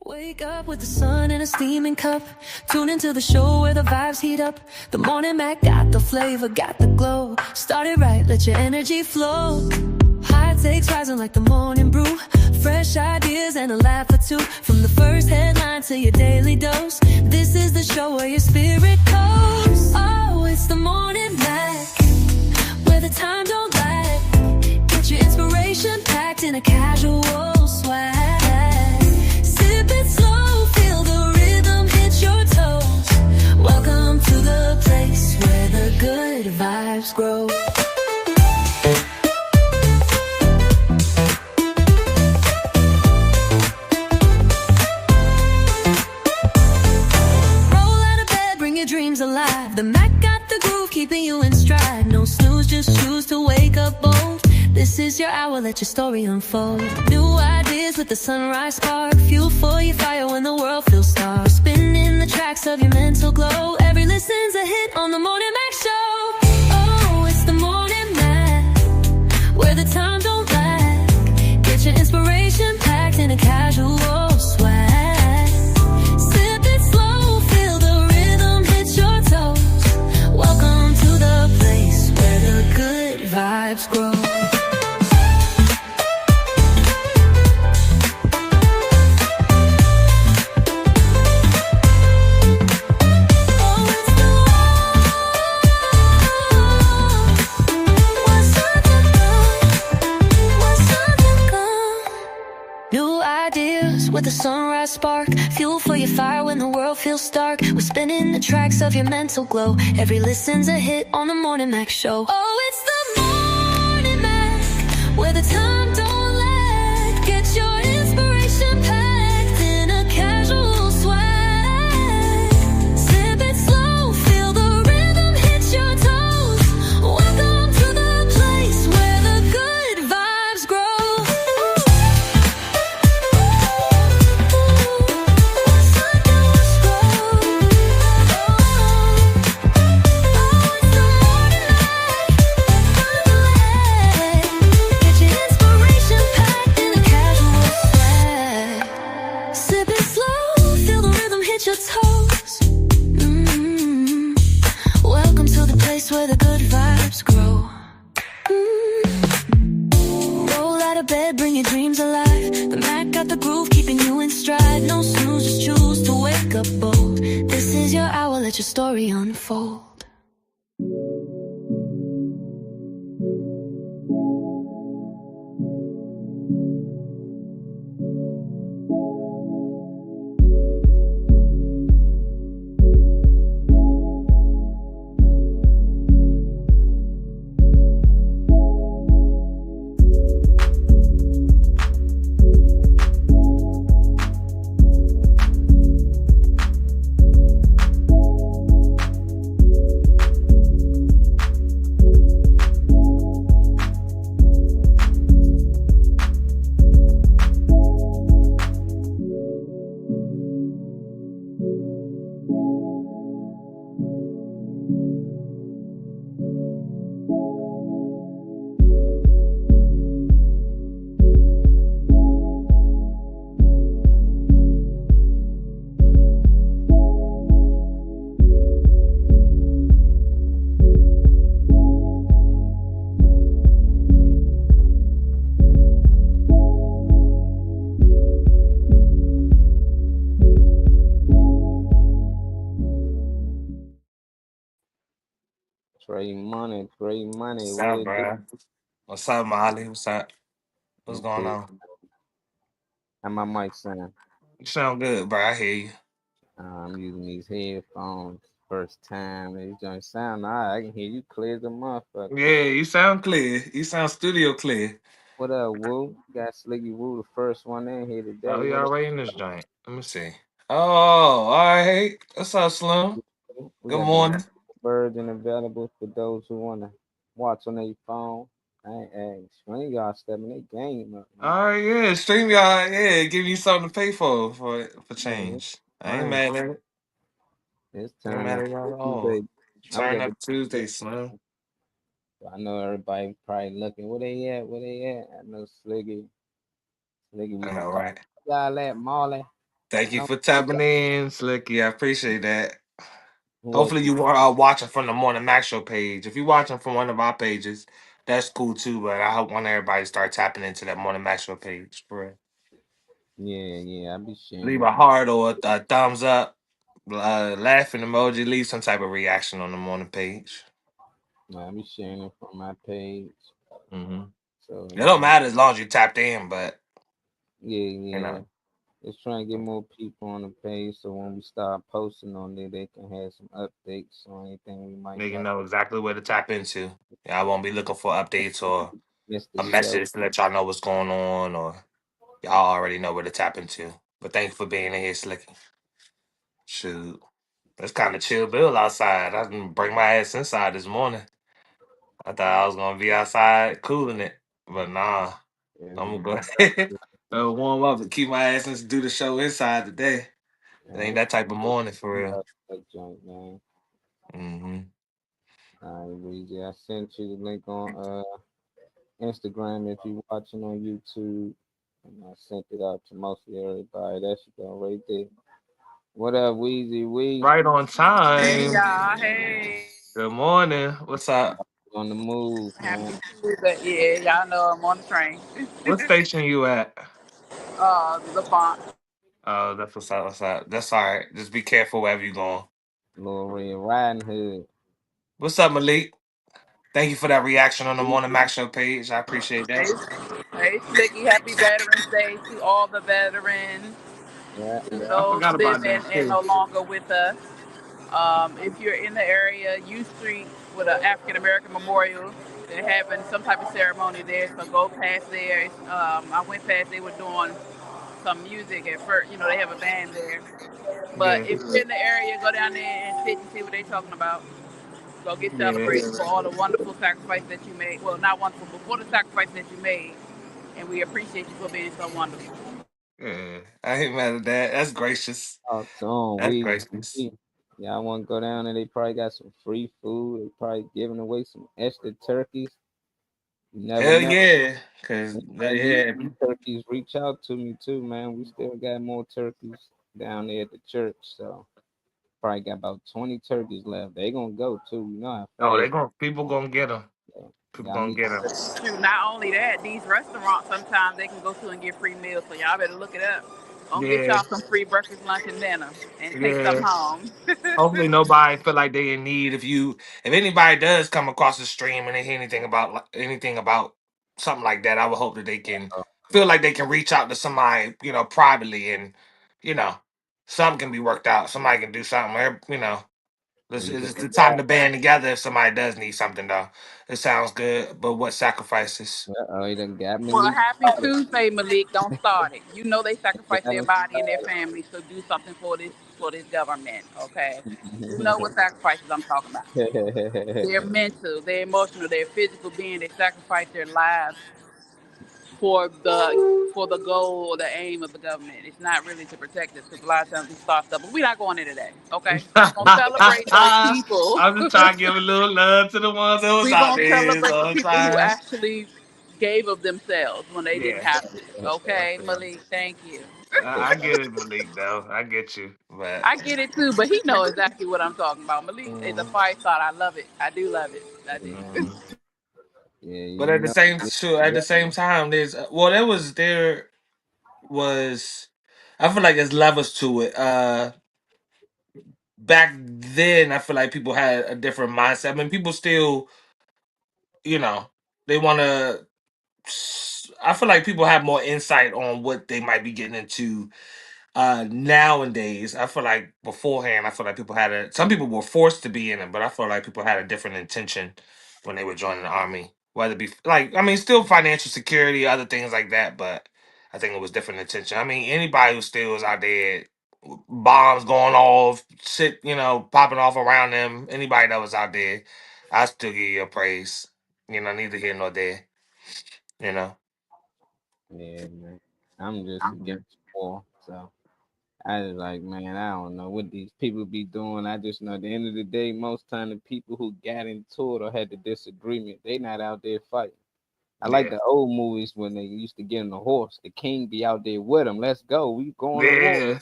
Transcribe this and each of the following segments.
Wake up with the sun in a steaming cup. Tune into the show where the vibes heat up. The Morning Mac got the flavor, got the glow. Start it right, let your energy flow. High takes rising like the morning brew. Fresh ideas and a laugh or two. From the first headline to your daily dose. This is the show where your spirit goes. Oh, it's the Morning Mac, where the time don't lag. Get your inspiration packed in a casual swag. Sip it slow, feel the rhythm hit your toes. Welcome to the place where the good vibes grow. Dreams alive. The Mac got the groove, keeping you in stride. No snooze, just choose to wake up bold. This is your hour, let your story unfold. New ideas with the sunrise spark. Fuel for your fire when the world feels stark. Spinning the tracks of your mental glow. Every listen's a hit on the Morning Mac Show. Oh, it's the Morning Mac, where the time don't lag. Get your inspiration packed in a casual swag. Welcome to the place where the good vibes grow. New ideas with a sunrise spark. Fuel for your fire when the world feels stark. We're spinning the tracks of your mental glow. Every listen's a hit on the Morning Mac Show. Oh, it's the Morning Mac, where the time don't lag. Get your inspiration packed in a casual swag. Sip it slow, feel the rhythm hit your toes. Welcome to the place where the good vibes grow. Your toes. Welcome to the place where the good vibes grow. Roll out of bed, bring your dreams alive. The Mac got the groove, keeping you in stride. No snooze, just choose to wake up bold. This is your hour, let your story unfold. Trey Money, Trey Money. What's What up, it do? bro? What's up, Molly? What's up? What's I'm going cool. on? How my mic sound? You sound good, bro. I hear you. I'm using these headphones first time. These don't sound alright. I can hear you clear as a motherfucker. Yeah, you sound clear. You sound studio clear. What up, Woo? Got Slicky Woo, the first one in here Oh, today. you What up? already in this joint. Let me see. Oh, all right. What's up, Slim? We Good got them morning. version available for those who wanna watch on their phone. Hey, Swing y'all stepping their game up, man. All right, yeah. Stream y'all. Yeah, give you something to pay for Yeah, change. I ain't man. mad at it. It's I ain't turn mad up at y'all at all. Tuesday. I was Turn at up the Tuesday, Slim. I know everybody probably looking. Where they at? Where they at? I know Sliggy. Sliggy I be know, right? y'all at Marley. Thank you How for tapping in, Slicky. I appreciate that. Hopefully welcome. you are watching from the Morning Max Show page. If you're watching from one of our pages, that's cool too. But I hope want everybody to start tapping into that Morning Max Show page. For real. Yeah, yeah, I be Leave sharing a it. heart or a thumbs up, laughing emoji. Leave some type of reaction on the morning page. Yeah, I be sharing it from my page. Hmm So It don't yeah, matter as long as you tapped in, but yeah, you yeah. know, Just trying to get more people on the page so when we start posting on there, they can have some updates on anything we might nigga got. know exactly where to tap into. Yeah, I won't be looking for updates or Missed the a show. message to let y'all know what's going on, or y'all already know where to tap into. But thank you for being in here, Slicky. Shoot. It's kind of chill bill outside. I didn't bring my ass inside this morning. I thought I was gonna be outside cooling it, but nah. I'm And gonna go warm up and keep my ass and do the show inside today. It ain't yeah, that type of morning for real. that joint, man. Hmm All right, Weezy. I sent you the link on Instagram if you watching on YouTube. And I sent it out to mostly everybody. That should go right there. What up, Weezy? We Right on Hey time. y'all, hey. Good morning. What's up? on the move, man. Happy Tuesday. Yeah, y'all know I'm on the train. What station you at? The font. Oh, that's what's up. What's up? That's all right. Just be careful wherever you going. Little Red Riding Hood. What's up, Malik? Thank you for that reaction on the Morning Max Show page. I appreciate Hey, that. hey, Sticky, happy Veterans Day to all the veterans, Yeah, to Yeah, I those forgot about living that and too. no longer with us. If you're in the area, U Street with an African American memorial, they're having some type of ceremony there, so go past there. I went past, they were doing some music at first, they have a band there. But Yeah, if you're in the area, go down there and sit and see what they're talking about. Go get yeah, celebrated for all the wonderful sacrifice that you made. Well, not wonderful, but for the sacrifice that you made. And we appreciate you for being so wonderful. yeah. I ain't mad at that. That's gracious. talk to 'em. That's gracious. Yeah, I want to go down there. They probably got some free food. They probably giving away some extra turkeys. You never Hell know. yeah. Cause Anybody need yeah. turkeys? Reach out to me too, man. We still got more turkeys down there at the church. So probably got about 20 turkeys left. They gonna go too. You know how Oh, they fast. gonna people gonna get them. So People y'all gonna need get them. Shoot, not only that, these restaurants sometimes they can go to and get free meals. So y'all better look it up. Go get Yeah, y'all some free breakfast, lunch, and dinner, and take yeah. something home. Hopefully nobody feel like they in need. If anybody does come across the stream and they hear anything about something like that, I would hope that they can to feel like they can reach out to somebody, privately, and you know, something can be worked out. Somebody can do something. It's yeah, the time to band together if somebody does need something though. It sounds good, but what sacrifices? he done got me Well, leaked. happy Tuesday, Malik. Don't start it. You know they sacrifice Got their him body and their family, so do something for this government. Okay, you know what started. sacrifices I'm talking about. They're mental, they're emotional, they're physical being. They sacrifice their lives for the goal or the aim of the government. It's not really to protect us because a lot of times we start stuff, but we're not going into that. Okay, we're gonna celebrate those people. I'm just trying to give a little love to the ones that was We're out gonna there. celebrate the So I'm people who trying. actually gave of themselves when they didn't Yeah, have to. Okay, Malik, thank you. I get it, Malik. Though I get you, but I get it too, but he know exactly what I'm talking about. Malik is a mm, five star. I love it. I do love it. I do. mhm. Yeah, but you at the know. same sure, at the same time, there was I feel like there's levels to it. Back then, I feel like people had a different mindset. I mean, people still, you know, they want to. I feel like people have more insight on what they might be getting into nowadays. I feel like beforehand, I feel like some people were forced to be in it, but I feel like people had a different intention when they were joining the army. Whether it be like, I mean, still financial security, other things like that, but I think it was different intention. I mean, anybody who still was out there, bombs going off, shit, popping off around them, anybody that was out there, I still give you a praise. Neither here nor there, you know. Yeah, man. I'm just against war. So I was like, man, I don't know what these people be doing. I just know at the end of the day, most time the people who got into it or had the disagreement, they not out there fighting. I like Yeah. the old movies when they used to get on the horse. The king be out there with them. Let's go. We going to war. Yeah.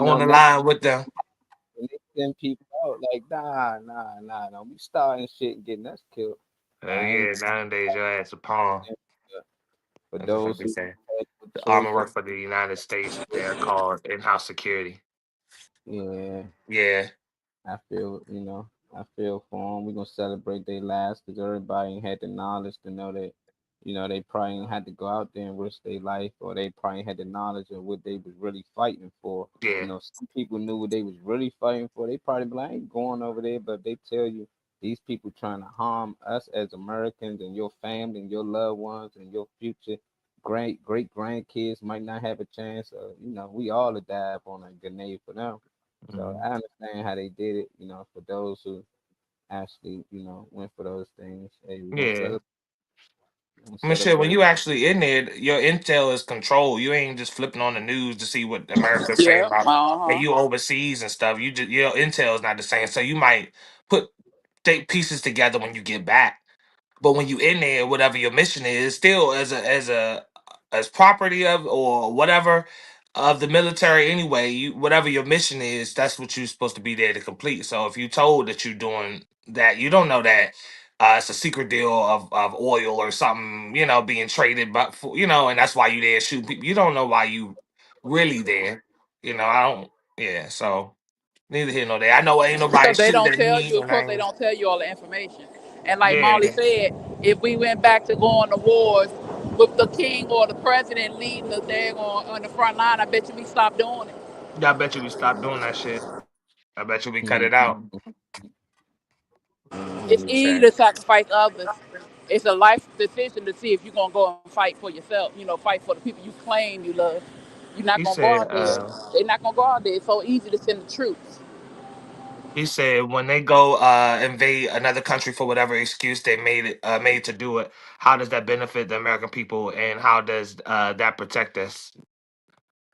on the Let line with them. when they send people out like nah, don't be starting shit and getting us killed. Hell I ain't yeah, nowadays your ass a pawn. for That's what those they who say. had the The choice army of work for the United States. They're called in-house security. yeah. Yeah, I feel, I feel for them. We're gonna celebrate their lives because everybody ain't had the knowledge to know that, they probably ain't had to go out there and risk their life, or they probably had the knowledge of what they was really fighting for. yeah, Some people knew what they was really fighting for. They probably be like, I ain't going over there, but they tell you these people trying to harm us as Americans and your family and your loved ones and your future great grandkids might not have a chance. We all have died on a grenade for them. So mhm. I understand how they did it, for those who actually, went for those things. Hey, Yeah. we're gonna I mean, shit, when celebrate. you actually in there, your intel is controlled. You ain't just flipping on the news to see what America's saying Yeah. about. And Uh-huh. you overseas and stuff. You just your intel is not the same. So you might put take pieces together when you get back. But when you in there, whatever your mission is, still as property of or whatever of the military anyway, you whatever your mission is, that's what you're supposed to be there to complete. So if you told that you're doing that, you don't know that it's a secret deal of oil or something, being traded, but for, and that's why you there shooting people. You don't know why you really there. I don't. Yeah. So neither here nor there. I know ain't nobody Because they shooting don't at tell me, you, of and I course, they ain't. don't tell you all the information. And like Molly Yeah. said, if we went back to going to wars with the king or the president leading the day on the front line, I bet you we stopped doing it. Yeah, I bet you we stop doing that shit. I bet you we cut Mhm. it out. What It's you easy say? to sacrifice others. It's a life decision to see if you're gonna go and fight for yourself. Fight for the people you claim you love. You're not He gonna go said, out there. They're not gonna go out there. It's so easy to send the troops. when they go invade another country for whatever excuse they made to do it, how does that benefit the American people and how does that protect us?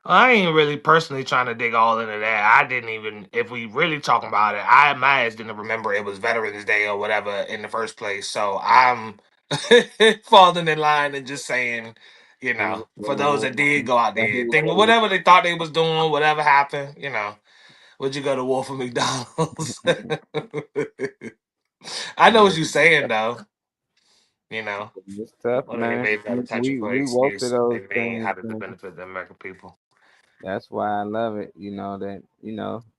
I ain't really personally trying to dig all into that. I didn't even, if we really talking about it, my ass didn't remember it was Veterans Day or whatever in the first place. So I'm falling in line and just saying, He was for those that did go out but he there, was think whatever they thought they was doing, whatever happened, would you go to war for McDonald's? I know what you're saying though. You know, it's tough, whether they man. made another country for an We walk through excuse, they those mean things, how does it man. benefit the American people? That's why I love it, that,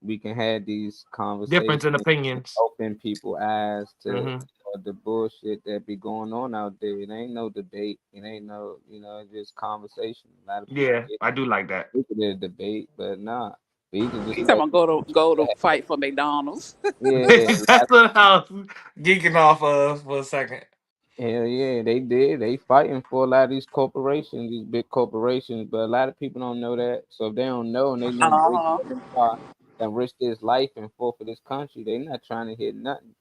we can have these Difference conversations in and opinions. open people's eyes to Hmm. the bullshit that be going on out there. It ain't no debate. It ain't no, it's just conversation. A lot of people Yeah, get I do like that. look at it debate, but nah. These are just He's talking about questions. go to fight for McDonald's. Yeah, That's what I was geeking off of for a second. hell yeah, they did. They fighting for a lot of these corporations, these big corporations, but a lot of people don't know that. So if they don't know and they know they Uh-huh. get in the car and risk this life and for this country, they not trying to hit nothing.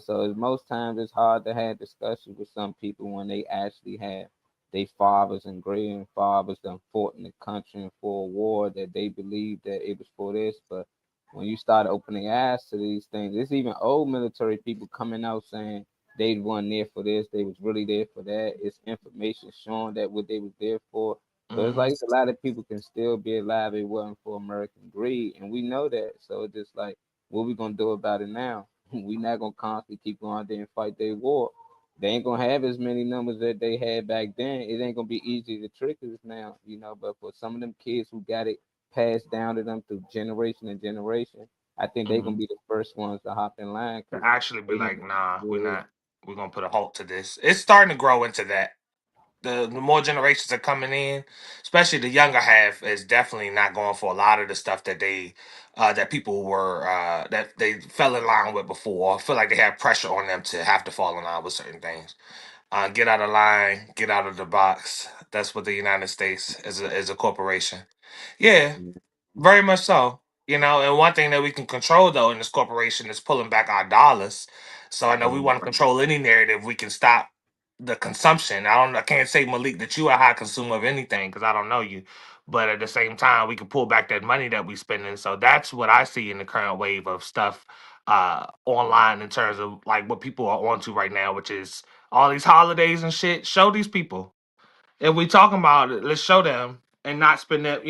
So most times it's hard to have discussions with some people when they actually have their fathers and grandfathers that fought in the country and for a war that they believe that it was for this. But when you start opening eyes to these things, it's even old military people coming out saying they weren't there for this. They was really there for that. It's information showing that what they was there for. So it's Hmm. like a lot of people can still be alive. It wasn't for American greed, and we know that. So it's just like, what we gonna do about it now? We not gonna constantly keep going out there and fight their war. They ain't gonna have as many numbers that they had back then. It ain't gonna be easy to trick us now, But for some of them kids who got it passed down to them through generation and generation, I think they gonna Hmm. be the first ones to hop in line To because actually be they like, nah, we're yeah. not. We're gonna put a halt to this. It's starting to grow into that. The more generations are coming in, especially the younger half, is definitely not going for a lot of the stuff that people were that they fell in line with before. I feel like they have pressure on them to have to fall in line with certain things. Get out of line, get out of the box. That's what the United States is a corporation. Yeah, very much so. And one thing that we can control though in this corporation is pulling back our dollars. So I know we want to control any narrative. We can stop the consumption. I can't say Malik that you are a high consumer of anything because I don't know you. But at the same time, we can pull back that money that we spending. So that's what I see in the current wave of stuff online in terms of like what people are onto right now, which is all these holidays and shit. Show these people. If we talking about it, let's show them and not spend that.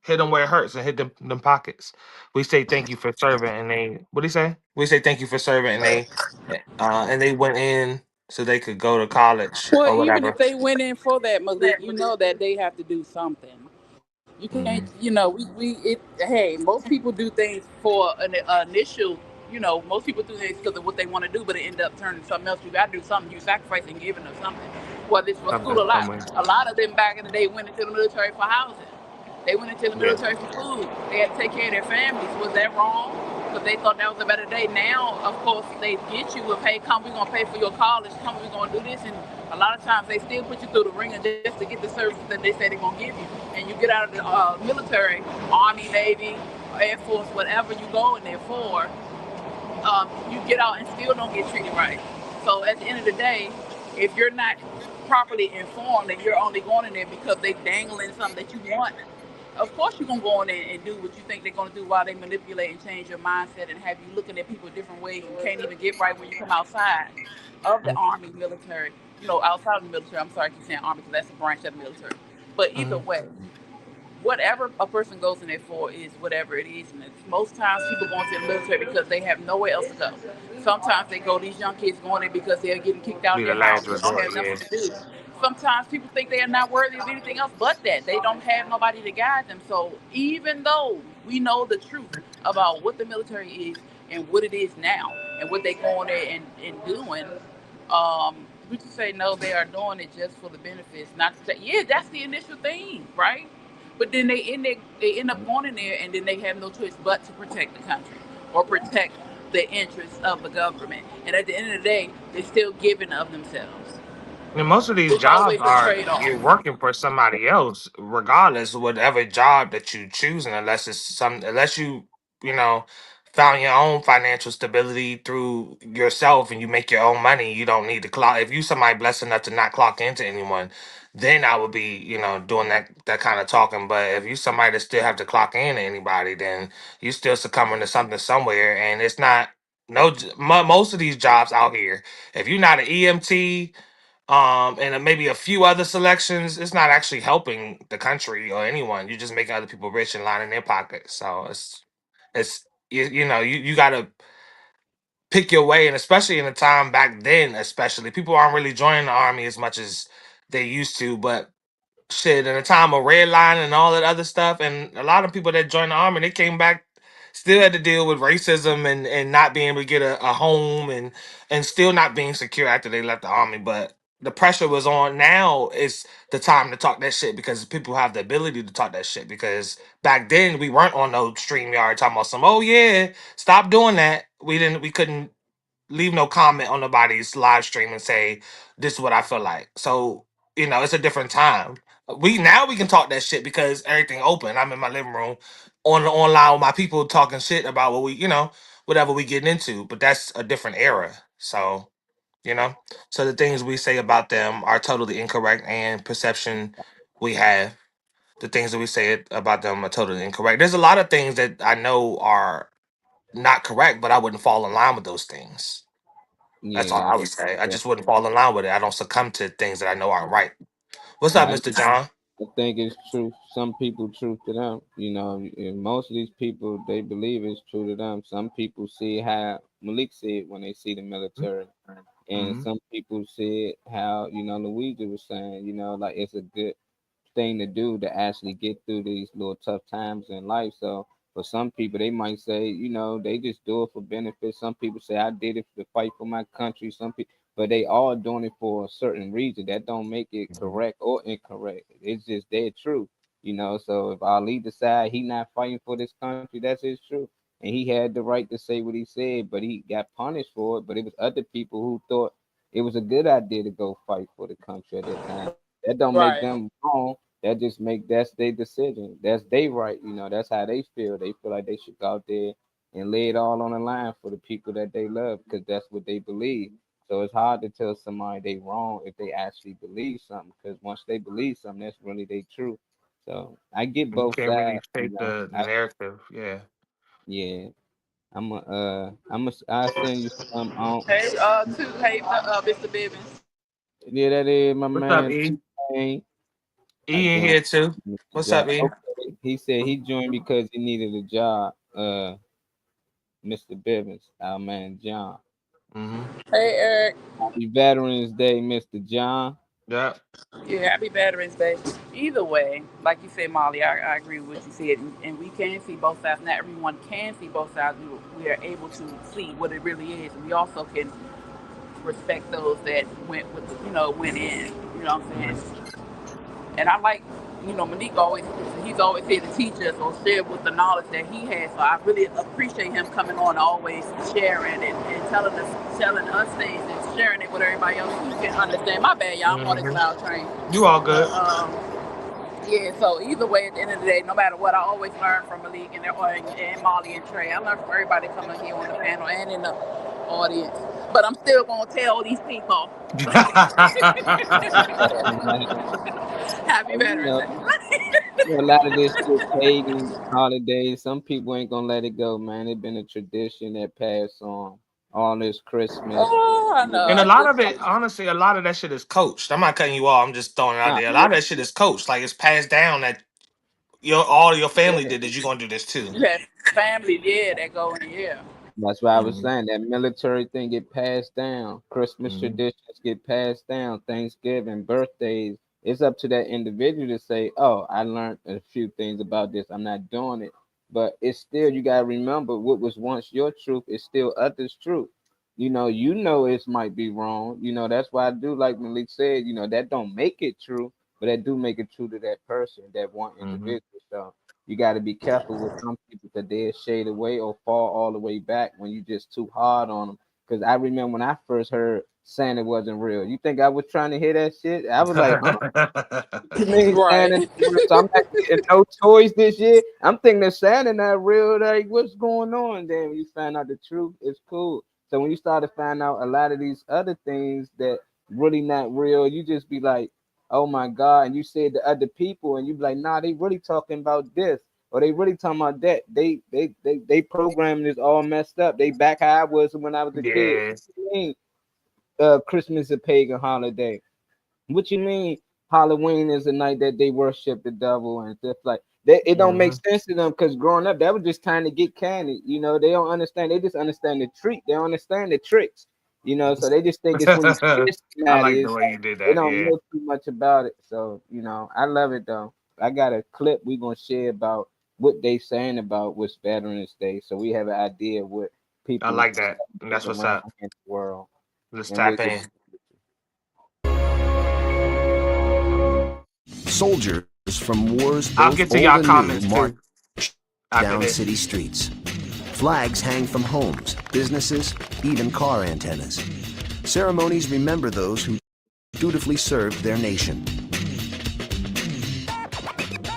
Hit them where it hurts and hit them pockets. We say thank you for serving, and they what do you say? We say thank you for serving, and they went in so they could go to college Well, or even if whatever. they went in for that, Malik, you know that they have to do something. You can't, Mm-hmm. hey, most people do things for an initial, most people do things because of what they want to do, but it end up turning to something else. You got to do something. You sacrificing, giving them something. Whether it's for school Something or life. somewhere. A lot of them back in the day went into the military for housing. They went into the Yeah. military for food. They had to take care of their families. Was that wrong? Because they thought that was a better day. Now, of course, they get you with, hey, come, we're going to pay for your college. Come, we're going to do this. And a lot of times they still put you through the ringer just to get the service that they say they're going to give you. And you get out of the military, Army, Navy, Air Force, whatever you go in there for, you get out and still don't get treated right. So at the end of the day, if you're not properly informed and you're only going in there because they dangling something that you want, of course you're gonna go in there and do what you think they're gonna do while they manipulate and change your mindset and have you looking at people different ways. You can't even get right when you come outside of the army, military. Outside of the military. I'm sorry, I keep saying army because that's a branch of the military. But either Mm-hmm. way, whatever a person goes in there for is whatever it is. And most times people go into the military because they have nowhere else to go. Sometimes they go, these young kids going there because they're getting kicked out Be of the their house. last They don't resort. have Yeah. nothing to do. Sometimes people think they are not worthy of anything else but that. They don't have nobody to guide them. So even though we know the truth about what the military is and what it is now and what they go in there and doing, we just say no, they are doing it just for the benefits. Not to say, yeah, that's the initial thing, right? But then they end up going in there, and then they have no choice but to protect the country or protect the interests of the government. And at the end of the day, they're still giving of themselves. And most of these It's jobs always a are trade off. you're working for somebody else, regardless of whatever job that you choosing, unless you know found your own financial stability through yourself and you make your own money. You don't need to clock. If you somebody blessed enough to not clock into anyone, then I would be doing that kind of talking. But if you somebody that still have to clock in to anybody, then you still succumbing to something somewhere, and it's not. No, most of these jobs out here, if you're not an EMT, and maybe a few other selections, it's not actually helping the country or anyone. You're just making other people rich and lining their pockets. So it's you got to pick your way, and especially in the time back then, especially people aren't really joining the army as much as they used to. But shit, in the time of redlining and all that other stuff, and a lot of people that joined the army, they came back, still had to deal with racism and not being able to get a home and still not being secure after they left the army. But the pressure was on. Now is the time to talk that shit because people have the ability to talk that shit. Because back then we weren't on no stream yard talking about some, oh yeah, stop doing that. We couldn't leave no comment on nobody's live stream and say this is what I feel like. So it's a different time. We can talk that shit because everything open. I'm in my living room on the online with my people talking shit about what whatever we getting into. But that's a different era. You know, so the things we say about them are totally incorrect, and perception we have. The things that we say about them are totally incorrect. There's a lot of things that I know are not correct, but I wouldn't fall in line with those things. That's all Yeah, I would say. I yeah. just wouldn't fall in line with it. I don't succumb to things that I know aren't right. What's up, I Mr. John? I think it's true. Some people truth to them. And most of these people they believe it's true to them. Some people see how Malik said when they see the military, and Mm-hmm. some people see it how Louisa was saying. Like it's a good thing to do to actually get through these little tough times in life. So for some people, they might say, they just do it for benefit. Some people say, I did it to fight for my country. Some people, but they all doing it for a certain reason. That don't make it correct or incorrect. It's just their truth. So if Ali decide he not fighting for this country, that's his truth. And he had the right to say what he said, but he got punished for it. But it was other people who thought it was a good idea to go fight for the country at that time. That don't make Right. them wrong. That's their decision. That's they right. That's how they feel. They feel like they should go out there and lay it all on the line for the people that they love because that's what they believe. So it's hard to tell somebody they wrong if they actually believe something because once they believe something, that's really their truth. So I get You both can't really sides. take the I narrative. Yeah. yeah. I send you some Hey, hey, Mr. Bivens. yeah, that is my What's up, man E? T-Pain. I E in joined here too. Mr. What's up, Jack. E? Okay. he said he joined because he needed a job. Mr. Bivens, our man John. Mm-hmm. Hey, Eric. Happy Veterans Day, Mr. John. Yeah. Yeah, happy Veterans Day. Either way, like you said, Molly, I agree with what you said. And we can see both sides. Not everyone can see both sides. We are able to see what it really is. And we also can respect those that went with went in. You know what I'm saying? And I like, Malik he's always here to teach us or share with the knowledge that he has. So I really appreciate him coming on, always sharing and telling us things and sharing it with everybody else who can understand. My bad, y'all. I'm on this loud train. You all good. Yeah, so either way, at the end of the day, no matter what, I always learn from Malik and Molly and Trey. I learn from everybody coming here on the panel and in the audience. But I'm still going to tell these people. Happy Veterans Day. A lot of this shit pagan holidays. Some people ain't gonna let it go, man. It's been a tradition that passed on all this Christmas. Oh, I know. And a lot of it, honestly, a lot of that shit is coached. I'm not cutting you off. I'm just throwing it out there. A lot of that shit is coached. Like, it's passed down that all your family did that. You're gonna do this too. Yeah, family did that go in the year. That's what I was saying. That military thing get passed down. Christmas traditions get passed down. Thanksgiving, birthdays. It's up to that individual to say, "Oh, I learned a few things about this. I'm not doing it." But it's still, you gotta remember, what was once your truth is still others' truth. You know it might be wrong. That's why I do, like Malik said. That don't make it true, but that do make it true to that person, that one individual. So you got to be careful with some people because they'll shade away or fall all the way back when you just too hard on them. Because I remember when I first heard Santa wasn't real. You think I was trying to hear that shit? I was like, you mean Santa? So I'm not getting no toys this year. I'm thinking that Santa not real. Like, what's going on? Then when you find out the truth, it's cool. So when you start to find out a lot of these other things that really not real, you just be like, oh my God. And you say to other people and you be like, nah, they really talking about this. Or they really talking about that. They programming this all messed up. They back how I was when I was a kid. What you mean Christmas is a pagan holiday? What you mean Halloween is a night that they worship the devil and stuff like that? It don't make sense to them because growing up, that was just trying to get candy. They don't understand. They just understand the treat. They don't understand the tricks. So they just think it's really I like the way you did that. They don't know too much about it. So, I love it though. I got a clip we're gonna share about what they saying about what's Veterans Day. So we have an idea of what people. I like that. And that's what's up. In the world. Let's tap in. Soldiers from wars I'll get to y'all comments march down city streets. Flags hang from homes, businesses, even car antennas. Ceremonies remember those who dutifully served their nation.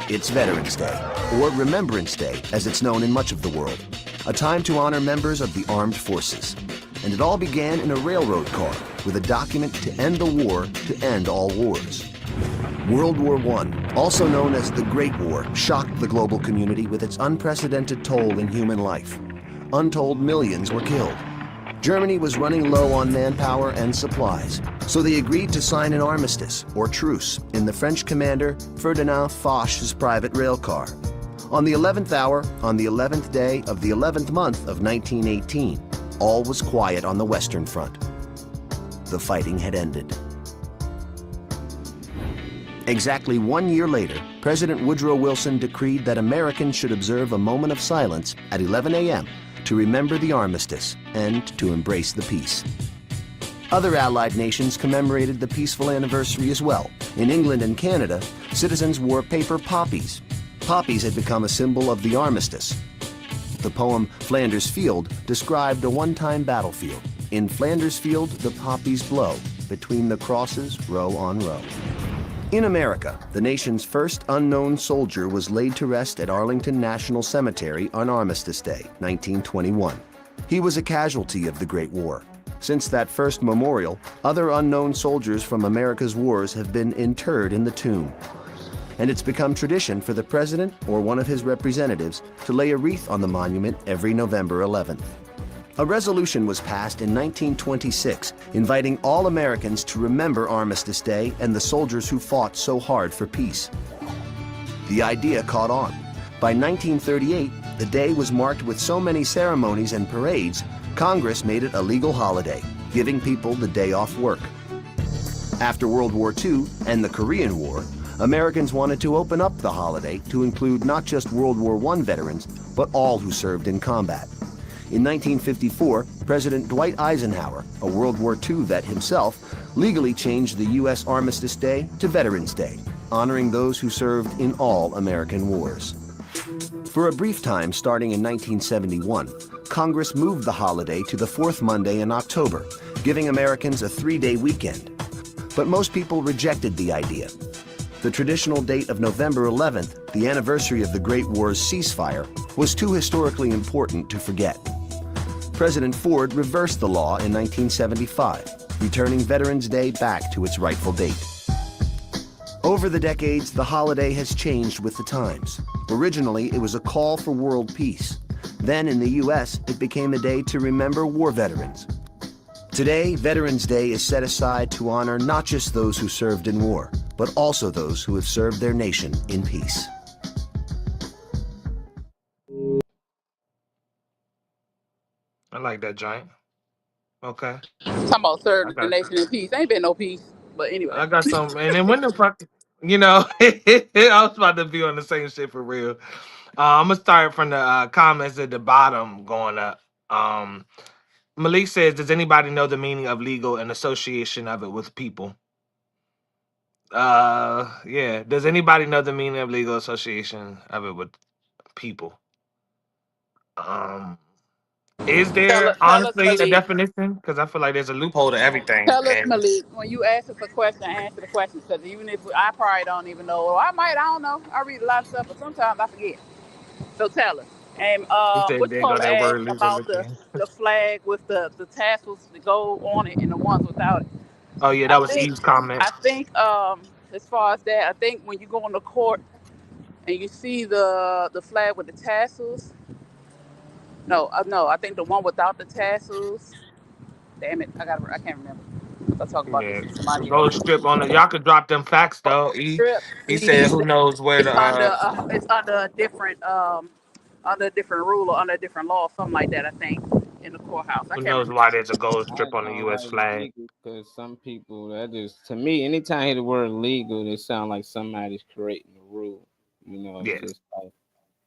It's Veterans Day, or Remembrance Day, as it's known in much of the world, a time to honor members of the armed forces. And it all began in a railroad car with a document to end the war to end all wars. World War I, also known as the Great War, shocked the global community with its unprecedented toll in human life. Untold millions were killed. Germany was running low on manpower and supplies, so they agreed to sign an armistice, or truce, in the French commander Ferdinand Foch's private rail car. On the 11th hour, on the 11th day of the 11th month of 1918, all was quiet on the Western Front. The fighting had ended. Exactly 1 year later, President Woodrow Wilson decreed that Americans should observe a moment of silence at 11 a.m. to remember the armistice and to embrace the peace. Other Allied nations commemorated the peaceful anniversary as well. In England and Canada, citizens wore paper poppies. Poppies had become a symbol of the armistice. The poem Flanders Field described a one-time battlefield. In Flanders Field, the poppies blow, between the crosses, row on row. In America, the nation's first unknown soldier was laid to rest at Arlington National Cemetery on Armistice Day, 1921. He was a casualty of the Great War. Since that first memorial, other unknown soldiers from America's wars have been interred in the tomb. And it's become tradition for the president or one of his representatives to lay a wreath on the monument every November 11th. A resolution was passed in 1926 inviting all Americans to remember Armistice Day and the soldiers who fought so hard for peace. The idea caught on. By 1938, the day was marked with so many ceremonies and parades, Congress made it a legal holiday, giving people the day off work. After World War II and the Korean War, Americans wanted to open up the holiday to include not just World War I veterans, but all who served in combat. In 1954, President Dwight Eisenhower, a World War II vet himself, legally changed the U.S. Armistice Day to Veterans Day, honoring those who served in all American wars. For a brief time starting in 1971, Congress moved the holiday to the fourth Monday in October, giving Americans a 3-day weekend. But most people rejected the idea. The traditional date of November 11th, the anniversary of the Great War's ceasefire, was too historically important to forget. President Ford reversed the law in 1975, returning Veterans Day back to its rightful date. Over the decades, the holiday has changed with the times. Originally, it was a call for world peace. Then in the U.S., it became a day to remember war veterans. Today, Veterans Day is set aside to honor not just those who served in war, but also those who have served their nation in peace. I like that giant. Okay. Talking about I serve the got nation in peace. Ain't been no peace. But anyway. I got some, and then when the fuck, I was about to be on the same shit for real. I'm gonna start from the comments at the bottom going up. Um, Malik says, "Does anybody know the meaning of legal and association of it with people?" Yeah. Does anybody know the meaning of legal association of it with people? Um, is there Tell us, honestly a Malik. definition? Because I feel like there's a loophole to everything, Tell us, and Malik, when you ask us a question, answer the question. Because even if I probably don't even know, or I don't know. I read a lot of stuff, but sometimes I forget. So tell us. And he said, what you "There go supposed to that ask word legal about again." the flag with the tassels that go on it and the ones without it? Oh yeah, I that was think Eve's comment. as far as that, I think when you go on the court and you see the flag with the tassels, no, I think the one without the tassels. Damn it, I can't remember. I'll talk about this Yeah, with the somebody else. gold strip on it. Y'all could drop them facts though. Strip He said, means "Who knows where the it's under a different rule or under a different law, something like that. I think in the courthouse. I who can't knows remember. why there's a gold I strip on the don't U.S. like flag?" legal because some people that just to me, anytime I hear the word legal, it sounds like somebody's creating a rule. It's Yeah, just like,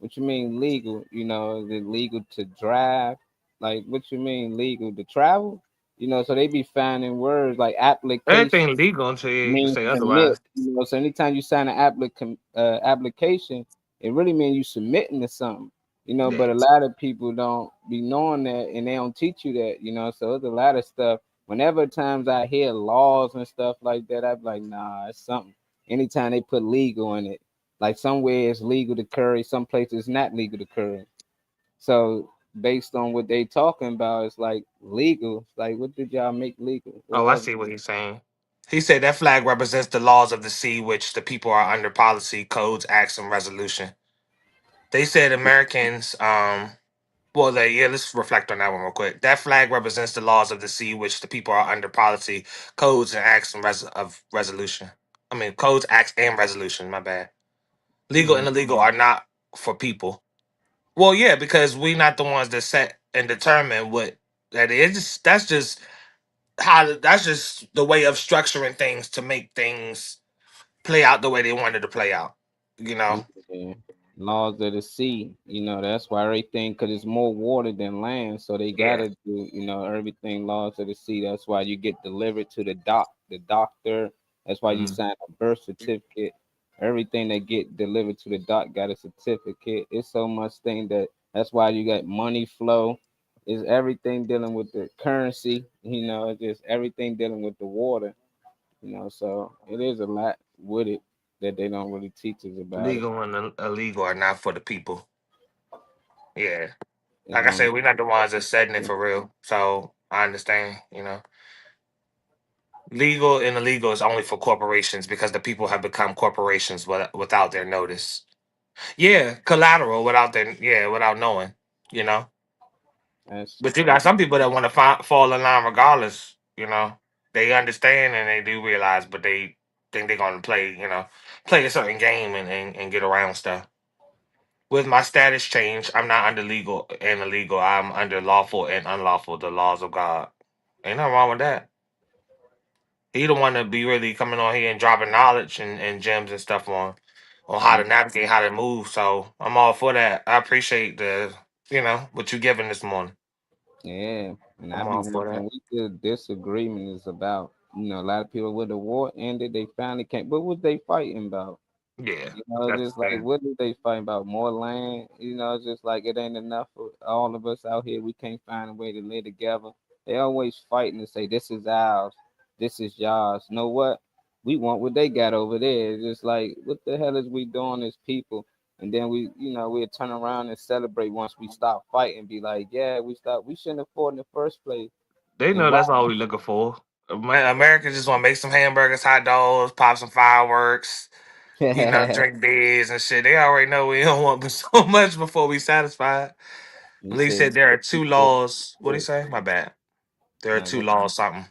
what you mean legal? Is it legal to drive? Like, what you mean legal to travel? So they be finding words like application everything legal until you means say submit. otherwise. So anytime you sign an application, it really means you submitting to something. Yeah, But a lot of people don't be knowing that, and they don't teach you that. So there's a lot of stuff. Whenever times I hear laws and stuff like that, I'm like, nah, it's something. Anytime they put legal in it, like somewhere it's legal to curry, some places it's not legal to curry. So based on what they talking about, it's like legal. It's like, what did y'all make legal? What oh, I was see what he's saying. He said that flag represents the laws of the sea, which the people are under policy, codes, acts, and resolution. They said Americans, well, yeah, let's reflect on that one real quick. That flag represents the laws of the sea, which the people are under policy, codes, and acts and of resolution. I mean, codes, acts, and resolution. My bad. Legal and it? illegal are not for people. Well, yeah, because we're not the ones that set and determine what that is. That's just the way of structuring things to make things play out the way they wanted to play out. You know? Yeah. Laws of the sea, that's why everything, because it's more water than land, so they Yeah. gotta do, everything laws of the sea. That's why you get delivered to the doctor. That's why you Mhm. sign a birth certificate. Everything that get delivered to the doc got a certificate. It's so much thing that's why you got money flow. Is everything dealing with the currency, it's just everything dealing with the water, so it is a lot with it that they don't really teach us about it. Legal and illegal are not for the people. Yeah. It's Like I only said, we're not the ones that's setting it for real. So I understand, Legal and illegal is only for corporations because the people have become corporations without their notice. Yeah, collateral without knowing, you know. that's But you got some people that want to fall in line regardless, They understand and they do realize, but they think they're going to play, play a certain game and get around stuff. With my status change, I'm not under legal and illegal. I'm under lawful and unlawful, the laws of God. Ain't nothing wrong with that. He don't want to be really coming on here and dropping knowledge and gems and stuff on how to Mm, navigate, how to move. So I'm all for that. I appreciate what you giving this morning. yeah, and I I'm be all for wondering that. what the disagreement is about. A lot of people with the war ended, they finally came. But what they fighting about? Yeah, that's Just the like thing. what are they fighting about? More land? It's just like it ain't enough for all of us out here. We can't find a way to live together. They always fighting to say this is ours, this is yours. Know what? We want what they got over there. It's just like what the hell is we doing as people? And then we'll turn around and celebrate once we stop fighting. Be like, yeah, we stopped. We shouldn't have fought in the first place. They And know why? that's all we looking for. America just want to make some hamburgers, hot dogs, pop some fireworks, drink beers and shit. They already know we don't want so much before we satisfied. You Lee said said there are two laws. What did he say? My bad. There are no, two go. laws. Something.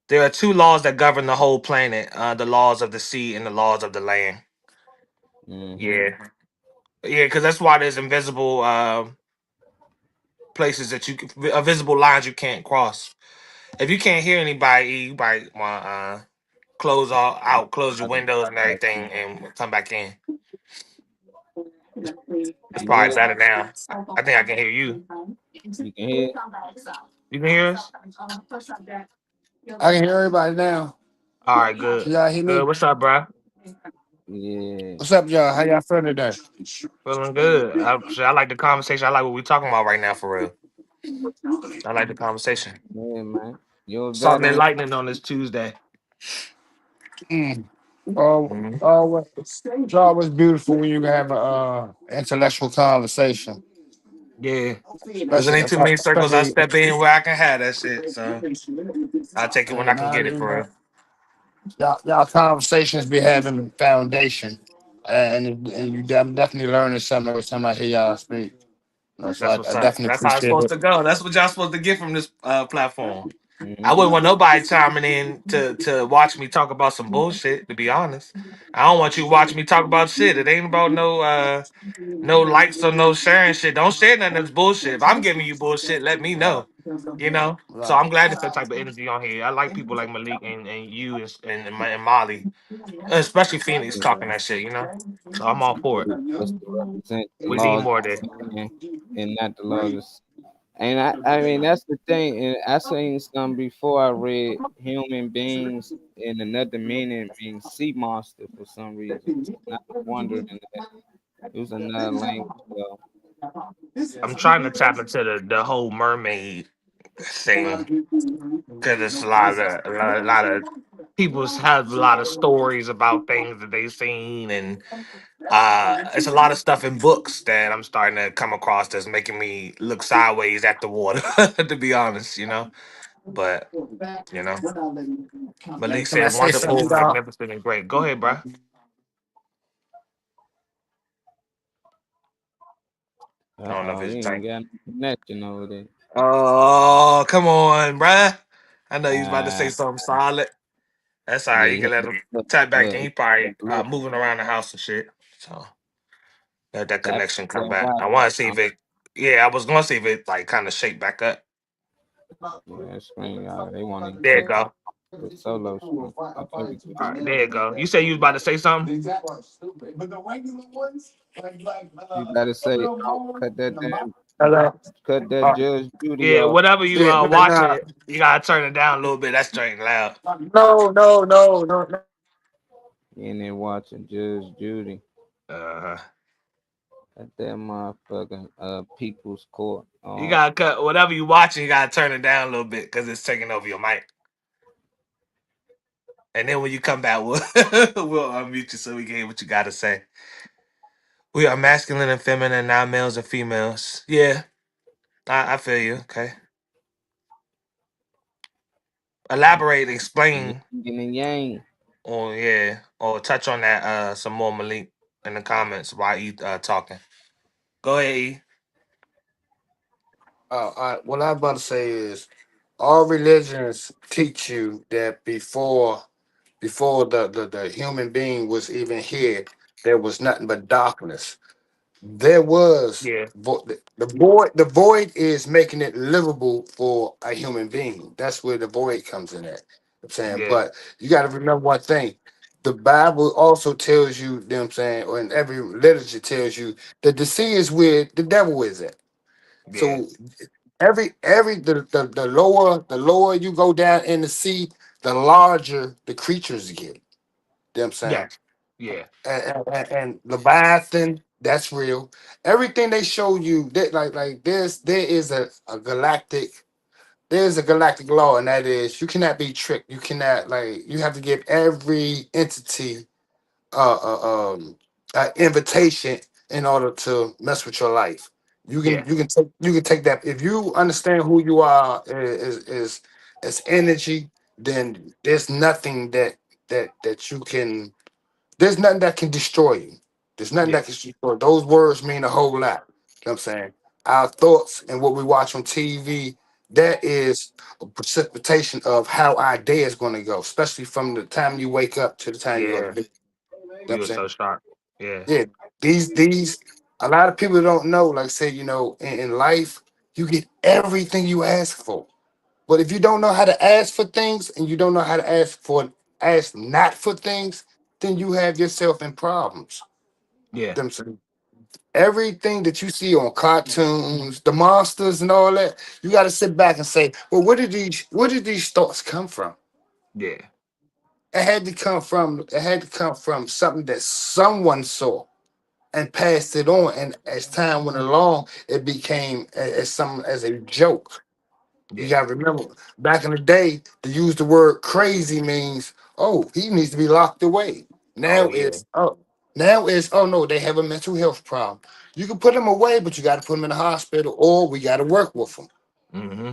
There are two laws that govern the whole planet: the laws of the sea and the laws of the land. Mm-hmm. Yeah, yeah, because that's why there's invisible places visible lines you can't cross. If you can't hear anybody, you might want close all out, close your windows and everything, and come back in. It's You probably good? better now. I think I can hear you. You can hear? You can hear us? I can hear everybody now. All right, Can good, y'all hear good. me? What's up, bro? Yeah. What's up, y'all? How y'all feeling today? Feeling good. I like the conversation. I like what we're talking about right now, for real. I like the conversation. Yeah, man. You're a Something veteran. enlightening on this Tuesday. Mm. Oh, Mhm. it's always beautiful when you can have a intellectual conversation. Yeah, because it Especially, ain't too many circles I especially, step in where I can have that shit. So I'll take it when I can now, get it, for real. y'all conversations be having foundation, and you definitely learning something every time I hear y'all speak. So That's I what's up. definitely That's how it's appreciate supposed it. to go. That's what y'all supposed to get from this platform. I wouldn't Mm-hmm. want nobody chiming in to watch me talk about some bullshit. To be honest, I don't want you watching me talk about shit. It ain't about no likes or no sharing shit. Don't share none of this bullshit. If I'm giving you bullshit, let me Right, know. So right. I'm glad it's that type of energy on here. I like people like Malik and you and Molly, especially Phoenix talking that shit. So I'm all for it. Just to represent the We need laws more of of that. the land and not the laws of sea. And I mean that's the thing. And I seen some before I read human beings in another meaning means sea monster for some reason. And I was wondering that it was another language though. I'm trying to tap into the whole mermaid thing because it's a lot of people have a lot of stories about things that they've seen, and it's a lot of stuff in books that I'm starting to come across that's making me look sideways at the water. To be honest, but you know, Malik Can I said say something, wonderful, y'all? magnificent, and great. Go ahead, bro. I don't know if You it's ain't tight. got no connection over there. Oh, come on, bruh. I know he's about to say Uh something solid. That's all right. yeah, You can let him look, tap back in. look, He probably look, moving around the house and shit. So let that tap connection come that back. Wi-Fi. I want to see Um, if it. Yeah, I was going to see if it like kind of shake back up. yeah, screen, they won't even There you take go. the solo screen. Oh, there we go. All right, there you go. You say you was about to say something? You better say, oh, Hello. cut that Uh, Judge Judy Yeah, off. whatever you yeah, watching, you gotta turn it down a little bit. That's straight loud. no. You ain't there watching Judge Judy Uh, at that motherfucking People's Court. you gotta cut whatever you watching. You gotta turn it down a little bit because it's taking over your mic. And then when you come back, we'll we'll unmute you so we can hear what you gotta say. We are masculine and feminine, not males and females. Yeah, I feel you. Okay, elaborate, Yin explain, and yang. or yeah, or touch on that some more, Malik, in the comments while you talking. Go ahead. E. What I'm about to say is, all religions teach you that before the human being was even here, there was nothing but darkness. There was Yeah, the void is making it livable for a human being. That's where the void comes in at. I'm saying, yeah, but you got to remember one thing. The Bible also tells you, you know what I'm saying, or in every literature tells you that the sea is where the devil is at. yeah, So every the lower you go down in the sea, the larger the creatures get. You know what I'm saying? yes, yeah, And Leviathan, that's real. Everything they show you, that like there is a galactic law, and that is you cannot be tricked. You cannot you have to give every entity uh, uh um invitation in order to mess with your life. yeah, You can take that if you understand who you are as energy. Then there's nothing that you can there's nothing that can destroy you. There's nothing yeah, that can destroy. Those words mean a whole lot. You know what I'm saying? Our thoughts and what we watch on TV, that is a precipitation of how our day is going to go, especially from the time you wake up to the time you go to yeah. bed. You know what You I'm were saying? so sharp. Yeah, Yeah. These a lot of people don't know, like say, in life, you get everything you ask for. But if you don't know how to ask for things and you don't know how to ask not for things, then you have yourself in problems. yeah, Them some- Everything that you see on cartoons, the monsters and all that, you got to sit back and say, well, where did these thoughts come from? yeah, It had to come from something that someone saw and passed it on. And as time went along, it became as a joke. You yeah. gotta remember, back in the day, to use the word crazy means, oh, he needs to be locked away. Oh Now yeah. it's oh no, they have a mental health problem. You can put them away, but you got to put them in the hospital, or we got to work with them. Mm-hmm.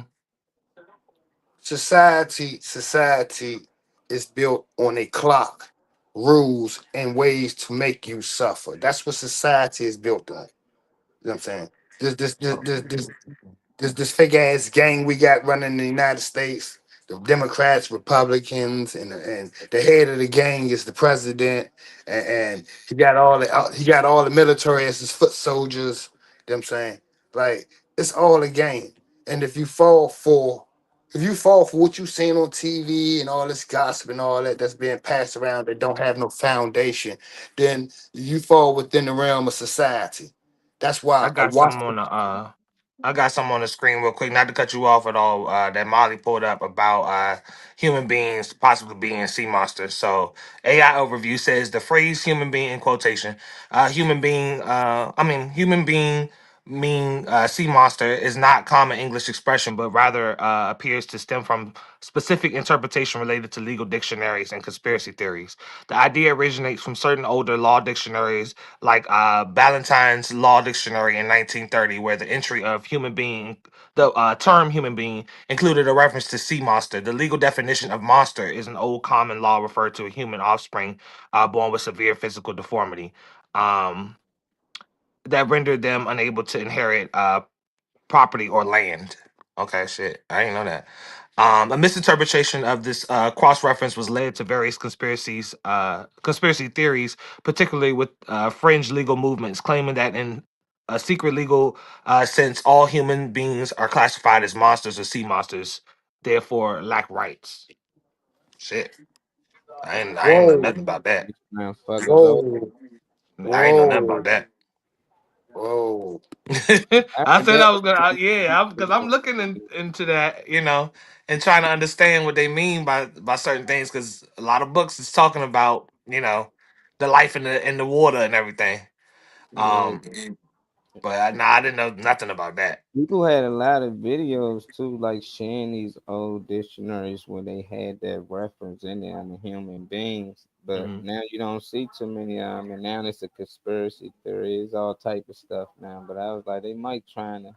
Society is built on a clock, rules, and ways to make you suffer. That's what society is built on. You know what I'm saying? This this this Oh, this this this fake ass gang we got running in the United States, the Democrats, Republicans, and the head of the gang is the president, and he got all the military as his foot soldiers. You know what I'm saying? Like it's all a game. And if you fall for what you seen on TV and all this gossip and all that that's being passed around that don't have no foundation, then you fall within the realm of society. That's I why a got watch. some on the I got some on the screen real quick, not to cut you off at all. That Molly pulled up about human beings possibly being sea monsters. So AI overview says the phrase "human being" in quotation, human being mean sea monster is not common English expression, but rather appears to stem from specific interpretation related to legal dictionaries and conspiracy theories. The idea originates from certain older law dictionaries like Ballantyne's Law Dictionary in 1930, where the entry of human being, the term human being, included a reference to sea monster. The legal definition of monster is an old common law referred to a human offspring born with severe physical deformity um, that rendered them unable to inherit property or land. Okay, shit. I didn't know that. A misinterpretation of this cross reference was led to various conspiracy theories, particularly with fringe legal movements claiming that in a secret legal sense, all human beings are classified as monsters or sea monsters, therefore lack rights. Shit, I ain't know Whoa, nothing about that. These motherfuckers over. whoa, I ain't know nothing about whoa, that. whoa. I I said I definitely was gonna, yeah, because I'm looking into that, and trying to understand what they mean by certain things. Because a lot of books is talking about, the life in the water and everything. yeah. Um, but I didn't know nothing about that. People had a lot of videos too, like sharing these old dictionaries where they had that reference in there on the human beings. But Hmm. now you don't see too many of them, and now it's a conspiracy theory. It's all type of stuff now. But I was like, they might trying to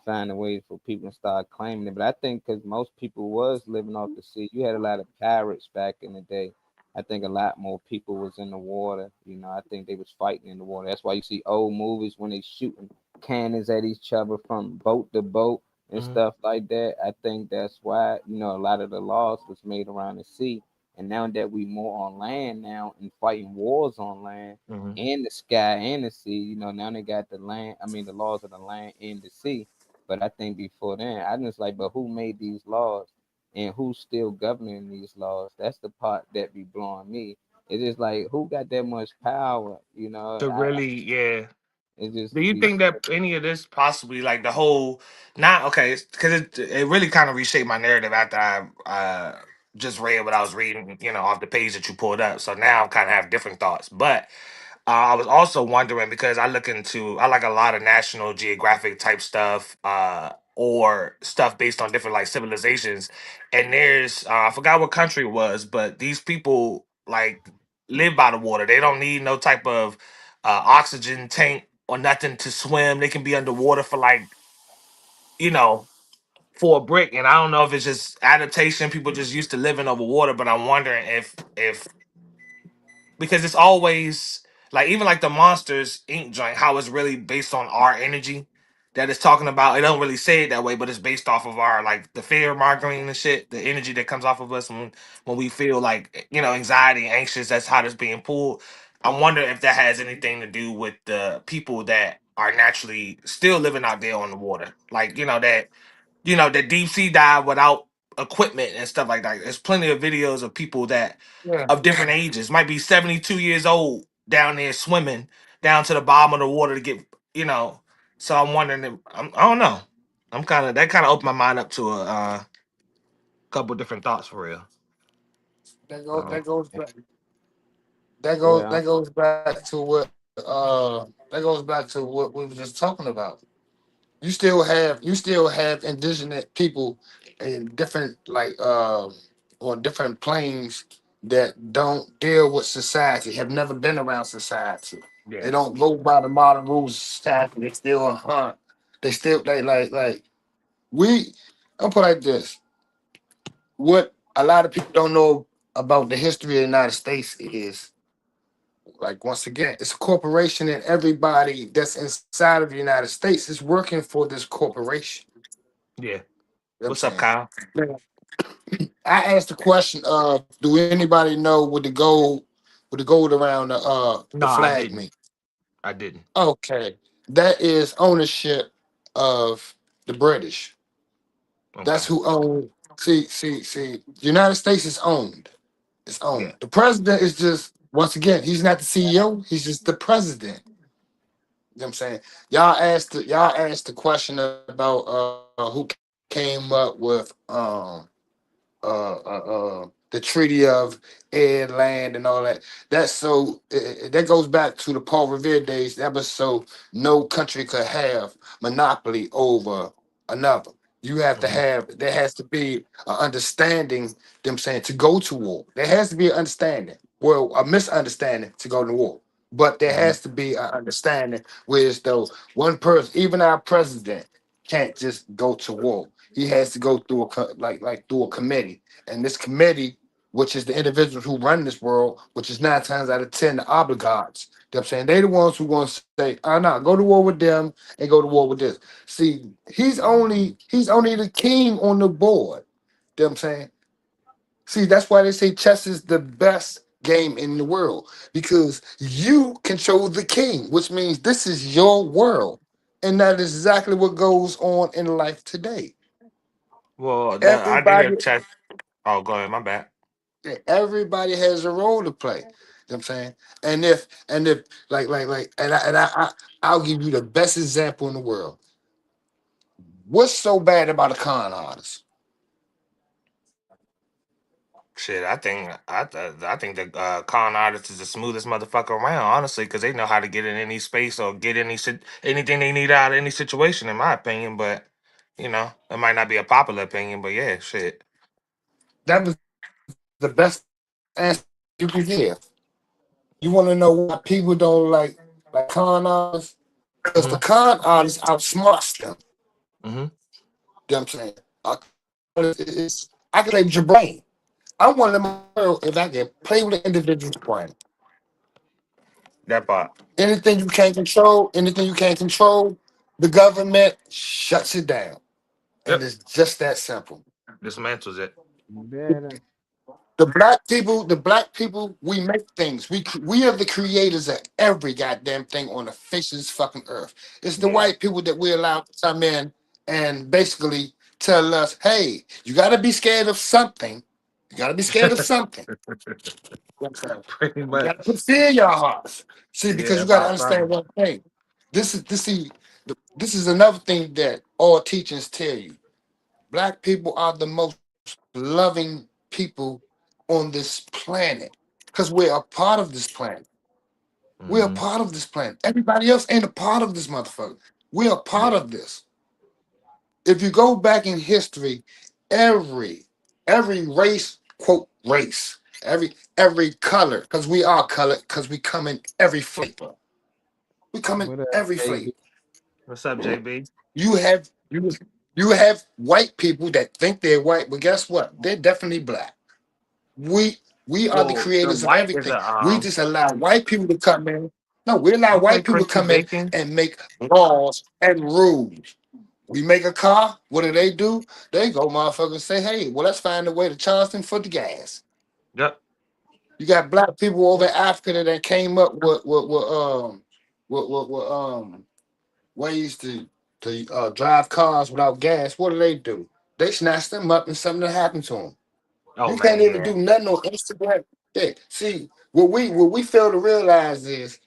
find a way for people to start claiming it. But I think because most people was living off the sea, you had a lot of pirates back in the day. I think a lot more people was in the water. I think they was fighting in the water. That's why you see old movies when they shooting cannons at each other from boat to boat and Hmm. stuff like that. I think that's why a lot of the laws was made around the sea, And now that we more on land now and fighting wars on land Hmm. and the sky and the sea, now they got the land. I mean, the laws of the land and the sea. But I think before then, I just like, but who made these laws and who's still governing these laws? That's the part that be blowing me. It's just like who got that much power? To really, yeah. It just Do you be think that any of this possibly like the whole not okay? Because it really kind of reshaped my narrative after I just read what I was reading, off the page that you pulled up. So now I kind of have different thoughts. But I was also wondering because I like a lot of National Geographic type stuff, or stuff based on different like civilizations. And there's I forgot what country it was, but these people like live by the water. They don't need no type of oxygen tank or nothing to swim. They can be underwater for like you know for a brick. And I don't know if it's just adaptation. People just used to living over water, but I'm wondering if because it's always like even like the Monsters Inc. joint, how it's really based on our energy that it's talking about. It don't really say it that way, but it's based off of our like the fear mongering and shit, the energy that comes off of us when we feel like anxiety, anxious. That's how it's being pulled. I wonder if that has anything to do with the people that are naturally still living out there on the water, like that deep sea dive without equipment and stuff like that. There's plenty of videos of people that Yeah, of different ages, might be 72 years old down there swimming down to the bottom of the water to get, you know. So I'm wondering if I don't know. That kind of opened my mind up to a couple different thoughts for real. that goes So that goes back well. that goes back to what we were just talking about. You still have indigenous people in different on different planes that don't deal with society, have never been around society. yeah, They don't go by the modern rules of society. They still hunt. They still like we. I'll put it like this: what a lot of people don't know about the history of the United States is, like, once again, it's a corporation, and everybody that's inside of the United States is working for this corporation. yeah. You know what I'm What's up, saying? Kyle? Now, I asked the question of, do anybody know what the gold around the No, I flag didn't. mean? I didn't. Okay, that is ownership of the British. Okay. That's who own. See. The United States is owned. It's Yeah. owned. The president is just, once again, he's not the CEO. He's just the president. You know what I'm saying? Y'all asked the question about who came up with the Treaty of Air, Land, and all that. That's so that goes back to the Paul Revere days. That was so no country could have monopoly over another. You have to Hmm. have There has to be an understanding. Them saying to go to war. There has to be an understanding. Well, a misunderstanding to go to war. But there Hmm. has to be an understanding. Whereas though one person, even our president, can't just go to war. He has to go through through a committee, and this committee, which is the individuals who run this world, which is 9 times out of 10 the obligates. You know what I'm saying? They the ones who gonna say, "Oh no, go to war with them and go to war with this." See, he's only the king on the board. You know what I'm saying? See, that's why they say chess is the best game in the world, because you control the king, which means this is your world. And that is exactly what goes on in life today. Well, the idea Everybody, of chess. Oh, go ahead. My bad. everybody has a role to play. You know what I'm saying? And if I'll give you the best example in the world. What's so bad about a con artist? Shit, I think the con artist is the smoothest motherfucker around, honestly, because they know how to get in any space or get anything they need out of any situation, in my opinion. But it might not be a popular opinion, but yeah, shit. That was the best answer you could give. You want to know why people don't like con artists? Because the Hmm. con artist outsmarts them. Hmm. You know what I'm saying? I can play with your brain. I want to know if I can play with an individual's brain. That part Anything you can't control, the government shuts it down. And Yep, it's just that simple. dismantles it. Better. the black people, we make things. We are the creators of every goddamn thing on the face of this fucking earth. It's the Yeah. white people that we allow to come in and basically tell us, hey, you gotta be scared of something. You gotta be scared of something. Pretty You much. gotta put fear in your hearts. See, because Yeah, you gotta about understand something. one thing. This is another thing that all teachers tell you. Black people are the most loving people on this planet because we're a part of this planet. We're a Hmm. part of this planet. Everybody else ain't a part of this motherfucker. We're a part Yeah. of this. If you go back in history, every every race, quote race, every color, because we are color, because we come in every flavor. We come in What up, every baby? flavor. What's up, JB? You have you have white people that think they're white, but guess what? They're definitely black. We we are the Well, the creators of white is everything. a We just allow white people to come in. No, we allow okay, white people to crispy come in bacon. and make laws and rules. We make a car. What do? They go, motherfuckers, say, hey, well, let's find a way to charge them for the gas. Yep. You got black people over in Africa that came up with ways to drive cars without gas. What do? They snatch them up and something happened to them. Oh You can't man, even yeah. do nothing on Instagram. Yeah. See, what we fail to realize is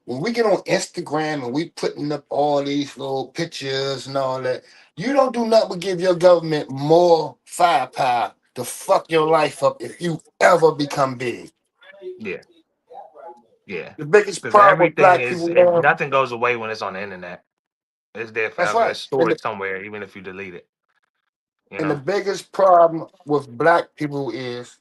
when we get on Instagram and we putting up all these little pictures and all that, you don't do nothing but give your government more firepower to fuck your life up if you ever become big. Yeah. Yeah. The biggest Because problem with everything black is people now, nothing goes away when it's on the internet. It's there that's forever. right. It's And stored the, somewhere, even if you delete it. You and the know? biggest problem with black people is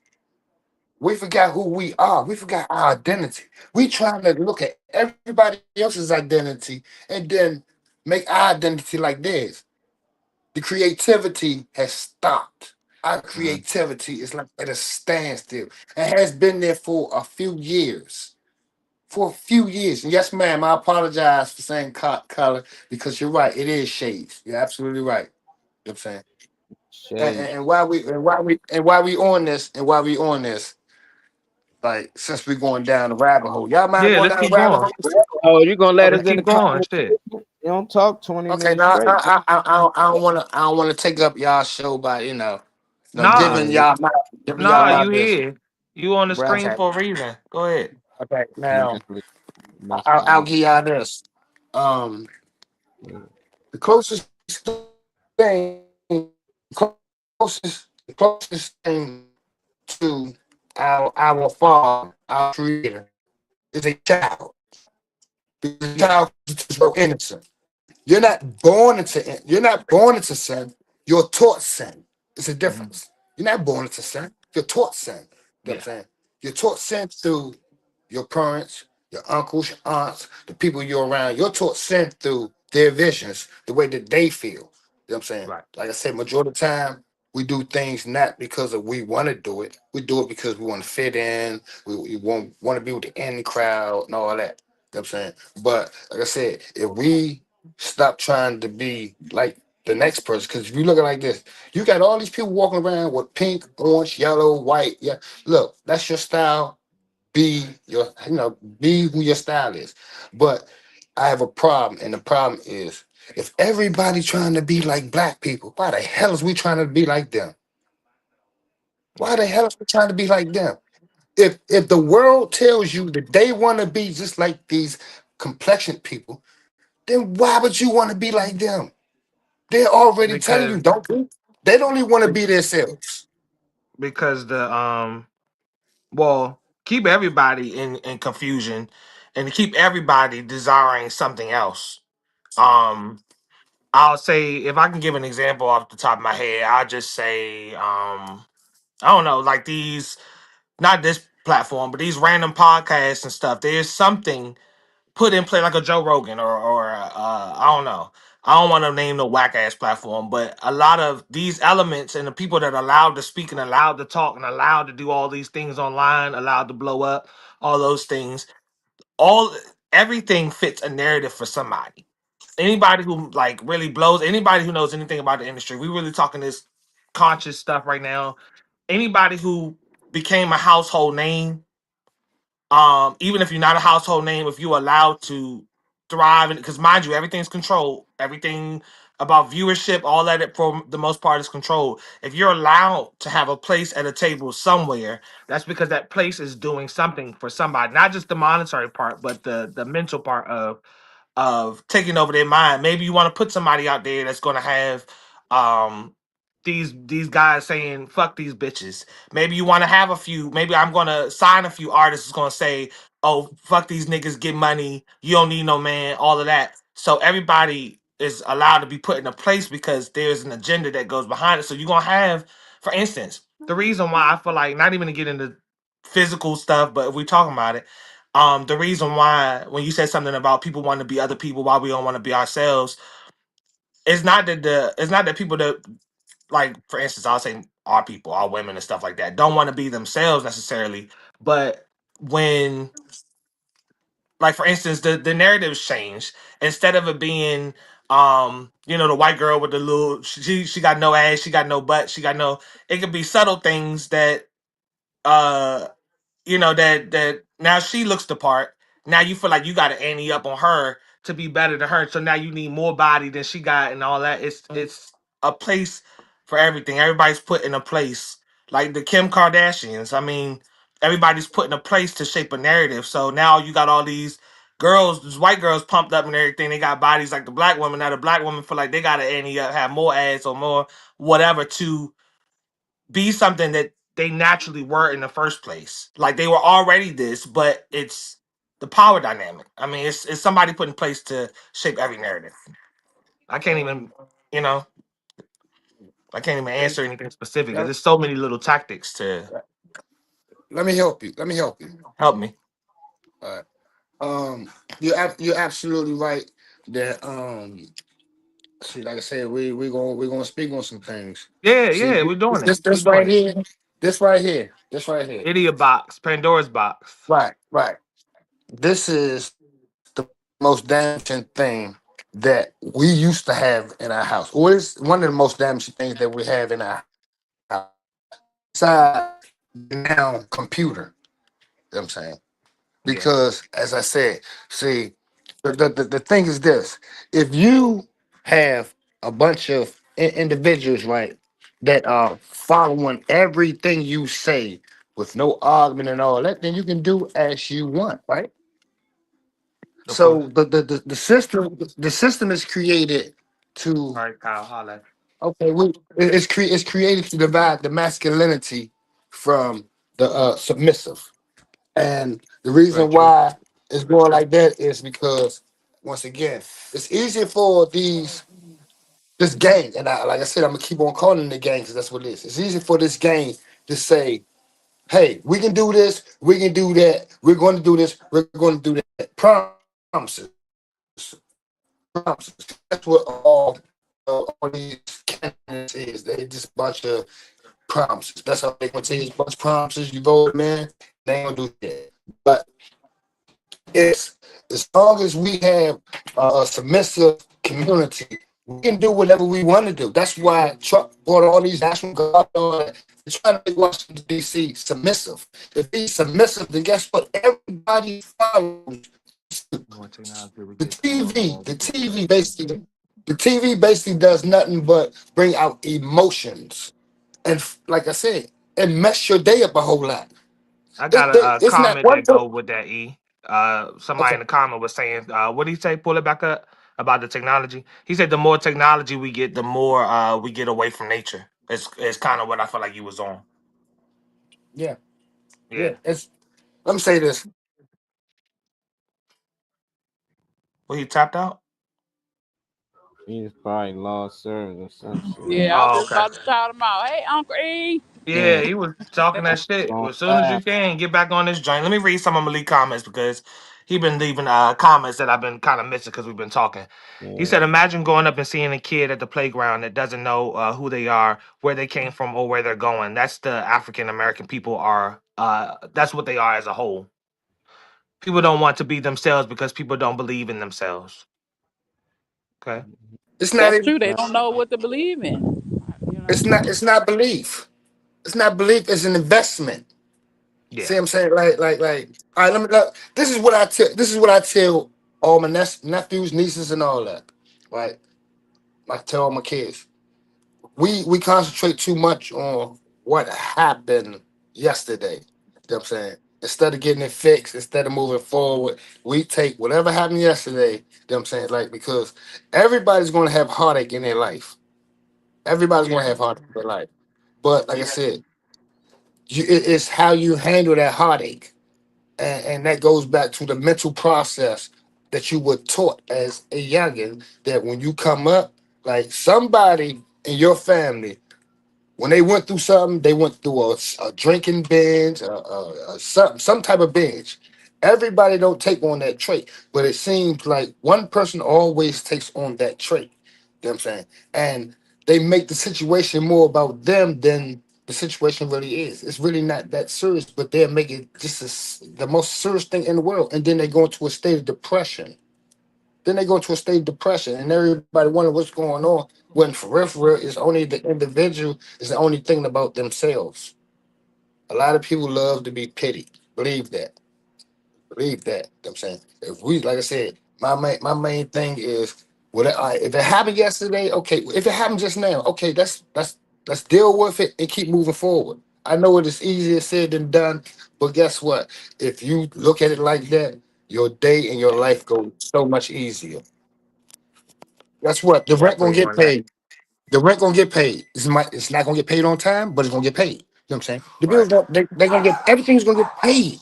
we forgot who we are. We forgot our identity. We trying to look at everybody else's identity and then make our identity like theirs. The creativity has stopped. Our Hmm. creativity is like at a standstill. It has been there for a few years. For a few years. And yes, ma'am, I apologize for saying color because you're right. It is shades. You're absolutely right. You know what I'm saying? Shade. And why we on this and why we on this, like since we're going down the rabbit hole. Y'all mind Yeah, going let's down the keep rabbit going. hole? Oh, you gonna let Okay. us Let's in the keep going. conversation? Shit. You don't talk 20 Okay, minutes now straight. I don't wanna take up y'all show by Nah, giving y'all nah, my you business. here. You on the Brass. screen Okay, for a reason. Go ahead. okay. You Now just mess I'll around. give y'all this. Um, Yeah. the closest thing, the closest thing to our father, our creator, is a child. The Yeah. child is so innocent. You're not born into sin. You're taught sin. It's a Hmm. difference. You're not born into sin. You're taught sin. You know what I'm Yeah. saying? You're taught sin through your parents, your uncles, your aunts, the people you're around. You're taught sin through their visions, the way that they feel. You know what I'm saying? Right. Like I said, majority of the time, we do things not because of we want to do it. We do it because we want to fit in. We want to be with the in crowd and all that. You know what I'm saying? But like I said, if we stop trying to be like the next person, because if you look at it like this, you got all these people walking around with pink, orange, yellow, white. Yeah, look, that's your style. Be who your style is. But I have a problem, and the problem is if everybody trying to be like black people, why the hell is we trying to be like them? Why Yeah. the hell is we trying to be like them? If the world tells you that they want to be just like these complexion people, then why would you want to be like them? They're already telling you, Because don't they? They don't even want to be themselves. because the well, keep everybody in confusion and keep everybody desiring something else. Um I'll say if I can give an example off the top of my head, I'll just say I don't know, like these not this platform, but these random podcasts and stuff. There's something put in play like a Joe Rogan or I don't know. I don't want to name the whack ass platform, but a lot of these elements and the people that are allowed to speak and allowed to talk and allowed to do all these things online, allowed to blow up, all those things, all everything fits a narrative for somebody. Anybody who like really blows, anybody who knows anything about the industry, we really talking this conscious stuff right now. Anybody who became a household name, even if you're not a household name, if you're allowed to thrive, and because mind you, everything's controlled, everything about viewership, all that for the most part is controlled. If you're allowed to have a place at a table somewhere, that's because that place is doing something for somebody, not just the monetary part, but the mental part of taking over their mind. Maybe you want to put somebody out there that's going to have um these guys saying fuck these bitches. Maybe you want to have a few. Maybe I'm going to sign a few artists that's going to say, "Oh, fuck these niggas, get money. You don't need no man." All of that. So everybody is allowed to be put in a place because there's an agenda that goes behind it. So you're going to have, for instance, the reason why I feel like, not even to get into physical stuff, but if we're talking about it, the reason why when you said something about people want to be other people, why we don't want to be ourselves, it's not that people that, like, for instance, I'll say our people, our women and stuff like that, don't want to be themselves necessarily, but when, like, for instance, the narratives change. Instead of it being the white girl with the little, she got no ass, she got no butt, she got no, it could be subtle things that uh that now she looks the part. Now you feel like you got to ante up on her to be better than her. So now you need more body than she got and all that. It's a place for everything. Everybody's put in a place. Like the Kim Kardashians. I mean, everybody's put in a place to shape a narrative. So now you got all these girls, these white girls pumped up and everything. They got bodies like the black women. Now the black women feel like they got to ante up, have more ass or more whatever to be something that they naturally were in the first place. Like they were already this, but it's the power dynamic. I mean, it's somebody put in place to shape every narrative. I can't even, you know, I can't even answer anything specific. Let There's so many little tactics to let me help you. Let me help you. help me. All right. You're absolutely right that see, like I said, we're gonna speak on some things. Yeah, See, yeah, we're doing it. We're this doing right it. here, this right here. Idiot box, Pandora's box. Right. This is the most damaging thing that we used to have in our house. Or it's one of the most damaging things that we have in our house. Besides now computer. You know what I'm saying? Yeah. Because as I said, see, the thing is this: if you have a bunch of individuals, right, that are following everything you say with no argument and all that, then you can do as you want, right? Of course. So the system is created to, All right, Kyle, holla. okay, it's created to divide the masculinity from the submissive. And the Very reason true. why it's going like that is because, once again, it's easier for this gang, and like I said, I'm gonna keep on calling it the gang because that's what it is. It's easy for this gang to say, "Hey, we can do this, we can do that, we're going to do this, we're going to do that." Promises, promises. That's what all these candidates is. They just bunch of promises. That's how they gonna say it's a bunch of promises. You vote, man. They ain't gonna do that. But it's, as long as we have a submissive community, we can do whatever we want to do. That's why Trump brought all these national guard on. They're trying to make Washington D.C. submissive. If he's submissive, then guess what? Everybody follows More technology we the get, the more TV. involved The we get. TV basically, the TV basically does nothing but bring out emotions, and like I said, it mess your day up a whole lot. I got a It's not comment one that thing. go with that. Somebody Okay. in the comment was saying, what did he say? Pull it back up about the technology. He said the more technology we get, the more we get away from nature. It's kind of what I feel like you was on. Yeah. Yeah. Yeah. It's, let me say this. Well, he tapped out. He's probably lost service or some shit. Yeah, I was Oh, just okay. about to shout him out. Hey, Uncle E. Yeah, Yeah, he was talking that shit. on As soon as you fire. can, get back on this joint. Let me read some of Malik comments because he been leaving comments that I've been kind of missing because we've been talking. He Yeah, said, "Imagine going up and seeing a kid at the playground that doesn't know who they are, where they came from, or where they're going. That's the African American people are. That's what they are as a whole. People don't want to be themselves because people don't believe in themselves. Okay, It's not That's even, true. They don't know what to believe in. You know. it's not belief. It's not belief, it's an investment. Yeah. See what I'm saying? Like. All right, let me. This is what I tell. This is what I tell all my nephews, nieces, and all that. Right? I tell all my kids. We concentrate too much on what happened yesterday. You know what I'm saying? Instead of getting it fixed, instead of moving forward, we take whatever happened yesterday. You know what I'm saying? Like, because everybody's gonna have heartache in their life. Everybody's gonna Yeah. have heartache in their life. But like I said, it's how you handle that heartache. And that goes back to the mental process that you were taught as a youngin, that when you come up, like somebody in your family, when they went through something, they went through a drinking binge, some type of binge. Everybody don't take on that trait, but it seems like one person always takes on that trait. You know what I'm saying? And they make the situation more about them than the situation really is. It's really not that serious, but they're making just the most serious thing in the world. And then they go into a state of depression. Then they go into a state of depression, and everybody wondering what's going on. When for real, it's only the individual is the only thing about themselves. A lot of people love to be pitied. Believe that. Believe that. You know what I'm saying, if we, like I said, my main thing is, well, if it happened yesterday, okay. If it happened just now, okay. Let's deal with it and keep moving forward. I know it is easier said than done, but guess what? If you look at it like that, your day and your life go so much easier. Guess what? The Yeah, I rent feel gonna you get on that. paid. The rent gonna get paid. It's not gonna get paid on time, but it's gonna get paid. You know what I'm saying? The Right. bills they're gonna get everything's gonna get paid.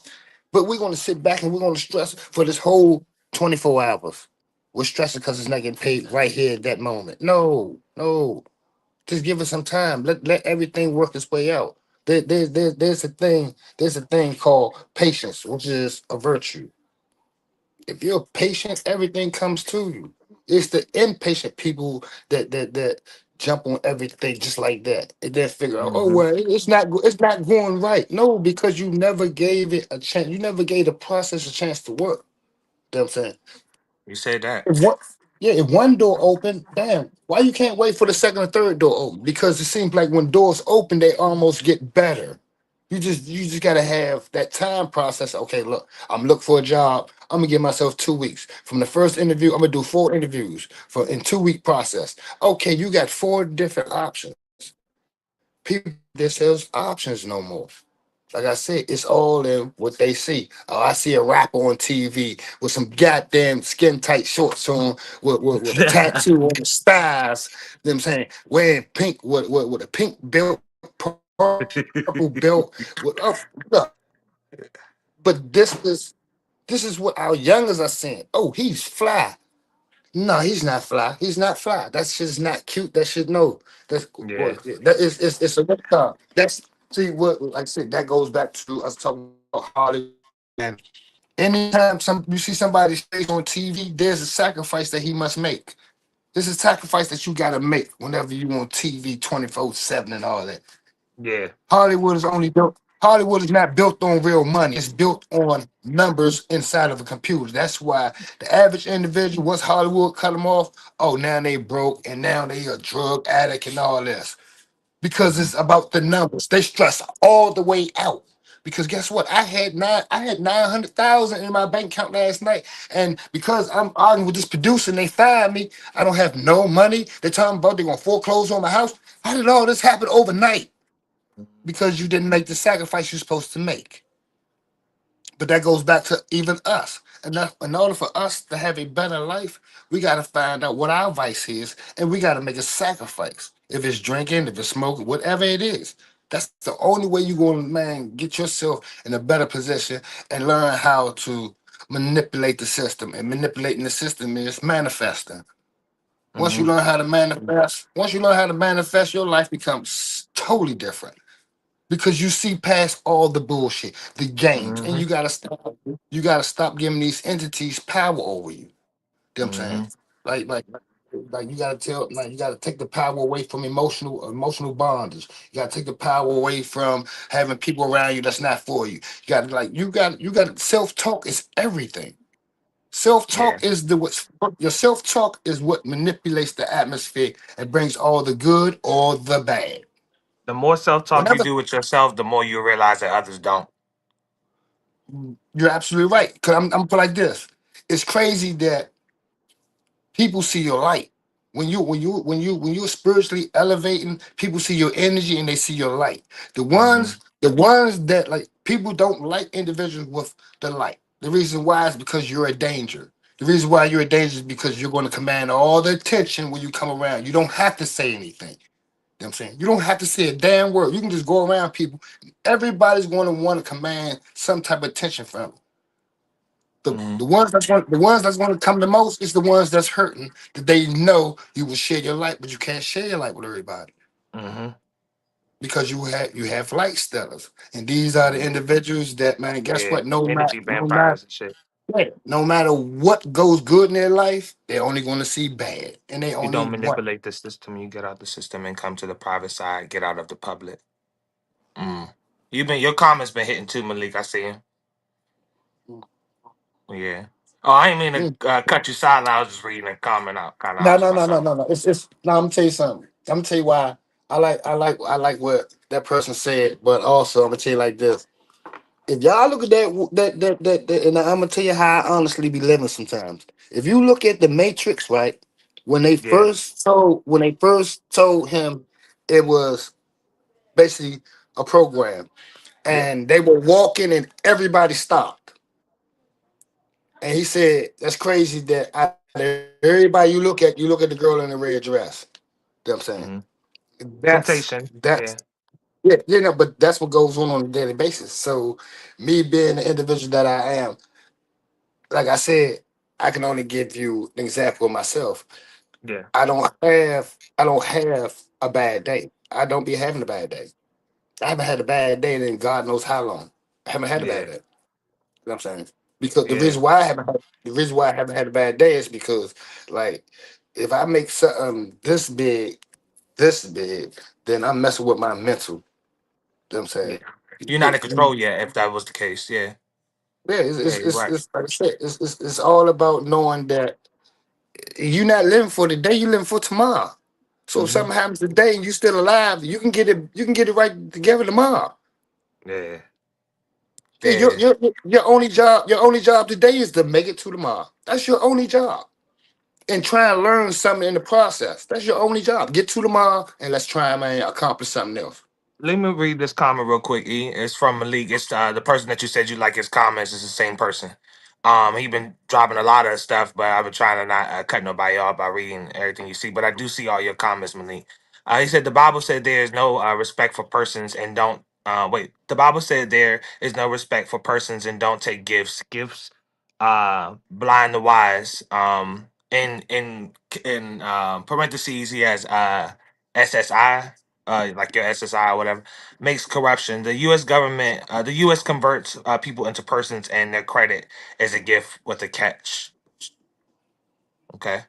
But we're gonna sit back and we're gonna stress for this whole 24 hours. We're stressing because it's not getting paid right here at that moment. No, no. Just give it some time. Let everything work its way out. There's a thing called patience, which is a virtue. If you're patient, everything comes to you. It's the impatient people that jump on everything just like that and then figure out, oh Hmm. well, it's not going right. No, because you never gave it a chance. You never gave the process a chance to work. You know what I'm saying? You said that. If one, yeah, if one door open, damn, why you can't wait for the second or third door open? Because it seems like when doors open, they almost get better. You just gotta have that time process. Okay, look, I'm looking for a job. I'm gonna give myself 2 weeks. From the first interview, I'm gonna do 4 interviews for in 2 week process. Okay, you got 4 different options. People themselves options no more. Like I said, it's all in what they see. Oh, I see a rapper on TV with some goddamn skin tight shorts on, with a tattoo on the stars. You know what I'm saying? Wearing pink with a pink belt, purple belt. Look, but this is what our youngers are saying. Oh, he's fly. No, he's not fly. He's not fly. That shit's not cute. That shit no. That's Yeah. what that is. It's a red car. That's see what like I said. That goes back to us talking about Hollywood. And anytime you see somebody's face on TV, there's a sacrifice that he must make. There's a sacrifice that you got to make whenever you on TV 24/7 and all that. Yeah. Hollywood is only built. Hollywood is not built on real money. It's built on numbers inside of a computer. That's why the average individual, once Hollywood cut them off, oh, now they broke and now they a drug addict and all this. Because it's about the numbers. They stress all the way out. Because guess what? I had 900,000 in my bank account last night. And because I'm arguing with this producer and they fired me, I don't have no money. They're talking about they're gonna foreclose on my house. How did all this happen overnight? Because you didn't make the sacrifice you're supposed to make. But that goes back to even us. And in order for us to have a better life, we got to find out what our vice is, and we got to make a sacrifice. If it's drinking, if it's smoking, whatever it is, that's the only way you're going to, man, get yourself in a better position and learn how to manipulate the system. And manipulating the system is manifesting. Hmm. Once you learn how to manifest, your life becomes totally different because you see past all the bullshit, the games, and Hmm. you gotta stop giving these entities power over you. You know what I'm saying? Hmm. Like like like you gotta take the power away from emotional bondage. You gotta take the power away from having people around you that's not for you. You got self-talk is everything. Yeah. Self-talk is your self-talk is what manipulates the atmosphere and brings all the good or the bad. The more self talk you Whenever do with yourself, the more you realize that others don't. You're absolutely right. Cause I'm put like this. It's crazy that people see your light. When you're spiritually elevating, people see your energy and they see your light. Mm-hmm. The ones that like people don't like individuals with the light. The reason why is because you're a danger. The reason why you're a danger is because you're going to command all the attention when you come around. You don't have to say anything. You know what I'm saying? You don't have to say a damn word. You can just go around people. Everybody's going to want to command some type of attention from you. Mm-hmm. The ones that's going to come the most is the ones that's hurting that they know you will share your light, but you can't share your light with everybody Mm-hmm. because you have light stellars, and these are the individuals that, man. Guess Yeah. what? No matter Energy no matter vampires and shit. no matter what goes good in their life, they're only going to see bad, and they You only don't want. manipulate the system. You get out the system and come to the private side. Get out of the public. Mm. Your comments been hitting too, Malik. I see him. Yeah. Oh, I ain't mean Mm. to cut you silent. I was just reading a comment out kind of No, out no, no, no, myself. no, no. It's no. I'm gonna tell you something. I'm gonna tell you why I like what that person said, but also I'm gonna tell you like this. If y'all look at that, and I'm gonna tell you how I honestly be living sometimes. If you look at the Matrix, right, Yeah. when they first told him it was basically a program, Yeah. and they were walking and everybody stopped, and he said, "That's crazy that out of everybody you look at the girl in the red dress." You know what I'm saying? Mm-hmm. Temptation. That's Yeah. yeah, but that's what goes on a daily basis. So, me being the individual that I am, like I said, I can only give you an example of myself. Yeah. I don't have a bad day. I don't be having a bad day. I haven't had a bad day in God knows how long. I haven't had a bad Yeah. day. You know what I'm saying? Because Yeah. the reason why I haven't had a bad day is because, like, if I make something this big, then I'm messing with my mental. You know what I'm Yeah. saying? You're not in control yet. If that was the case, yeah. Yeah, it's, Yeah. it's, You're it's, right. it's like I said, it's all about knowing that you're not living for today, you're living for tomorrow. So if Mm-hmm. something happens today and you're still alive, you can get it right together tomorrow. Yeah. Yeah, Yeah. your only job today is to make it to tomorrow. That's your only job. And try and learn something in the process. That's your only job. Get to tomorrow and let's try and accomplish something else. Let me read this comment real quick. E. It's from Malik. It's the person that you said you like his comments is the same person. He been dropping a lot of stuff, but I've been trying to not cut nobody off by reading everything you see. But I do see all your comments, Malik. He said the Bible said there is no respect for persons and don't wait. The Bible said there is no respect for persons and don't take gifts. Gifts blind the wise. In parentheses he has SSI like your SSI or whatever, makes corruption. The U.S. government, the U.S. converts people into persons, and their credit is a gift with a catch. Okay,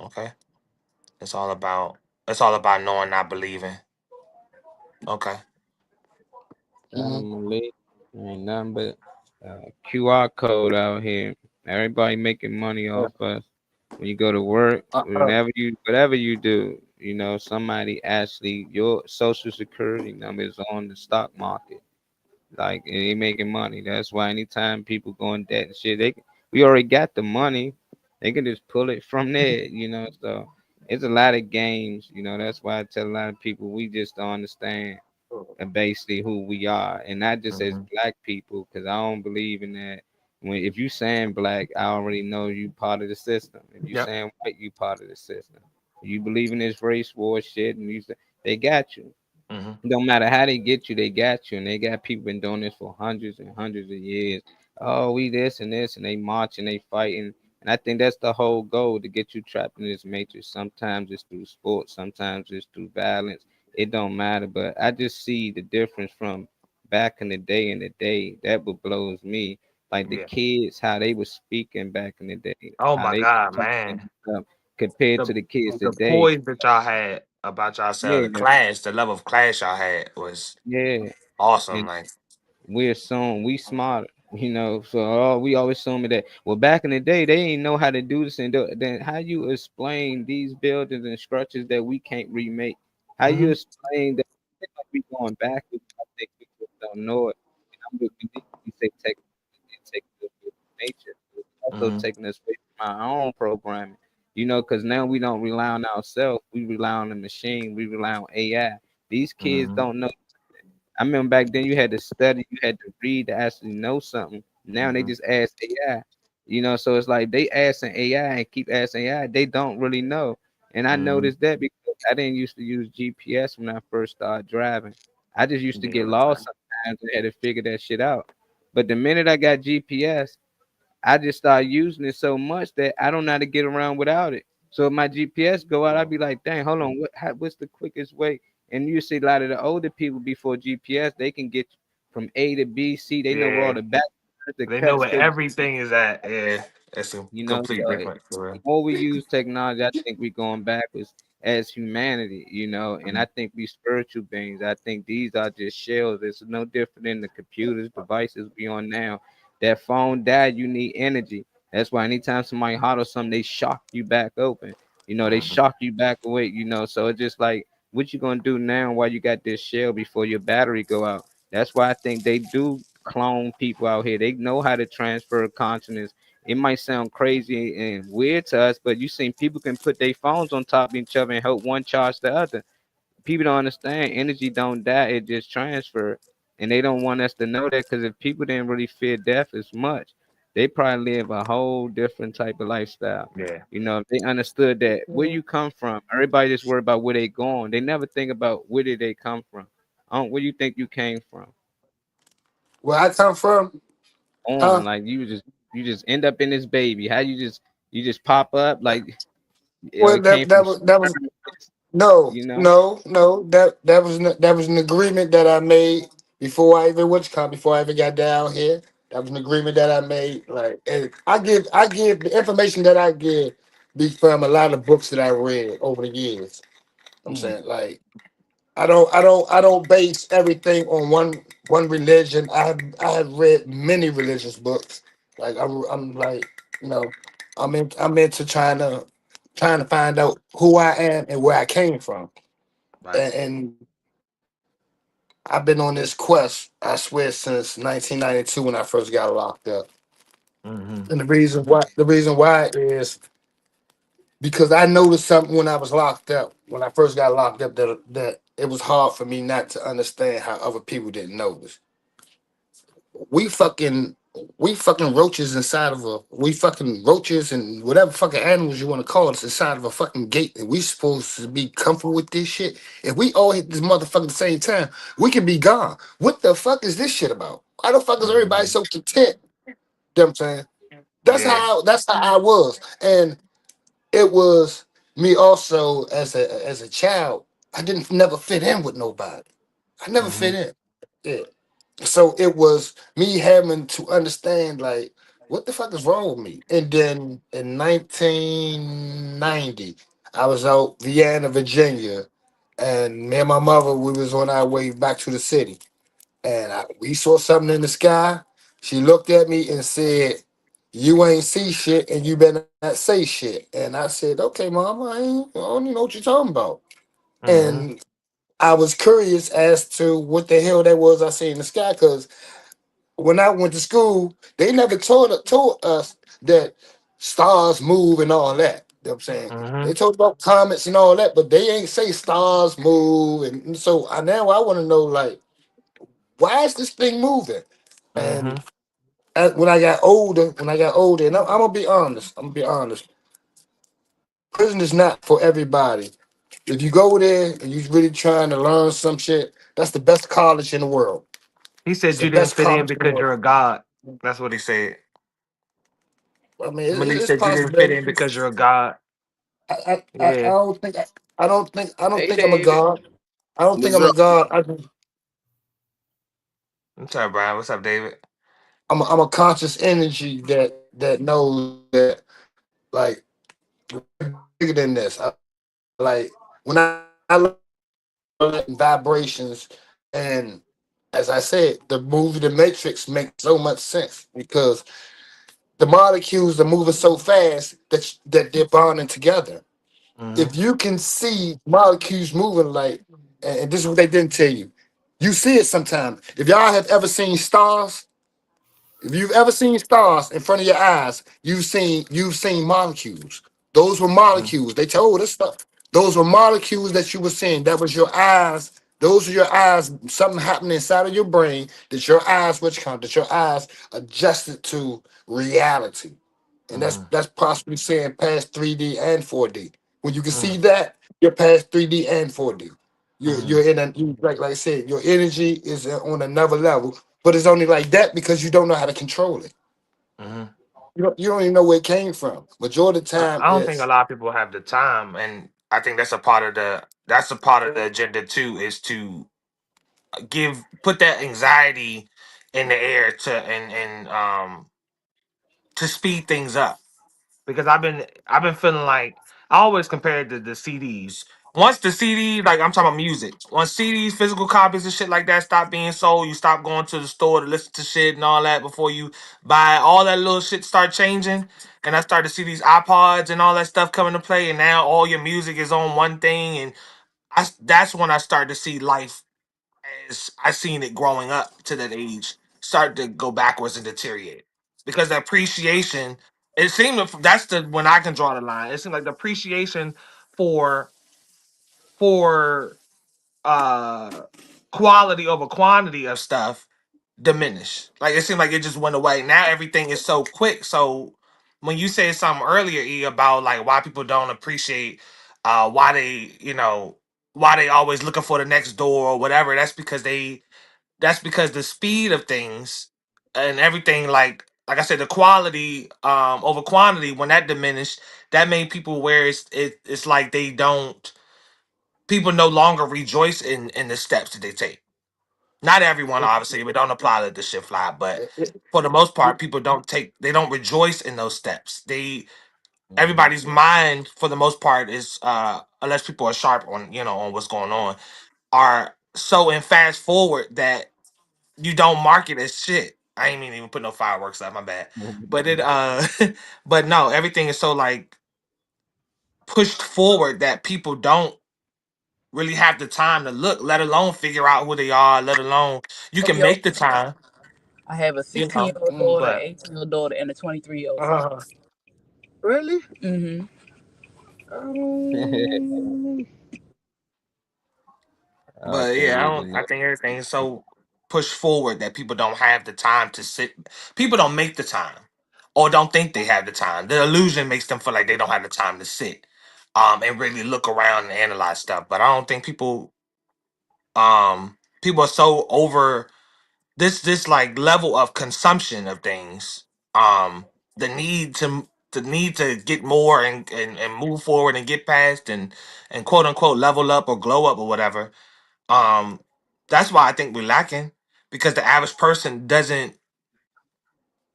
okay. It's all about knowing, not believing. Okay. Hmm. Malik, ain't nothing but QR code out here. Everybody making money Yeah. off us. When you go to work, Uh, whatever you do, somebody actually your social security number is on the stock market. Like and they making money. That's why anytime people go in debt and shit, we already got the money. They can just pull it from there. So it's a lot of games. That's why I tell a lot of people we just don't understand and basically who we are, and not just as Hmm. black people, because I don't believe in that. If you saying black, I already know you part of the system. If you Yep. saying white, you part of the system. You believe in this race war shit, and they got you. Hmm. No matter how they get you, they got you, and they got people been doing this for hundreds and hundreds of years. Oh, we this and this, and they march and they fighting, and I think that's the whole goal to get you trapped in this matrix. Sometimes it's through sports, sometimes it's through violence. It don't matter, but I just see the difference from back in the day and the day that what blows me. Like the Yeah. kids, how they was speaking back in the day, Oh how my they was God, talking man. and stuff compared The to the kids the today. poise that y'all had about yourself, Yeah, the class, the level of class y'all had was yeah. awesome. And Like, we assume we smarter. So we always assume that. Well, back in the day, they didn't know how to do this, and then how you explain these buildings and structures that we can't remake? How you hmm explain that we going backwards? I think we just don't know it. And I'm with Malik. we say technology and taking us away from nature, it's also Mm-hmm. taking us away from our own programming. Because now we don't rely on ourselves, we rely on the machine, we rely on AI. These kids Mm-hmm. don't know. I remember back then you had to study, you had to read to actually know something. Now they Mm-hmm. just ask AI. So it's like they asking AI and keep asking AI. They don't really know. And I Mm-hmm. noticed that because I didn't used to use GPS when I first started driving. I just used to get Yeah. lost sometimes and had to figure that shit out. But the minute I got GPS, I just started using it so much that I don't know how to get around without it. So if my GPS go out, I'd be like, dang, hold on, what's the quickest way? And you see a lot of the older people before GPS, they can get from A to B, C. They know where all Yeah. the back the They know cuts where to. everything is at. Yeah. It's a complete So difference for the real. more we use technology, I think we're going backwards as humanity, and Mm-hmm. I think we spiritual beings. I think these are just shells. It's no different than the computers, devices we on now. That phone died, you need energy. That's why anytime somebody hot or something, they shock you back open. They Mm-hmm. shock you back away. So it's just like what you gonna do now while you got this shell before your battery go out. That's why I think they do clone people out here. They know how to transfer consciousness. It might sound crazy and weird to us, but you seen people can put their phones on top of each other and help one charge the other. People don't understand energy don't die, it just transfer. And they don't want us to know that because if people didn't really fear death as much, they probably live a whole different type of lifestyle. Yeah. If they understood that where you come from, everybody just worry about where they going. They never think about where did they come from. Where you think you came from? Where I come from, On huh? like you just end up in this baby. How you just pop up like Well, it came from that was sperm, no, you know. no, no. That was an agreement that I made before I even before I even got down here. That was an agreement that I made. Like, and I give the information that I give be from a lot of books that I read over the years. I'm Mm, saying, like, I don't base everything on one religion. I have read many religious books. Like, I'm like, you know I'm into trying to find out who I am and where I came from. Right. And I've been on this quest, I swear, since 1992 when I first got locked up. Mm-hmm. And the reason why is because I noticed something when I was locked up, when I first got locked up, that it was hard for me not to understand how other people didn't notice. We fucking we fucking roaches inside of a we fucking roaches and whatever fucking animals you want to call us inside of a fucking gate, and we supposed to be comfortable with this shit. If we all hit this motherfucker at the same time, we can be gone. What the fuck is this shit about? Why the fuck is everybody Mm-hmm. so content? You know what I'm saying? Yeah. That's how I was. And it was me also as a child. I didn't never fit in with nobody. I never Mm-hmm. fit in. Yeah. So it was me having to understand, like, what the fuck is wrong with me. And then in 1990, I was out Vienna, Virginia, and me and my mother, we was on our way back to the city, and we saw something in the sky. She looked at me and said, "You ain't see shit, and you better not say shit." And I said, "Okay, mama, I don't even know what you're talking about." Mm-hmm. And I was curious as to what the hell that was I see in the sky, because when I went to school, they never told us that stars move and all that. You know what I'm saying? Mm-hmm. They told about comets and all that, but they ain't say stars move. And so now I want to know, like, why is this thing moving? Mm-hmm. And when I got older, and I'm gonna be honest, prison is not for everybody. If you go there and you're really trying to learn some shit, that's the best college in the world. He It's said the you didn't best fit in college in the because world. you're a god. That's what he said. I mean, Malik it's said you didn't fit in possibilities. because you're a god. I Yeah. don't think I don't Hey, think I'm a David. god. I don't think what's I'm a up? god. What's up, Brian? What's up, David? I'm a conscious energy that knows that, like, bigger than this. Like, when I look at vibrations, and as I said, the movie The Matrix makes so much sense because the molecules are moving so fast that they're bonding together. Mm-hmm. If you can see molecules moving, like, and this is what they didn't tell you, you see it sometimes. If y'all have ever seen stars, If you've ever seen stars in front of your eyes, you've seen molecules. Those were Mhm. molecules. They told us stuff. Those were molecules that you were seeing. That was your eyes. Those are your eyes. Something happened inside of your brain that your eyes, which count, that your eyes adjusted to reality. And that's Mhm. that's possibly saying past 3D and 4D. When you can see Mhm. that, you're past 3D and 4D. You're Mhm. in a like I said, your energy is on another level, but it's only like that because you don't know how to control it. Mhm. You don't even know where it came from. Majority of the time I don't think a it's lot of people have the time, and I think that's a part of the agenda too, is to put that anxiety in the air to speed things up, because I've been feeling like I always compared to the CDs. Once the CD, like I'm talking about music, once CDs, physical copies and shit like that stop being sold, you stop going to the store to listen to shit and all that before you buy. All that little shit start changing, and I start to see these iPods and all that stuff coming to play, and now all your music is on one thing, and that's when I start to see life as I seen it growing up to that age start to go backwards and deteriorate, because the appreciation, it seemed that's the when I can draw the line. It seemed like the appreciation for for uh quality over quantity of stuff diminished. Like it seemed like it just went away. Now everything is so quick. So when you said something earlier, E, about like why people don't appreciate why they, why they always looking for the next door or whatever, that's because the speed of things and everything, like I said, the quality over quantity, when that diminished, that made people where it's like they don't, people no longer rejoice in the steps that they take. Not everyone, it, obviously, we don't apply to the shift fly, but it, it, for the most it- part, people they don't rejoice in those steps. Mhm. Everybody's mind for the most part is unless people are sharp on, on what's going on, are so in fast forward that you don't mark it as shit. I ain't mean to even put no fireworks up, my bad. But it but no, everything is so like pushed forward that people don't really have the time to look, let alone figure out who they are, let alone you can make the time, I have a you 16-year know. old mm, daughter, But 18-year-old daughter, and a 23-year-old son. uh, really? Mm-hmm. Um, I but can't yeah, even I know. think everything is so pushed forward that people don't have the time to sit. People don't make the time, or don't think they have the time. The illusion makes them feel like they don't have the time to sit, and really look around and analyze stuff. But I don't think people are so over this like level of consumption of things. The need to get more and move forward and get past and quote unquote level up or glow up or whatever. um, that's why I think we're lacking, because the average person doesn't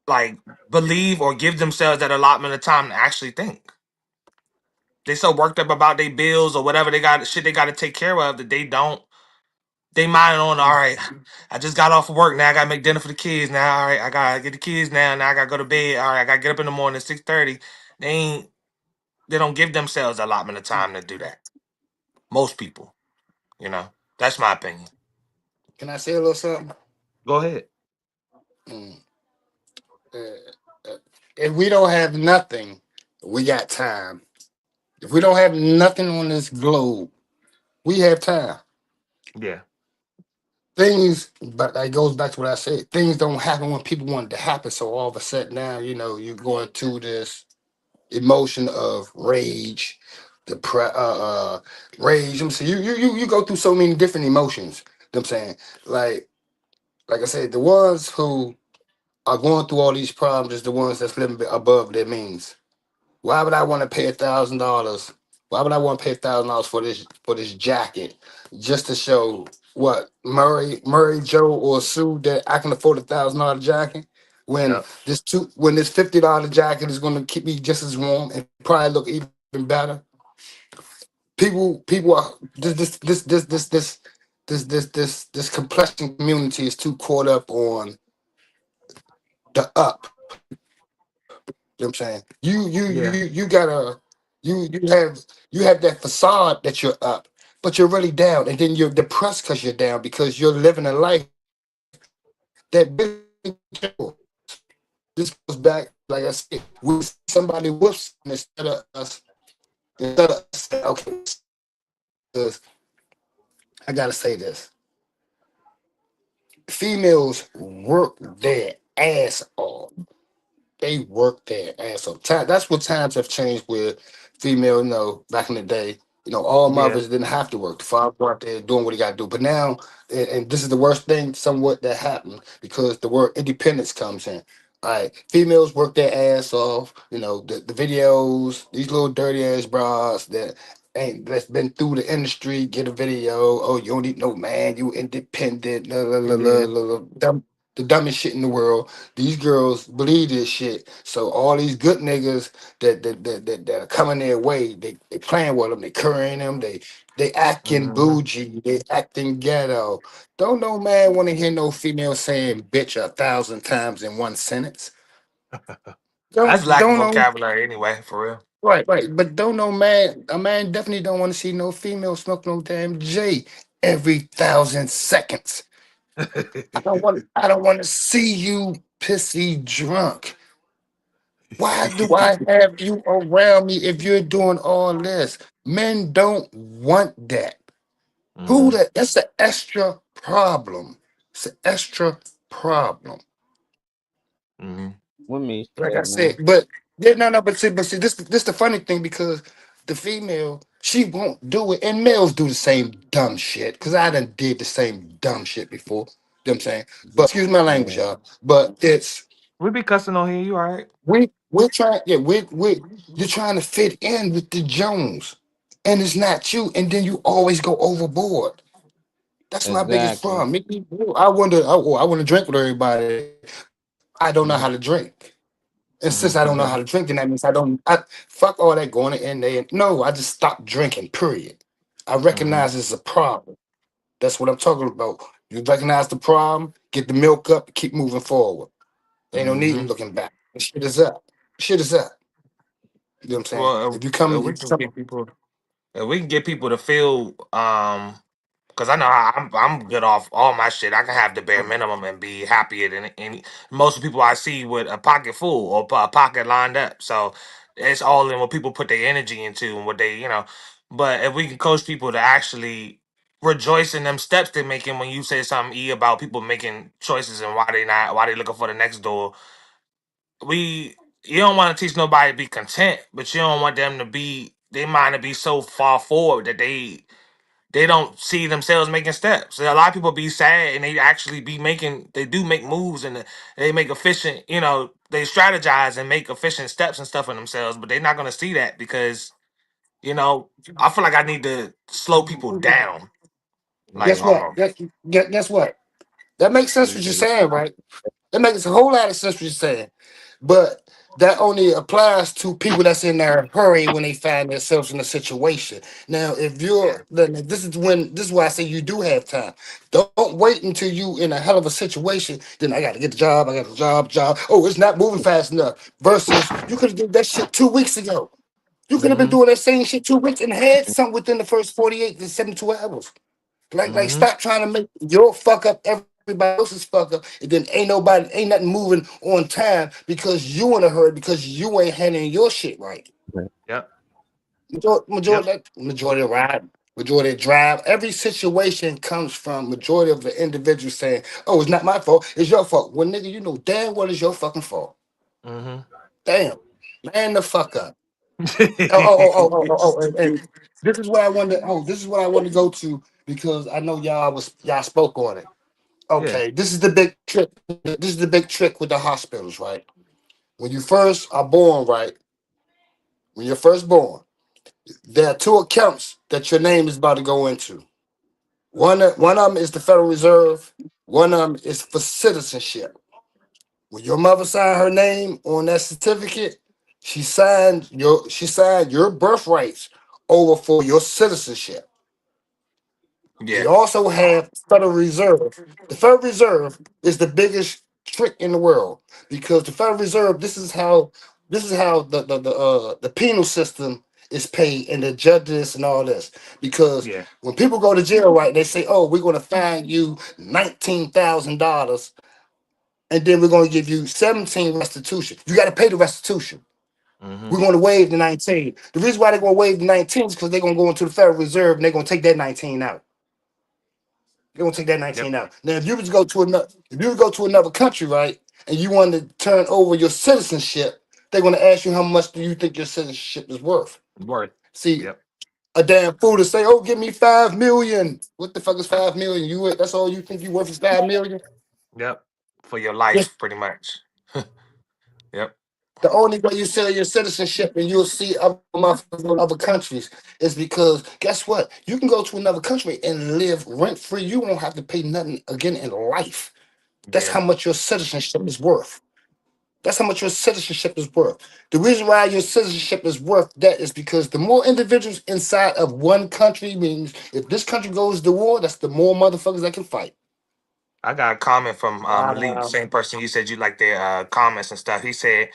like believe or give themselves that allotment of time to actually think. They so worked up about their bills or whatever they got to take care of that they don't. They mind on, all right, I just got off of work, now I gotta make dinner for the kids. Now, all right, I gotta get the kids now I gotta go to bed. All right, I gotta get up in the morning at 6:30. They ain't they don't give themselves allotment of time to do that. Most people, that's my opinion. can I say a little something? Go ahead. Mm, uh, if we don't have nothing, we got time. If we don't have nothing on this globe, we have time. Yeah. Things, but that goes back to what I said. Things don't happen when people want it to happen. So all of a sudden now, you're going through this emotion of rage, rage. I'm saying you go through so many different emotions. I'm saying, like I said, the ones who are going through all these problems is the ones that's living above their means. Why would I want to pay $1,000? Why would I want to pay $1,000 for this jacket just to show what Murray, Joe, or Sue that I can afford $1,000 jacket when Yep. this $50 jacket is going to keep me just as warm and probably look even better. People are this complexion community is too caught up on the up. You know what I'm saying? Yeah. You have that facade that you're up, but you're really down, and then you're depressed because you're down because you're living a life that really this goes back, like I said, we somebody whoops instead of us saying, okay, because I gotta say this. Females work their ass off. They work their ass off. That's what times have changed with female, back in the day, all Yeah. mothers didn't have to work. The father were out there doing what he got to do. But now, and this is the worst thing somewhat that happened because the word independence comes in. All right, females work their ass off. The videos, these little dirty ass bras that's been through the industry, get a video. Oh, you don't need no man, you independent. La, la, la, la, Yeah. la, la. The dumbest shit in the world. These girls believe this shit. So all these good niggas that are coming their way, they playing with them, they currying them, they acting Mm-hmm. bougie, they acting ghetto. Don't no man want to hear no female saying bitch 1,000 times in one sentence. That's Don't lack of don't know vocabulary anyway, for real. right. But don't no man a man definitely don't want to see no female smoke no damn J every 1,000 seconds. I don't want to see you pissy drunk. Why do I have you around me if you're doing all this? Men don't want that. Who Mm-hmm. that? That's the extra problem. It's an extra problem. Mm-hmm. What me Like I said, said, man. but yeah, no, but see, this the funny thing because the female she won't do it, and males do the same dumb shit. Because I done did the same dumb shit before. You know what I'm saying? But excuse my language, Yeah, y'all. But it's We be cussing on here. You all right? we're trying, yeah, we you're trying to fit in with the Jones, and it's not you, and then you always go overboard. That's my biggest exactly. problem. I wonder, I want to drink with everybody. I don't know how to drink. And since I don't know how to Mm-hmm. drink, then that means I fuck all that going in there. No, I just stopped drinking, period. I Mm-hmm. recognize it's a problem. That's what I'm talking about. You recognize the problem, get the milk up, keep moving forward. Ain't no need Mm-hmm. in looking back. The shit is up. Shit is up. You know what I'm saying? Well, If you come, we if can some, get people. If we can get people to feel, because I know I'm good off all my shit. I can have the bare minimum and be happier than any most people I see with a pocket full or a pocket lined up. So it's all in what people put their energy into and what they. But if we can coach people to actually rejoice in them steps they're making when you say something about people making choices and why they looking for the next door, we you don't want to teach nobody to be content, but you don't want them to be they mind to be so far forward that they don't see themselves making steps. So a lot of people be sad and they actually they do make moves and they make efficient, they strategize and make efficient steps and stuff for themselves, but they're not gonna see that because, you know, I feel like I need to slow people down. Like guess what? almost. Guess what? That makes sense what you're saying, right? That makes a whole lot of sense what you're saying. But that only applies to people that's in their hurry when they find themselves in a situation. Now, if Yeah. this is why I say you do have time. Don't wait until you in a hell of a situation. Then I got to get the job. I got the job. Oh, it's not moving fast enough. Versus you could have did that shit 2 weeks ago. You could have been Mm-hmm. doing that same shit 2 weeks and had something within the first 48 to 72 hours. Like, Mm-hmm. stop trying to make your fuck up everybody else's fuck up, and then ain't nothing moving on time because you in a hurry because you ain't handling your shit right. Yep. Yep. Majority of ride, majority of drive. Every situation comes from majority of the individual saying, "Oh, it's not my fault. It's your fault." Well, nigga, you know damn well it's your fucking fault. Mm-hmm. Damn, man, the fuck up. And this is what I wanted. Oh, this is what I want to go to because I know y'all spoke on it. Yeah. Okay, this is the big trick. This is the big trick with the hospitals, right? When you first are born, right? When you're first born, there are two accounts that your name is about to go into. One of them is the Federal Reserve. One of them is for citizenship. When your mother signed her name on that certificate, she signed your birthrights over for your citizenship. We Yeah. also have Federal Reserve. The Federal Reserve is the biggest trick in the world because the Federal Reserve. This is how the penal system is paid and the judges and all this. Because Yeah. when people go to jail, right, they say, "Oh, we're going to fine you $19,000 and then we're going to give you 17 restitution. You got to pay the restitution. Mm-hmm. We're going to waive the 19. The reason why they're going to waive the 19 is because they're going to go into the Federal Reserve and they're going to take that 19 out. They're going to take that 19 out. Now, if you was to go to another country, right, and you want to turn over your citizenship, they're going to ask you how much do you think your citizenship is worth. See, a damn fool to say, "Oh, give me 5 million." What the fuck is 5 million? That's all you think you worth is 5 million? Yep. For your life, pretty much. Yep. The only way you sell your citizenship and you'll see other motherfuckers in other countries is because guess what? You can go to another country and live rent free. You won't have to pay nothing again in life. That's how much your citizenship is worth. That's how much your citizenship is worth. The reason why your citizenship is worth that is because the more individuals inside of one country means if this country goes to war, that's the more motherfuckers that can fight. I got a comment from Malik, the same person you said you like their comments and stuff. He said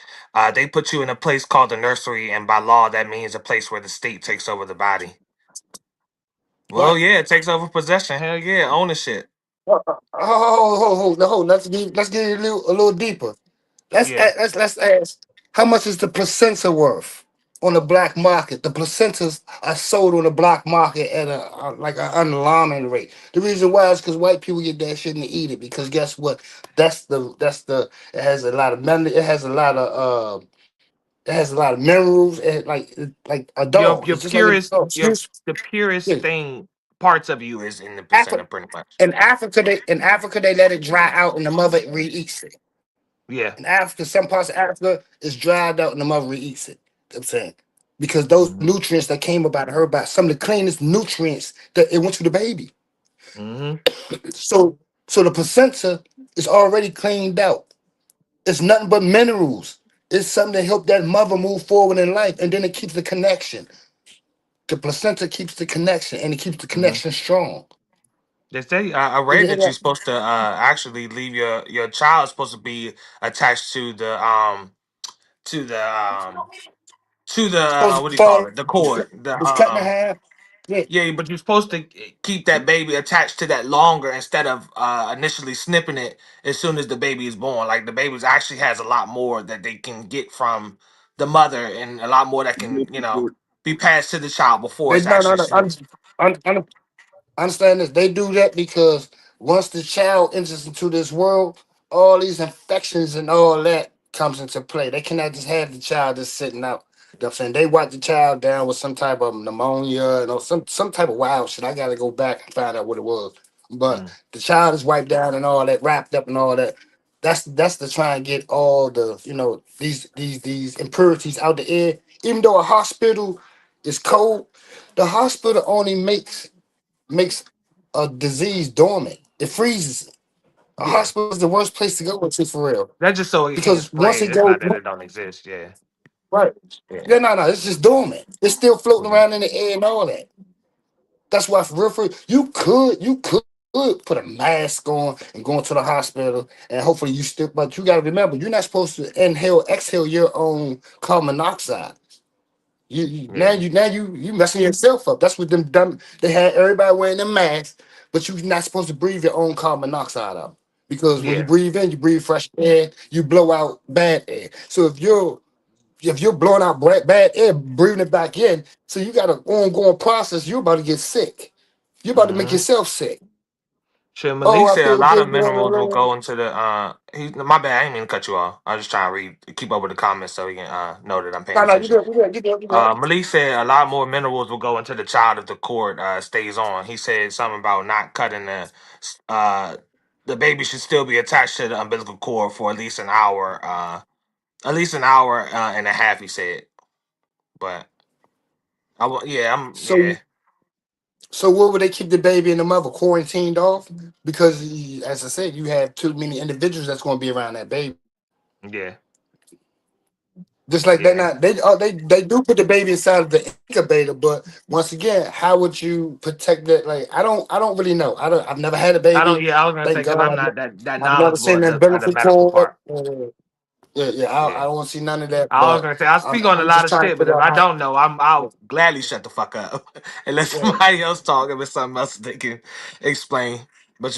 they put you in a place called the nursery, and by law that means a place where the state takes over the body. Well, What? yeah, it takes over possession. Hell yeah, ownership. Let's get a little deeper. Let's ask how much is the placenta worth on the black market? The placentas are sold on the black market at like an alarming rate. The reason why is because white people get that shit and they eat it because guess what? It has a lot of minerals and like a dog. Your It's just like a purest, dog. the purest Yeah. thing, parts of you is in the Afri- placenta, pretty much. in Africa they let it dry out and the mother re-eats it. Yeah. In Africa, some parts of Africa is dried out and the mother eats it. I'm saying because those nutrients that came about her by some of the cleanest nutrients that it went to the baby. Mm-hmm. So the placenta is already cleaned out. It's nothing but minerals. It's something that help that mother move forward in life, and then it keeps the connection. The placenta keeps the connection, and it keeps the connection strong. They say I Did you read hear that you're that? supposed to actually leave your child is supposed to be attached to to the um the Supposed what to do you call fall. it, the cord, It's cut in half. Yeah. yeah, but you're supposed to keep that baby attached to that longer instead of initially snipping it as soon as the baby is born. Like the baby actually has a lot more that they can get from the mother and a lot more that can be passed to the child before They it's no no actually no. snipped. Understand this. They do that because once the child enters into this world, all these infections and all that comes into play. They cannot just have the child just sitting out. You know what I'm saying? They wipe the child down with some type of pneumonia or some type of wild shit. I gotta go back and find out what it was. But the child is wiped down and all that, wrapped up and all that. That's to try and get all the these impurities out the air. Even though a hospital is cold, the hospital only makes a disease dormant. It freezes it. A Yeah, hospital is the worst place to go into for real. that's just so it can't Because once spread. it It's goes not that it don't exist. Yeah, right. yeah. Yeah, no, it's just dormant. It's still floating around in the air and all that. That's why for real, you could put a mask on and go into the hospital and hopefully you still but you gotta remember you're not supposed to exhale your own carbon monoxide. You messing yourself up. That's what them dumb. They had everybody wearing them masks, but you're not supposed to breathe your own carbon monoxide out because when you Yeah. breathe in, you breathe fresh air. You blow out bad air. So if you're blowing out bad air, breathing it back in, so you got an ongoing process. You're about to get sick. You're about to make Mm-hmm. yourself sick. Sure, Oh, Malik I said a feel lot of good. minerals will go into the my bad, I didn't mean to cut you off. I was just trying to keep up with the comments so you can know that I'm paying No, you attention. good. You good. Malik said a lot more minerals will go into the child if the cord stays on. He said something about not cutting the baby should still be attached to the umbilical cord for at least an hour and a half. He said, but So, so where would they keep the baby and the mother quarantined off? Because, as I said, you have too many individuals that's going to be around that baby. yeah. Just like they're Yeah. not, they do put the baby inside of the incubator, but once again, how would you protect that? Like, I don't really know. I've never had a I don't. baby. Yeah, I was gonna say Thank because I'm God. not that I've never knowledgeable seen at an the umbilical medical cord. part. Yeah. I Yeah. don't want to see none of that. I was But gonna say I I'm, speak on a I'm lot just of trying to shit, but figure if out I how. don't know, I'll gladly shut the fuck up and let Yeah, somebody else talk if it's something else they can explain. But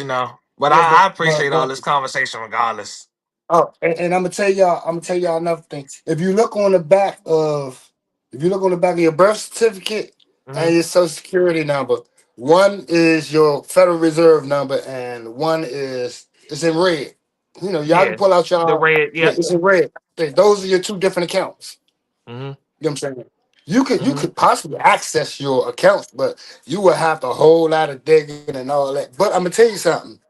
but yeah, I appreciate all but this conversation regardless. Oh, and I'm gonna tell y'all another thing. If you look on the back of, if you look on the back of your birth certificate Hmm. and your social security number, one is your Federal Reserve number, and one is it's in red. You know, y'all can Yeah, pull out the y'all. red. Yeah, Yep. it's in red. Those are your two different accounts. Hmm. You know what I'm saying? You could Hmm. possibly access your accounts, but you would have to a whole lot of digging and all that. But I'm gonna tell you something.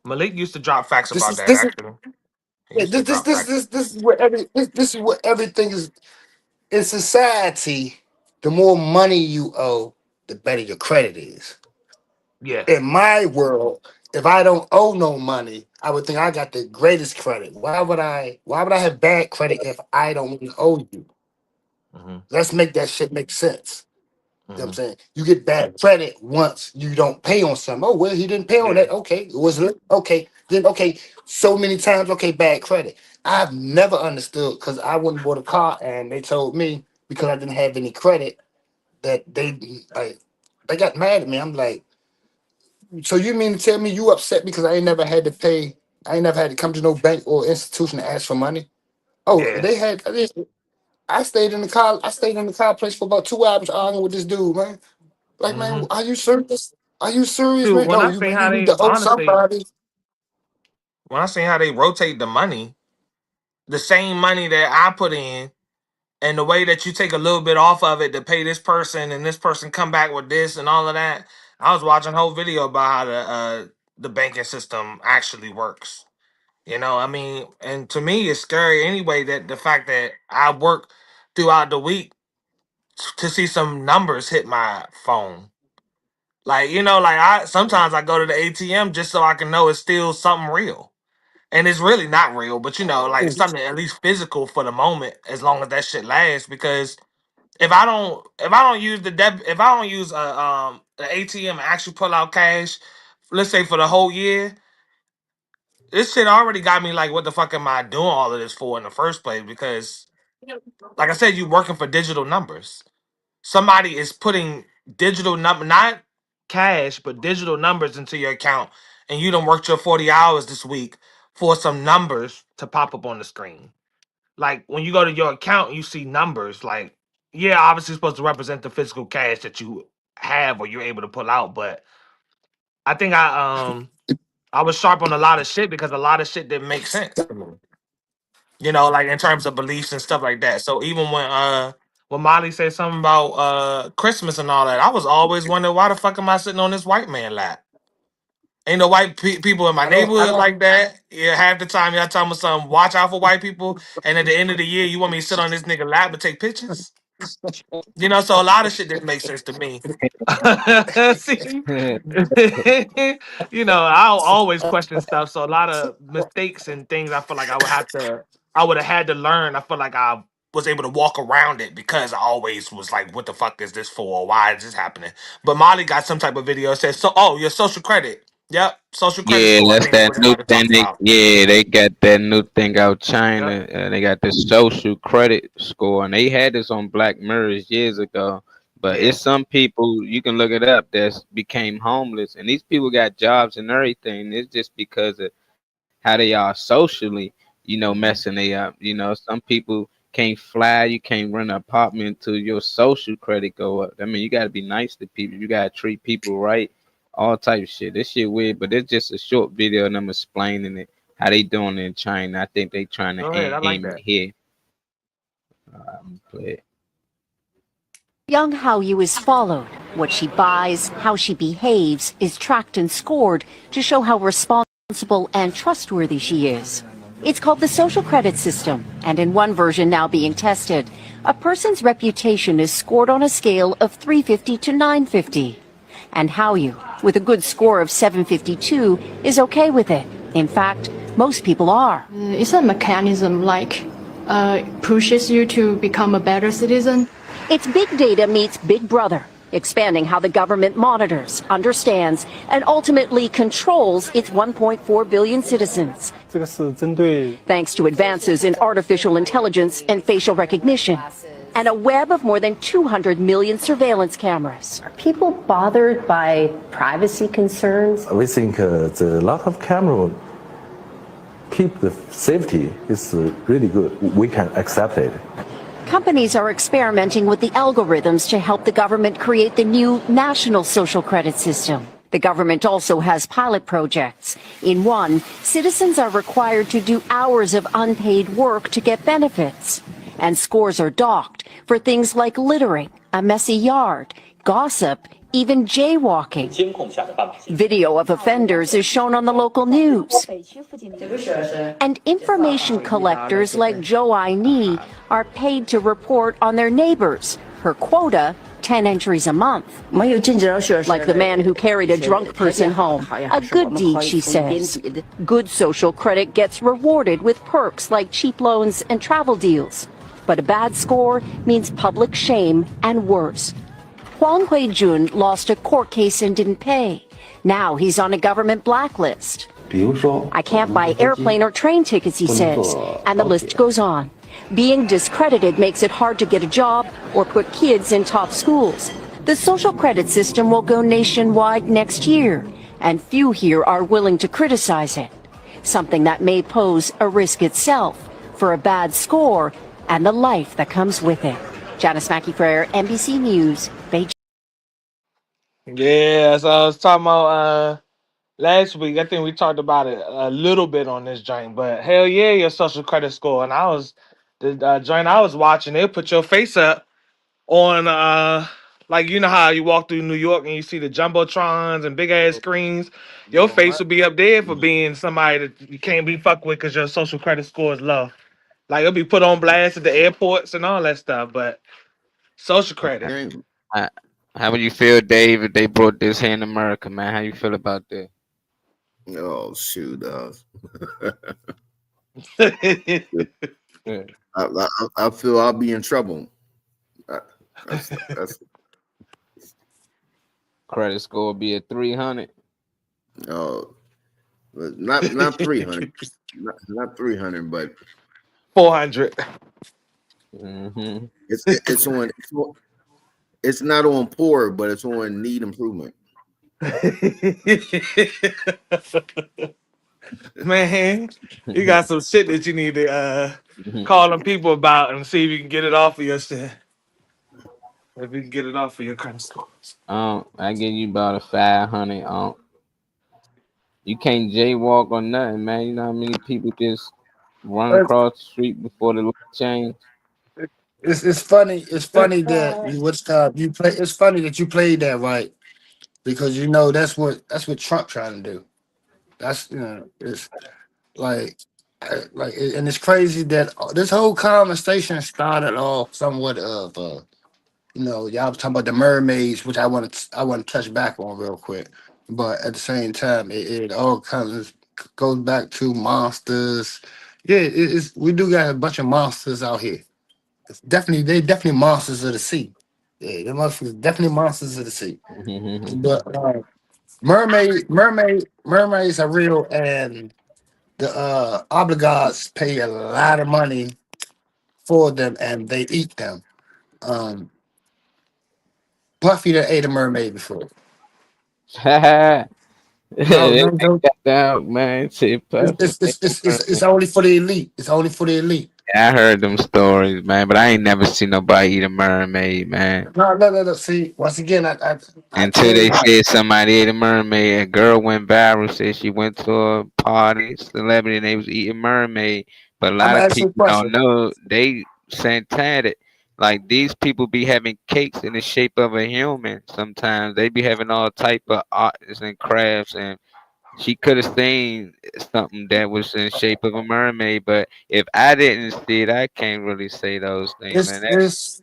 Malik used to drop facts This about is that. this is Actually, he yeah, used to drop facts. this is what everything is in society. The more money you owe, the better your credit is. Yeah, In my world, if I don't owe no money, I would think I got the greatest credit. Why would I have bad credit if I don't owe you? hmm, Let's make that shit make sense. You know what I'm hmm, saying? You get bad credit once you don't pay on something. Oh, well, he didn't pay on yeah, that. Okay. It was okay. Then okay. So many times, okay, bad credit. I've never understood because I went and bought a car and they told me because I didn't have any credit that they got mad at me. I'm like, so you mean to tell me you upset because I ain't never had to pay, I ain't never had to come to no bank or institution to ask for money? Oh, yeah. I stayed in the car. I stayed in the car place for about 2 hours arguing with this dude, man. Like, man, Hmm. are you serious? Are you serious, Dude, man? when No, I you see man, you how need they to owe honestly, somebody. when I see how they rotate the money, the same money that I put in, and the way that you take a little bit off of it to pay this person, and this person come back with this and all of that. I was watching a whole video about how the banking system actually works. You know, I mean, and to me, it's scary anyway that the fact that I work throughout the week to see some numbers hit my phone. Like, you know, like I sometimes I go to the ATM just so I can know it's still something real. And it's really not real, but you know, like something at least physical for the moment, as long as that shit lasts. Because if I don't use the if I don't use the ATM and actually pull out cash, let's say for the whole year, this shit already got me like, what the fuck am I doing all of this for in the first place? Because like I said, you working for digital numbers. Somebody is putting digital number, not cash, but digital numbers into your account, and you done worked your 40 hours this week for some numbers to pop up on the screen. Like when you go to your account, you see numbers. Like, yeah, obviously it's supposed to represent the physical cash that you have or you're able to pull out. But I think I was sharp on a lot of shit because a lot of shit didn't make sense to me. You know, like in terms of beliefs and stuff like that. So even when Molly said something about Christmas and all that, I was always wondering why the fuck am I sitting on this white man lap? Ain't no white people in my I neighborhood don't. like that. Yeah, half the time y'all telling me something, watch out for white people, and at the end of the year, you want me to sit on this nigga lap and take pictures? You know, so a lot of shit didn't make sense to me. See, you know, I'll always question stuff. So a lot of mistakes and things, I feel like I would have had to learn. I feel like I was able to walk around it because I always was like, "What the fuck is this for? Why is this happening?" But Molly got some type of video that says, "So, oh, your social credit." Yep, social credit Yeah, score. I that's think is that what new everybody thing. talks about. They got that new thing out Yep. China. They got the social credit score, and they had this on Black Mirrors years ago. But Yeah. it's some people you can look it up that became homeless, and these people got jobs and everything. It's just because of how they are socially, Hmm. messing they up. Some people can't fly. You can't rent an apartment till your social credit go up. I mean, you got to be nice to people. You got to treat people right. All type of shit. This shit weird, but it's just a short video of them explaining it, how they doing it in China. I think they trying to Go ahead. I like aim it that. here. Play it. Young Haoyu is followed. What she buys, how she behaves, is tracked and scored to show how responsible and trustworthy she is. It's called the social credit system, and in one version now being tested, a person's reputation is scored on a scale of 350 to 950. And Haoyu, with a good score of 752, is okay with it. In fact, most people are. It's a mechanism like pushes you to become a better citizen. It's big data meets Big Brother, expanding how the government monitors, understands, and ultimately controls its 1.4 billion citizens. 这个是针对 Thanks to advances in artificial intelligence and facial recognition, and a web of more than 200 million surveillance cameras. Are people bothered by privacy concerns? We think a lot of camera keep the safety is really good. We can accept it. Companies are experimenting with the algorithms to help the government create the new national social credit system. The government also has pilot projects. In one, citizens are required to do hours of unpaid work to get benefits. And scores are docked for things like littering, a messy yard, gossip, even jaywalking. Video of offenders is shown on the local news. And information collectors like Zhou Aini are paid to report on their neighbors. Her quota, 10 entries a month. Like the man who carried a drunk person home. A good deed, she says. Good social credit gets rewarded with perks like cheap loans and travel deals. But a bad score means public shame and worse. Huang Huijun lost a court case and didn't pay. Now he's on a government blacklist. I can't buy airplane or train tickets, he says, and the list goes on. Being discredited makes it hard to get a job or put kids in top schools. The social credit system will go nationwide next year, and few here are willing to criticize it. Something that may pose a risk itself for a bad score and the life that comes with it. Janice Mackey-Frere, NBC News, Beijing. Yeah, so I was talking about last week. I think we talked about it a little bit on this joint, but hell yeah, your social credit score. And the joint I was watching, they put your face up on like you know how you walk through New York and you see the jumbotrons and big ass screens. Your face will be up there for being somebody that you can't be fucked with because your social credit score is low. Like it'll be put on blast at the airports and all that stuff, but social credit. How would you feel, Dave, if they brought this here in America, man? How you feel about that? Oh shoot, Yeah. I feel I'll be in trouble. That's Credit score will be at 300. Not 300, not 300, but 400. Mm-hmm. It's not on poor, but it's on need improvement. Man, you got some shit that you need to call them people about and see if you can get it off of your shit. If you can get it off of your credit scores. I give you about a 500. You can't jaywalk or nothing, man. You know how many people just run across the street before the law change? It's funny. It's funny that you play. It's funny that you played that right, because you know that's what Trump trying to do. That's it's like and it's crazy that this whole conversation started off somewhat of y'all was talking about the mermaids, which I want to touch back on real quick, but at the same time it all goes back to monsters. Yeah, we do got a bunch of monsters out here. They definitely monsters of the sea. Yeah, they motherfuckers definitely monsters of the sea. But mermaids are real, and the obligates pay a lot of money for them, and they eat them. Buffy that ate a mermaid before. Down, man. It's only for the elite. It's only for the elite. Yeah, I heard them stories, man, but I ain't never seen nobody eat a mermaid, man. No. See, once again, until they said somebody ate a mermaid. A girl went viral, said she went to a party, celebrity, and they was eating mermaid. But a lot of people don't know they satanic. Like these people be having cakes in the shape of a human. Sometimes they be having all type of arts and crafts, and she could have seen something that was in shape of a mermaid, but if I didn't see it, I can't really say those things, man.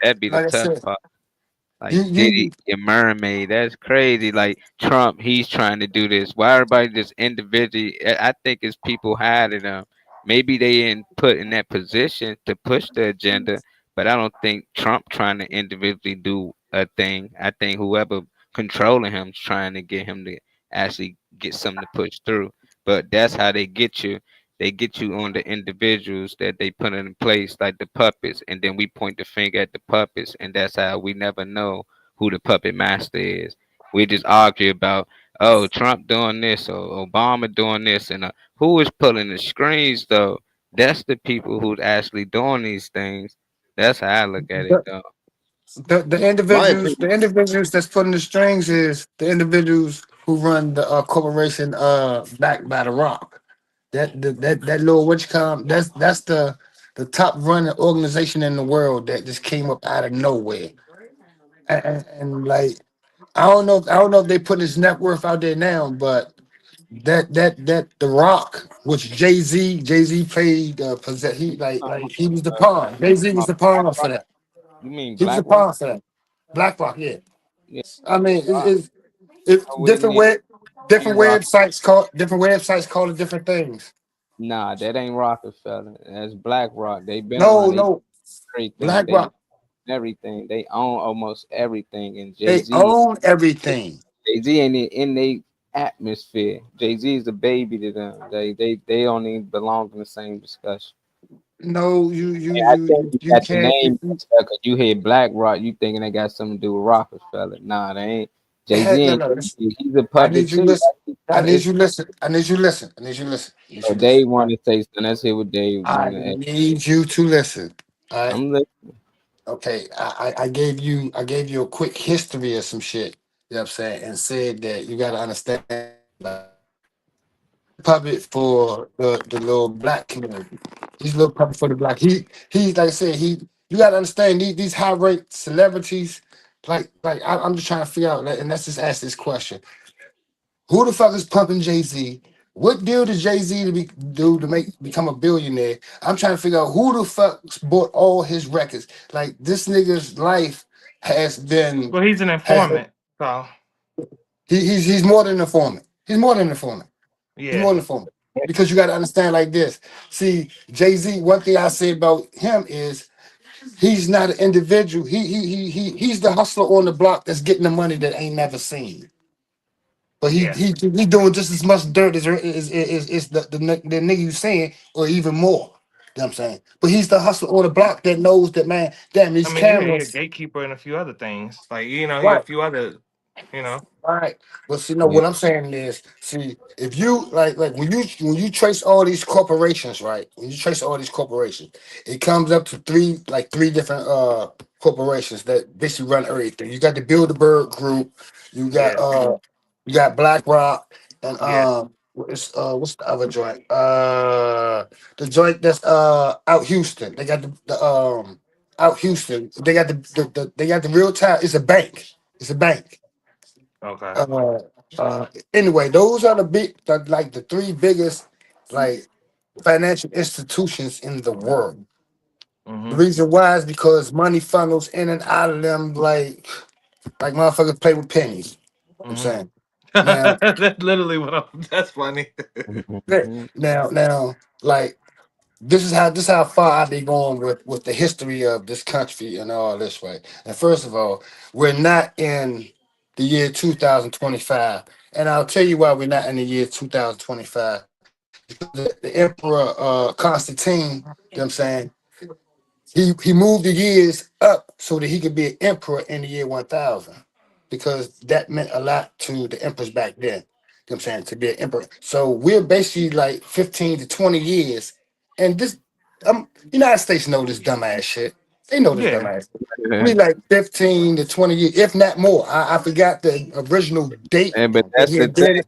That'd be the tough part. Like Diddy, a mermaid, that's crazy. Like Trump, he's trying to do this. Why everybody just individually? I think it's people hiding them. Maybe they ain't put in that position to push the agenda, but I don't think Trump trying to individually do a thing. I think whoever controlling him is trying to get him to actually get something to push through. But that's how they get you. They get you on the individuals that they put in place, like the puppets, and then we point the finger at the puppets, and that's how we never know who the puppet master is. We just argue about oh, Trump doing this or Obama doing this, and who is pulling the strings though? That's the people who's actually doing these things. That's how I look at it The, though. the My individuals, opinion. the individuals that's putting the strings is the individuals who run the corporation backed by the Rock. That little witchcom, that's the top running organization in the world that just came up out of nowhere. And like I don't know if they put his net worth out there now, but that the Rock, which Jay Z played possess, he was the pawn. Jay Z was the pawn for that. You mean He was the BlackRock? pawn for that. BlackRock, yeah. Yeah, I mean, Rock. it's No, we different need different ain't Rock. websites call it different things. Nah, that ain't Rockefeller. That's BlackRock. They been No, running no, everything. They BlackRock, everything. They own almost everything. And Jay they Z, own everything. Jay Z ain't in the atmosphere. Jay Z is a baby to them. They don't even belong in the same discussion. No, you you And I you think you you you got the can't. name because you hear BlackRock, you thinking they got something to do with Rockefeller. Nah, they ain't. Jay Z No, ain't. no. He's a I need puppet you too. listen. Like he I tell- need it's, you listen. I need you listen. I need you listen. I need so you listen. Dave want to say something. Let's hear what Dave I want to. need you to listen. All right. I'm listening. Okay. I gave you a quick history of some shit. You know what I'm saying? And said that you gotta understand puppet for the little black community. He's a little puppet for the black. He's like I said, you gotta understand these high ranked celebrities, I'm just trying to figure out, and let's just ask this question. Who the fuck is pumping Jay-Z? What deal did Jay-Z do to become a billionaire? I'm trying to figure out who the fuck bought all his records. Like this nigga's life has been Well, he's an has informant, so he's more than an informant. He's more than an informant. He's yeah. more than an informant. Because you got to understand like this. See, Jay-Z, one thing I say about him is he's not an individual. He's the hustler on the block that's getting the money that ain't never seen. But Yeah. he doing just as much dirt as the nigga you saying, or even more. You know what I'm saying? But he's the hustler on the block that knows that, man, damn, I these mean, yeah, he a cameras. gatekeeper and a few other things. Like, he a Right. few other, you know. All right. But see, no, Yeah. what I'm saying is, see, if you like when you trace all these corporations, right? When you trace all these corporations, it comes up to three different corporations that basically run everything. You got the Bilderberg Group, you got Yeah. uh you got BlackRock, and Yeah. what's the other joint? The joint that's out Houston. They got the out Houston. They got they got the real time. It's a bank. It's a bank. Okay. uh, anyway, those are like the three biggest like financial institutions in the world. The Mm-hmm. reason why is because money funnels in and out of them like motherfuckers play with pennies. I'm Mm-hmm. saying now, That's literally what I'm. That's funny. now, like this is how far I be going with the history of this country and all this way. And first of all, we're not in the year 2025, and I'll tell you why we're not in the year 2025. The Emperor Constantine, you know what I'm saying, he moved the years up so that he could be an emperor in the year 1000, because that meant a lot to the emperors back then. You know what I'm saying, to be an emperor. So we're basically like 15 to 20 years. And this United States know this dumbass shit. They know this Yeah. dumbass. We like 15 to 20 years, if not more. I forgot the original date And but that that's he the had thing. did it.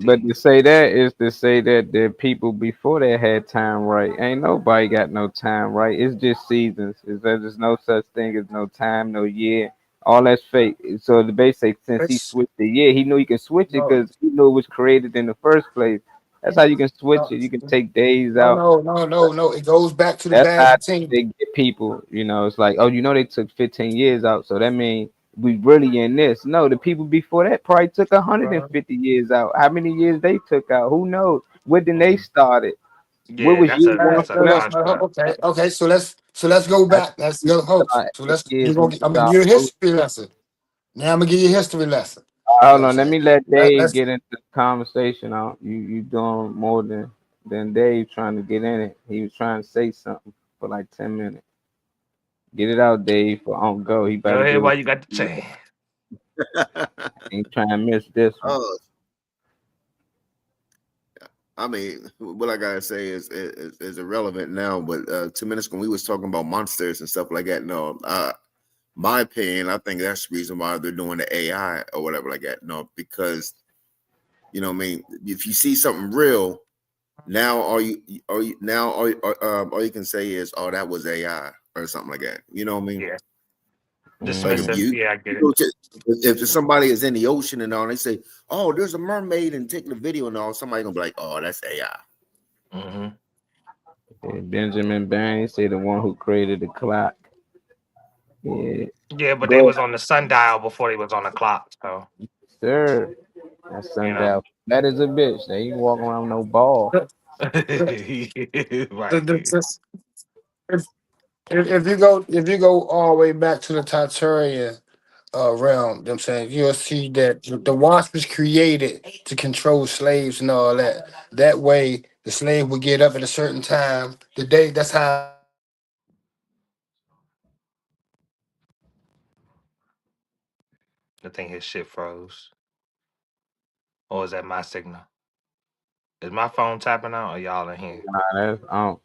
But to say that is to say that the people before that had time right. Ain't nobody got no time right. It's just seasons. There's no such thing as no time, no year. All that's fake. So the base say since he It's- switched the year, he knew he can switch it no, because he knew it was created in the first place. That's how you can switch no, it. You can take days no, out. no, no, no, no. It goes back to the That's how Byzantine. they get people. It's like, oh, they took 15 years out, so that means we really in this. No, the people before that probably took 150 years out. How many years they took out? Who knows? Where did they Mhm. started? What Yeah, was that's year a All one right, that's a for them? construct. okay. So let's go That's back. Let's go host. start So 8 let's years when I'm they gonna give start you a moving. history lesson. Now I'm gonna give you a history lesson. You know Hold what I'm on, let saying? me let Let, Dave let's get into the conversation. You doing more than Dave trying to get in it. He was trying to say something for like 10 minutes. Get it out, Dave, for on go. He Go better ahead do while it. you got the chance. Ain't trying to miss this one. Oh, I mean, what I gotta say is irrelevant now. But 2 minutes ago, we was talking about monsters and stuff like that. No, my opinion, I think that's the reason why they're doing the AI or whatever like that. No, because you know, what I mean, if you see something real, now all you can say is, "Oh, that was AI" or something like that. You know what I mean? Yeah. Like Dismissive. Yeah, I get it. if somebody is in the ocean and all, they say, "Oh, there's a mermaid," and take the video and all, somebody gonna be like, "Oh, that's AI." Yeah, Benjamin Bain say the one who created the clock. Yeah. Yeah, but they was on the sundial before they was on the clock. So, sir, that sundial. That is a bitch. They ain't walking around with no ball. If you go all the way back to the Tartarian realm, you know what I'm saying, you'll see that the wasp was created to control slaves and all that. That way, the slave would get up at a certain time. That's how. I think his shit froze. Or is that my signal? Is my phone tapping out or y'all in here? Nah, that's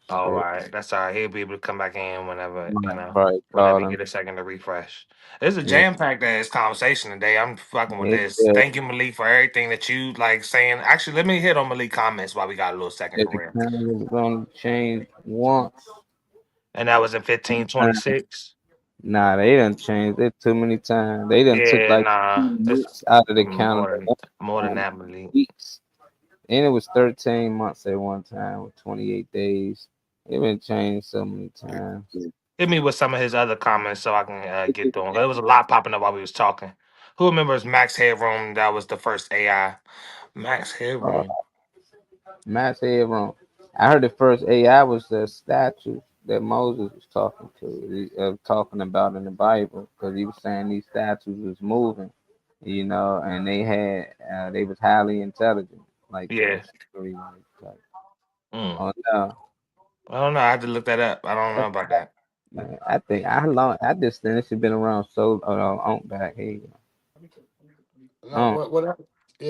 all right. That's all right. He'll be able to come back in whenever, probably whenever call you him. get a second to refresh. It's a Yeah. jam-packed ass conversation today. I'm fucking with Yeah, this. yeah. Thank you, Malik, for everything that you like saying. Actually, let me hit on Malik comments while we got a little second If for the real. camera was gonna change once. And that was in 1526. Nah, they done changed it too many times. They done took Yeah, like nah. 2 It's months out of the calendar. more than that, Malik. Weeks. And it was 13 months at one time with 28 days. It been changed so many times. Hit me with some of his other comments so I can get through 'em. There was a lot popping up while we was talking. Who remembers Max Headroom? That was the first AI. Max Headroom. Max Headroom. I heard the first AI was the statue that Moses was talking to, talking about in the Bible, because he was saying these statues was moving, and they was highly intelligent, like Yeah. Oh no. I don't know. I had to look that up. I don't know about that. Man, I just think it should been around so on back. Here you go. No,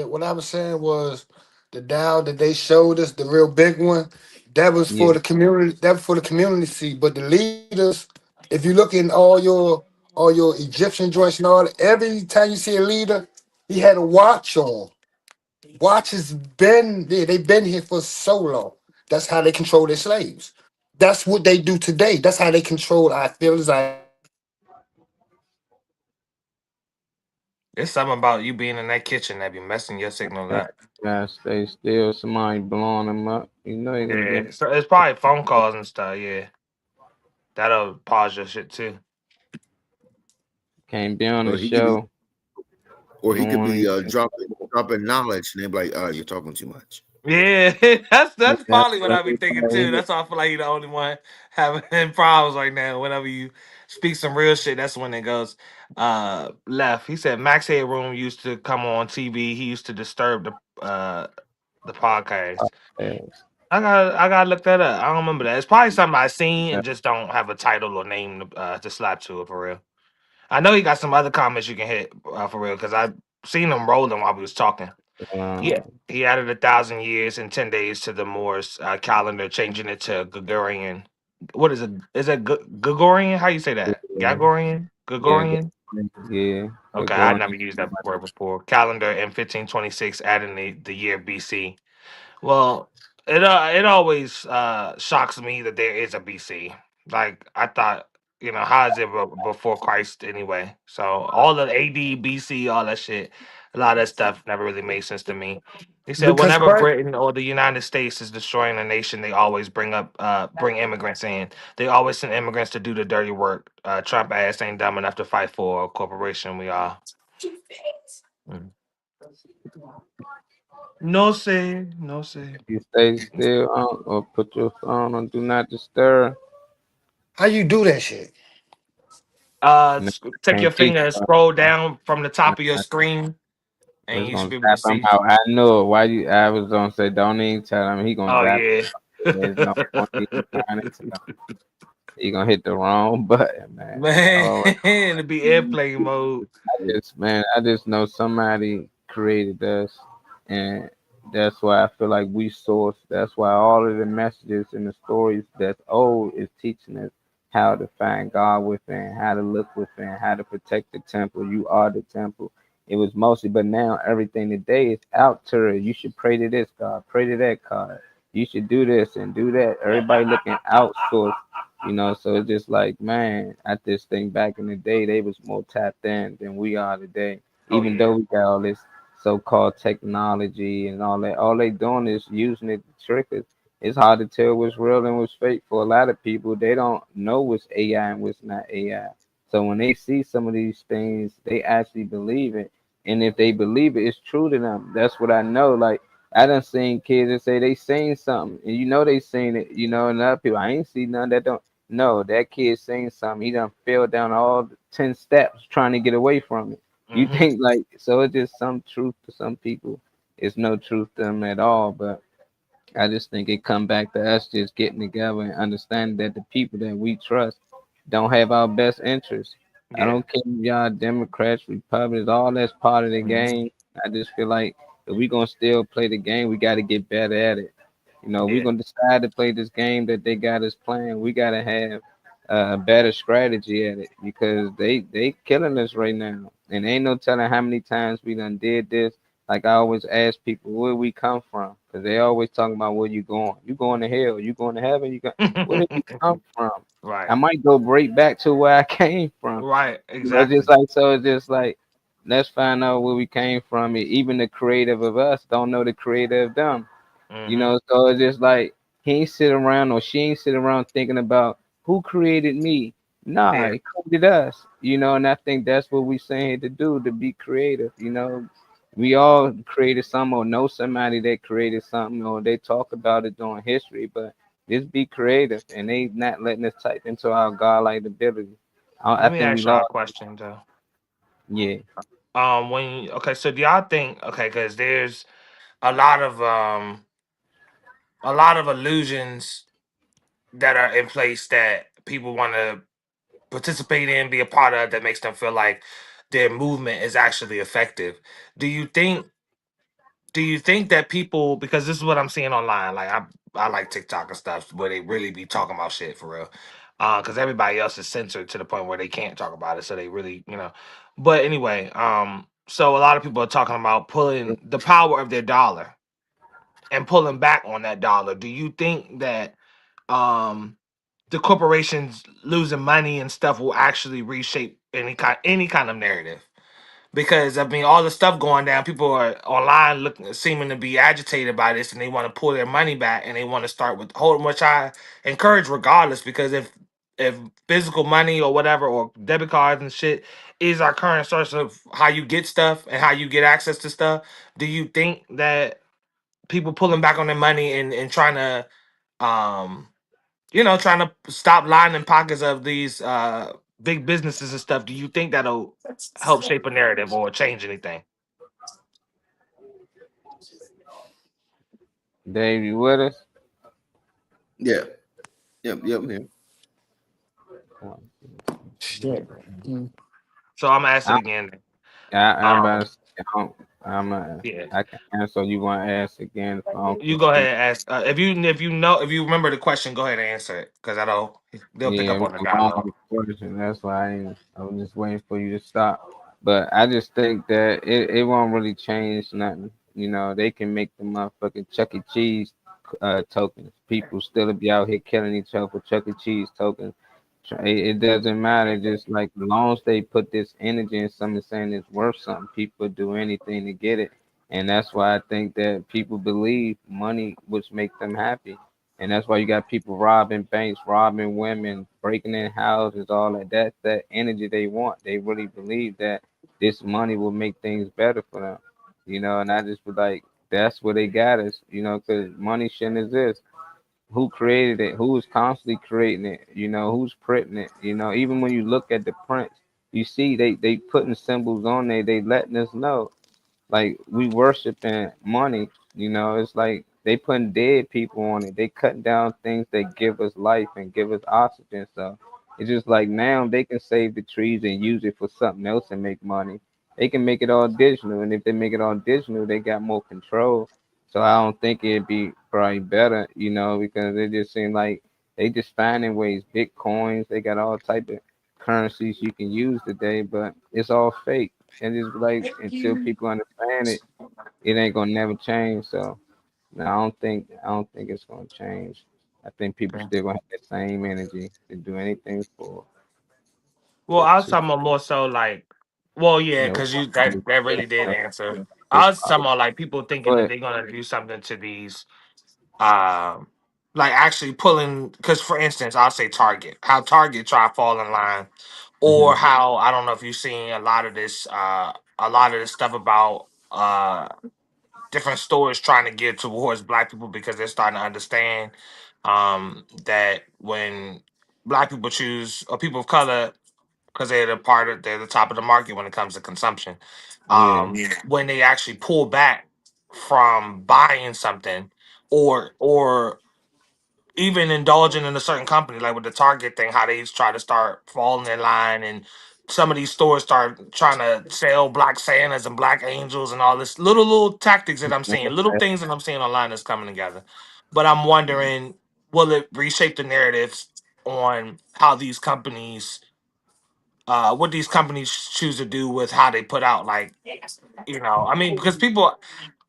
what I was saying was the dial that they showed us, the real big one, that was for the community. That was for the community to see. But the leaders, if you look in all your Egyptian joints and all, every time you see a leader, he had a watch on. Watch has been there. They've been here for so long. That's how they control their slaves. That's what they do today. That's how they control our feelings. There's something about you being in that kitchen that be messing your signal up. Yeah, stay still. Somebody blowing them up. You know you're gonna get. So it's probably phone calls and stuff. Yeah, that'll pause your shit too. Can't be on the show. Or he could be dropping knowledge, and they're like, "Oh, you're talking too much." Yeah, that's probably what I be thinking too. That's why I feel like you're the only one having problems right now. Whenever you speak some real shit, that's when it goes left. He said Max Headroom used to come on TV. He used to disturb the podcast. I gotta look that up. I don't remember that. It's probably something I seen and just don't have a title or name to slap to it for real. I know he got some other comments you can hit for real because I seen them rolling while we was talking. Yeah, he added 1,000 years and 10 days to the Moors calendar, changing it to Gregorian. What is it? Is it Gregorian? How you say that? Gregorian? Gregorian? Yeah. Okay, I never used that word before. Calendar in 1526, adding the year BC. Well, it always shocks me that there is a BC. Like I thought, how is it before Christ anyway? So all the AD, BC, all that shit, a lot of that stuff never really made sense to me. He said Because whenever Christ- Britain or the United States is destroying a nation, they always bring immigrants in. They always send immigrants to do the dirty work. Trump ass ain't dumb enough to fight for a corporation. We are. No say. You stay still or put your phone on do not disturb. How you do that shit? Take your finger and scroll down from the top of your screen, and you should be able to see. I know it. Why you? I was gonna say don't even tell him. He gonna. Oh yeah. He gonna hit the wrong button, man. It'll be airplane mode. I just know somebody created us, and That's why I feel like we source. That's why all of the messages and the stories that's old is teaching us how to find God within, how to look within, how to protect the temple. You are the temple. It was mostly, but now everything today is out to it. You should pray to this God, pray to that God. You should do this and do that. Everybody looking outsourced, So it's just like, man, I just think back in the day they was more tapped in than we are today. Oh Even yeah. though we got all this so-called technology and all that. All they doing is using it to trick us. It's hard to tell what's real and what's fake for a lot of people. They don't know what's AI and what's not AI. So when they see some of these things, they actually believe it. And if they believe it, it's true to them. That's what I know. Like I done seen kids that say they seen something, and they seen it. And other people, I ain't seen none that don't. No, that kid seen something. He done fell down all 10 steps trying to get away from it. You Mm-hmm. think like so it's just some truth to some people. It's no truth to them at all. But I just think it come back to us just getting together and understanding that the people that we trust don't have our best interests. I Yeah. don't care if y'all Democrats, Republicans, all that's part of the game. I just feel like if we gonna still play the game, we gotta get better at it. We're Yeah. gonna decide to play this game that they got us playing. We gotta have a better strategy at it because they killing us right now, and ain't no telling how many times we done did this. Like I always ask people, where we come from, because they always talking about where you going. You going to hell? You going to heaven? Where did you come from? Right. I might go right back to where I came from. Right. It's just Exactly. like so. It's just like let's find out where we came from. Even the creative of us don't know the creator of them. Mm-hmm. So it's just like he ain't sit around or she ain't sit around thinking about who created me. Nah, Yeah. it created us. And I think that's what we saying to do, to be creative. We all created some or know somebody that created something or they talk about it during history, but just be creative and they not letting us type into our godlike ability. I Let me think we ask y'all a lost. question though. Yeah. So do y'all think because there's a lot of illusions that are in place that people want to participate in, be a part of, that makes them feel like their movement is actually effective. Do you think that people, because this is what I'm seeing online, like I like TikTok and stuff where they really be talking about shit for real. Because everybody else is censored to the point where they can't talk about it. So they really, But anyway, so a lot of people are talking about pulling the power of their dollar and pulling back on that dollar. Do you think that um the corporations losing money and stuff will actually reshape any kind of narrative? Because I mean, all the stuff going down, people are online looking, seeming to be agitated by this, and they want to pull their money back, and they want to start with holding, which I encourage regardless. Because if physical money or whatever or debit cards and shit is our current source of how you get stuff and how you get access to stuff, do you think that people pulling back on their money and trying to um trying to stop lining pockets of these big businesses and stuff, do you think that'll help shape a narrative or change anything? Dave, you with us? Yeah. Yep. Yep. Yeah. Shit. So I'm gonna ask it I'm, again. I'm Um, about to say, yeah, I can answer. You want to ask again if I don't you go understand? ahead and ask. If you remember the question, go ahead and answer it because they'll pick Yeah, up it was on the a download. long question. That's why I was just waiting for you to stop. But I just think that it won't really change nothing. They can make the motherfucking Chuck E. Cheese tokens. People still be out here killing each other for Chuck E. Cheese tokens. It doesn't matter. Just like as long as they put this energy in something saying it's worth something, people do anything to get it. And that's why I think that people believe money which make them happy. And that's why you got people robbing banks, robbing women, breaking in houses, all that. That's that energy they want. They really believe that this money will make things better for them. And I just was like, that's where they got us, because money shouldn't exist. Who created it? Who is constantly creating it? Who's printing it? Even when you look at the prints, you see they putting symbols on there. They letting us know like we worshiping money. It's like they putting dead people on it. They cutting down things that give us life and give us oxygen. So it's just like now they can save the trees and use it for something else and make money. They can make it all digital, and if they make it all digital, they got more control. So I don't think it'd be probably better, because it just seem like they just finding ways. Bitcoins, they got all type of currencies you can use today, but it's all fake. And it's like until people understand it, it ain't gonna never change. So no, I don't think it's gonna change. I think people still gonna have the same energy to do anything for Well, I was to talking about more so like, well, yeah, you know because you that really did answer. I was talking about like people thinking that but they're gonna do something to these, um, like actually pulling. Because for instance, I'll say Target, how Target try to fall in line, or mhm, how I don't know if you've seen a lot of this stuff about different stores trying to get towards black people because they're starting to understand that when black people choose or people of color because they're the top of the market when it comes to consumption. yeah. When they actually pull back from buying something or even indulging in a certain company, like with the Target thing, how they try to start falling in line and some of these stores start trying to sell black Santas and black angels and all this little tactics that I'm seeing, little things that I'm seeing online that's coming together. But I'm wondering, will it reshape the narratives on how these companies what these companies choose to do with how they put out like I mean because people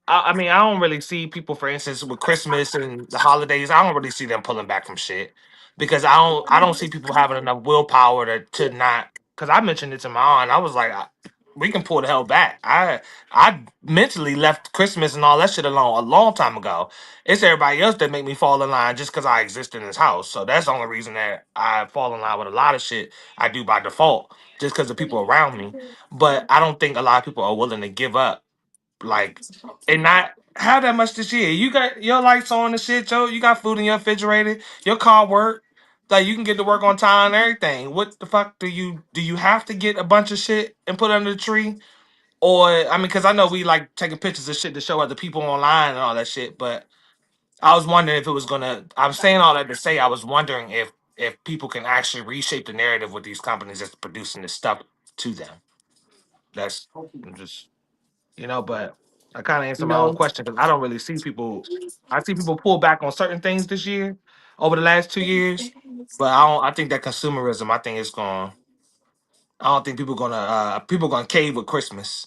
I mean I don't really see people for instance with Christmas and the holidays I don't really see them pulling back from shit because I don't see people having enough willpower to not because I mentioned it to my aunt I was like we can pull the hell back I mentally left Christmas and all that shit alone a long time ago. It's everybody else that make me fall in line just because I exist in this house, so that's the only reason that I fall in line with a lot of shit I do by default just because the people around me. But I don't think a lot of people are willing to give up, like, and not have that much this year. You got your lights on and shit, Joe. You got food in your refrigerator. Your car work. Like you can get to work on time and everything. What the fuck do you have to get a bunch of shit and put under the tree? Or I mean, because I know we like taking pictures of shit to show other people online and all that shit, but I was wondering if it was gonna. I'm saying all that to say I was wondering if people can actually reshape the narrative with these companies that's producing this stuff to them. That's I'm just but I kind of answered You my own know, question because I don't really see people. I see people pull back on certain things this year over the last 2 years, but I don't. I think that consumerism. I think it's going. I don't think people gonna cave with Christmas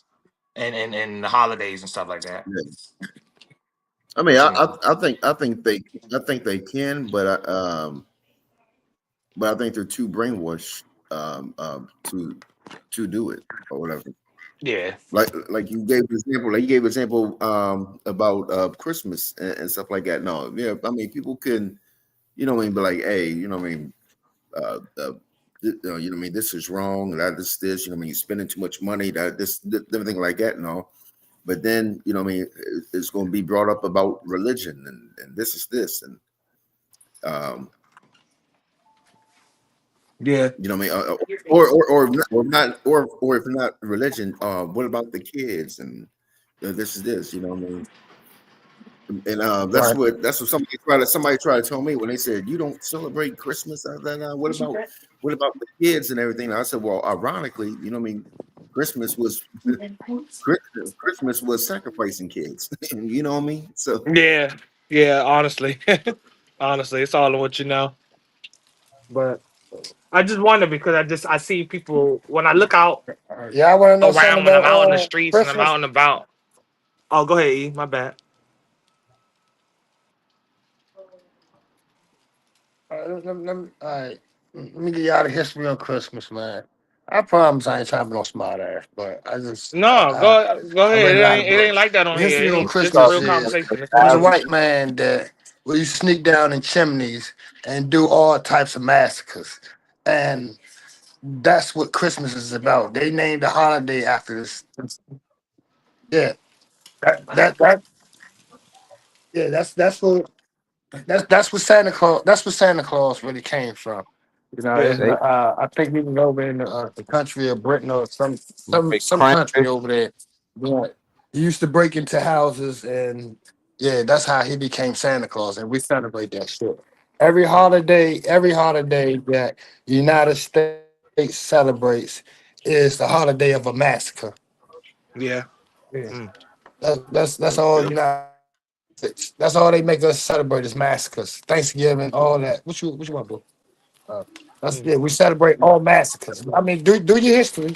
and the holidays and stuff like that. Yeah. I mean, You know. I think they can, but I think they're too brainwashed to do it or whatever. Yeah. Like you gave an example, about Christmas and stuff like that. No, yeah, I mean people can, what I mean, be like, hey, what I mean, what I mean, this is wrong, that this, what I mean, you're spending too much money, that everything like that, no. But then, what I mean, it's going to be brought up about religion and this is this and um Yeah. what I mean, or if not religion, what about the kids and this is this, what I mean. And right. that's what somebody tried to tell me when they said you don't celebrate Christmas. What about the kids and everything? And I said, well, ironically, what I mean, Christmas was Christmas was sacrificing kids. You know what I mean? So Yeah. Yeah. Honestly, honestly, it's all in what you know. But I just wonder because I see people when I look out Yeah, I want to know something around when I'm about out in the streets and I'm Christmas. out and about. Oh, go ahead, E. My bad. All right, let me get you out of history on Christmas, man. I promise I ain't trying to be no smart ass, but No, go I ahead. read a It lot of ain't it ain't books. like that The on here. history on This is a Christmas real is conversation. It's there was a whatever. white man that would sneak down in chimneys and do all types of massacres, and that's what Christmas is about. They named the holiday after this. Yeah, that yeah, that's what Santa Claus. That's what Santa Claus really came from. Yeah. They I think he was over in the country of Britain or like some country Krampus. over there. But he used to break into houses, and yeah, that's how he became Santa Claus. And we celebrate that shit every holiday that the United States celebrates is the holiday of a massacre. Yeah. Yeah, Mm. that's all yep. United That's all they make us celebrate is massacres, Thanksgiving, all that. What you want, bro? We celebrate all massacres. I mean, do your history,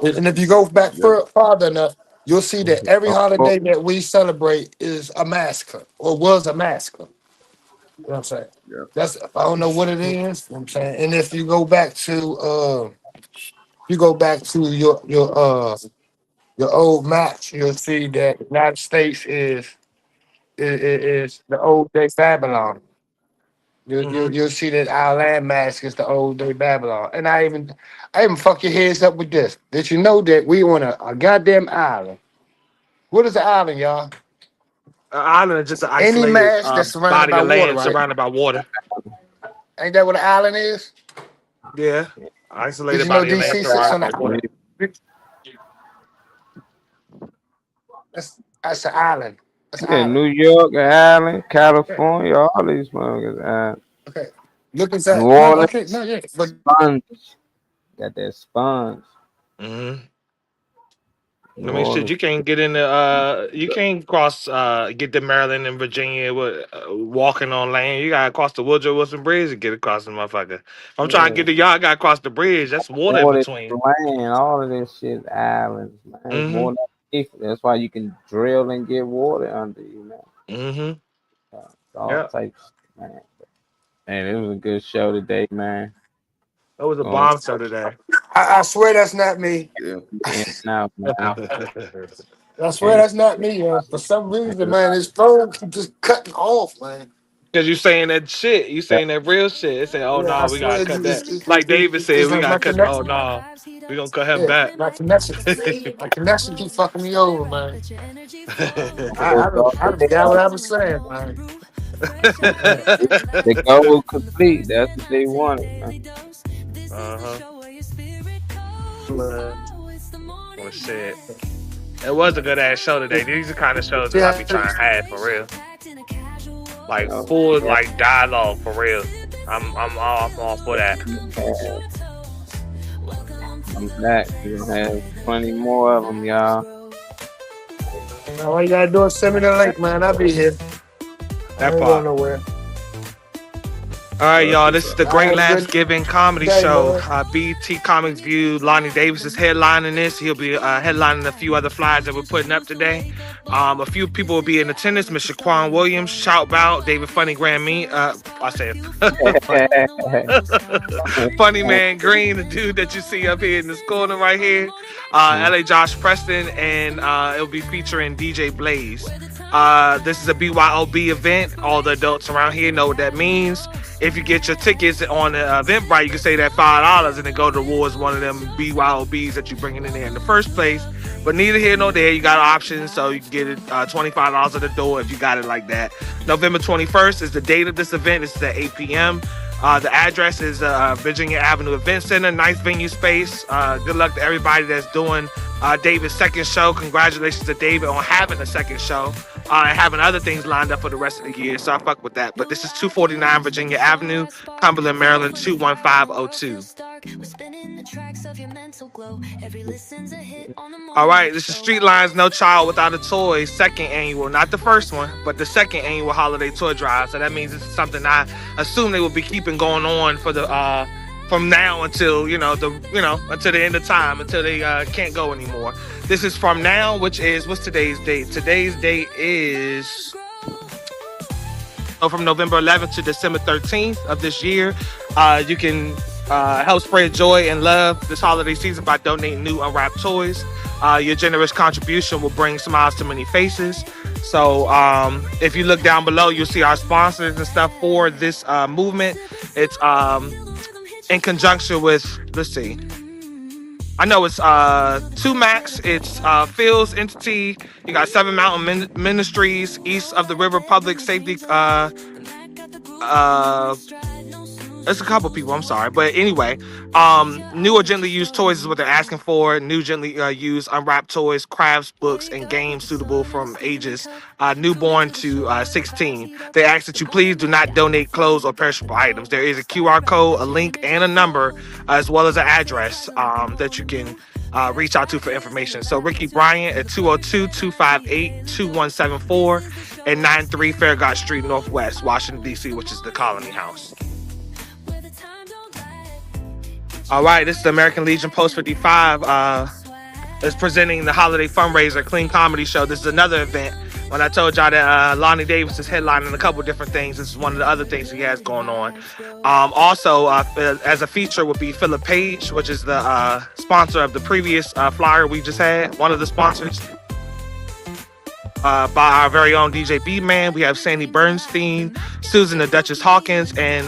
and if you go back farther enough, you'll see that every holiday that we celebrate is a massacre or was a massacre. You know what I'm saying? Yeah. I don't know what it is. You know what I'm saying, and if you go back to your old maps, you'll see that the United States is the old day Babylon. You'll see that our landmass is the old day Babylon. And I even fuck your heads up with this. Did you know that we on a goddamn island? What is an island, y'all? An island is just an Any isolated mass that's surrounded body by of land water, right? surrounded by water. Ain't that what an island is? Yeah, Did isolated you know body of DC land sits surrounded on by water. That's an island. That's an Yeah, island. New York, an island, California, all these motherfuckers. Okay. Look inside. New No, Orleans, okay, no, yeah. But sponge. Got that sponge. Mm-hmm. New I mean, shit, Orleans. you can't get in the, you can't cross, get to Maryland and Virginia with walking on land. You gotta cross the Woodrow Wilson Bridge to get across the motherfucker. If I'm trying to get to y'all, I gotta cross the bridge. That's water in Water, between. land, all of this shit is islands, man. It's Mm-hmm. more than safe. That's why you can drill and get water under you, man. Mm-hmm. All Yeah. types, man. And it was a good show today, man. That was a bomb show today. I swear that's not me. Yeah. Now, I swear that's not me, man. For some reason, man, his phone keep just cutting off, man. Cause you saying that shit, you saying that real shit. It said, "Oh Yeah, no, I we swear gotta cut that." it's Like David said, we like my gotta cut. Oh connection. no, we gonna cut him Yeah, back. my connection keep fucking me over, man. I forgot what I was saying, man. the goal complete. That's what they wanted, man. Well, shit. It was a good ass show today. These are the kind of shows that I be trying to have for real. Like full like dialogue for real. I'm all for that. I'm back. We're gonna have plenty more of them, y'all. Now, all you gotta do is send me the link, man. I'll be here. I ain't going nowhere. All right, y'all. This is the Great All right, Laughs good Giving Comedy day, Show. man. BT Comics View. Lonnie Davis is headlining this. He'll be headlining a few other flyers that we're putting up today. A few people will be in attendance. Mr. Quan Williams, Shout Bout, David Funny Grand Me. I said Funny Man Green, the dude that you see up here in this corner right here. LA Josh Preston, and it'll be featuring DJ Blaze. This is a BYOB event. All the adults around here know what that means. If you get your tickets on the Eventbrite, you can say that $5 and then go towards one of them BYOBs that you're bringing in there in the first place. But neither here nor there, you got options, so you can get it $25 at the door if you got it like that. November 21st is the date of this event. It's at 8 p.m. The address is Virginia Avenue Event Center. Nice venue space. Good luck to everybody that's doing David's second show. Congratulations to David on having a second show and having other things lined up for the rest of the year. So I fuck with that. But this is 249 Virginia Avenue, Cumberland, Maryland, 21502. All right, this is Street Lines No Child Without a Toy, second annual, not the first one, but the second annual holiday toy drive. So that means this is something I assume they will be keeping going on for the from now until until the end of time, until they can't go anymore. This is from now, which is what's today's date? Today's date is from November 11th to December 13th of this year. You can help spread joy and love this holiday season by donating new unwrapped toys. Your generous contribution will bring smiles to many faces. So if you look down below, you'll see our sponsors and stuff for this movement. It's in conjunction with, let's see, I know it's 2Max, it's Phil's Entity, you got Seven Mountain Ministries, East of the River Public Safety, there's a couple people, I'm sorry. But anyway, new or gently used toys is what they're asking for. New gently used unwrapped toys, crafts, books, and games suitable from ages newborn to 16. They ask that you please do not donate clothes or perishable items. There is a QR code, a link, and a number, as well as an address that you can reach out to for information. So Ricky Bryant at 202-258-2174. and 93 Fairgott Street Northwest, Washington, D.C., which is the Colony House. All right, this is the American Legion Post 55. Is presenting the holiday fundraiser, Clean Comedy Show. This is another event. When I told y'all that Lonnie Davis is headlining a couple different things, this is one of the other things he has going on. Also, as a feature would be Philip Page, which is the sponsor of the previous flyer we just had, one of the sponsors. By our very own DJ B-Man. We have Sandy Bernstein, Susan the Duchess Hawkins, and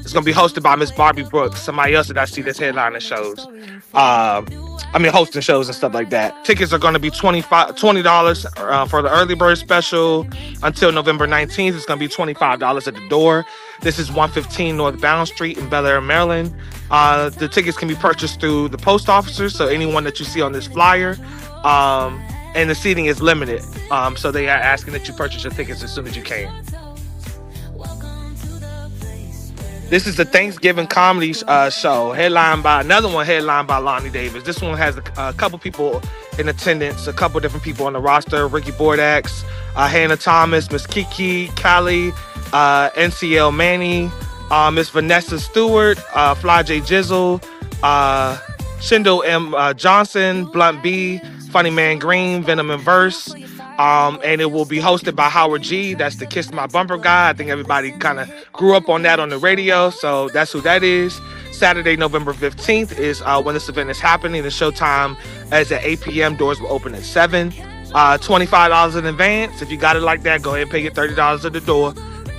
it's going to be hosted by Miss Barbie Brooks, somebody else that I see that's headlining shows. Hosting shows and stuff like that. Tickets are going to be $20 for the early bird special until November 19th. It's going to be $25 at the door. This is 115 North Bound Street in Bel Air, Maryland. The tickets can be purchased through the post officers, so anyone that you see on this flyer. And the seating is limited, so they are asking that you purchase your tickets as soon as you can. This is the Thanksgiving comedy show, headlined by Lonnie Davis. This one has a couple people in attendance, a couple different people on the roster: Ricky Bordax, Hannah Thomas, Miss Kiki, Callie, NCL Manny, Miss Vanessa Stewart, Fly J Jizzle, Shindo M. Johnson, Blunt B, Funny Man Green, Venom and Verse. And it will be hosted by Howard G. That's the Kiss My Bumper guy. I think everybody kind of grew up on that on the radio, so that's who that is. Saturday, November 15th is when this event is happening. The showtime is at 8 p.m. Doors will open at 7. $25 in advance. If you got it like that, go ahead and pay your $30 at the door.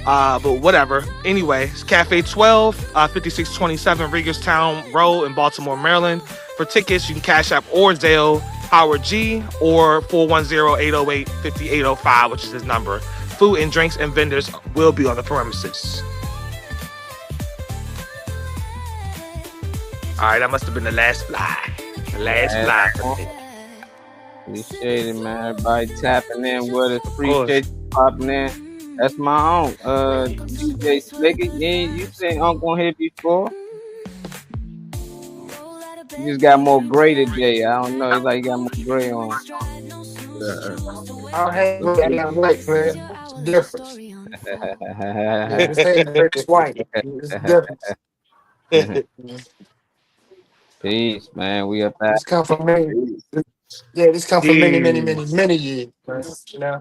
But whatever. Anyway, it's Cafe 12, 5627 Regerstown Road in Baltimore, Maryland. For tickets, you can Cash App or Zelle Howard G or 410-808-5805, which is his number. Food and drinks and vendors will be on the premises. All right, that must have been the last fly. Fly. Appreciate it, man. Everybody tapping in with us. Appreciate you popping in. That's my own. DJ Slicker. Yeah, you seen Uncle here before? You just got more gray today. I don't know. It's like you got more gray on. I hate gray and black, man. It's different. It's white. It's different. Peace, man. We up at. This come from many. Yeah, this come from many years, man. You know.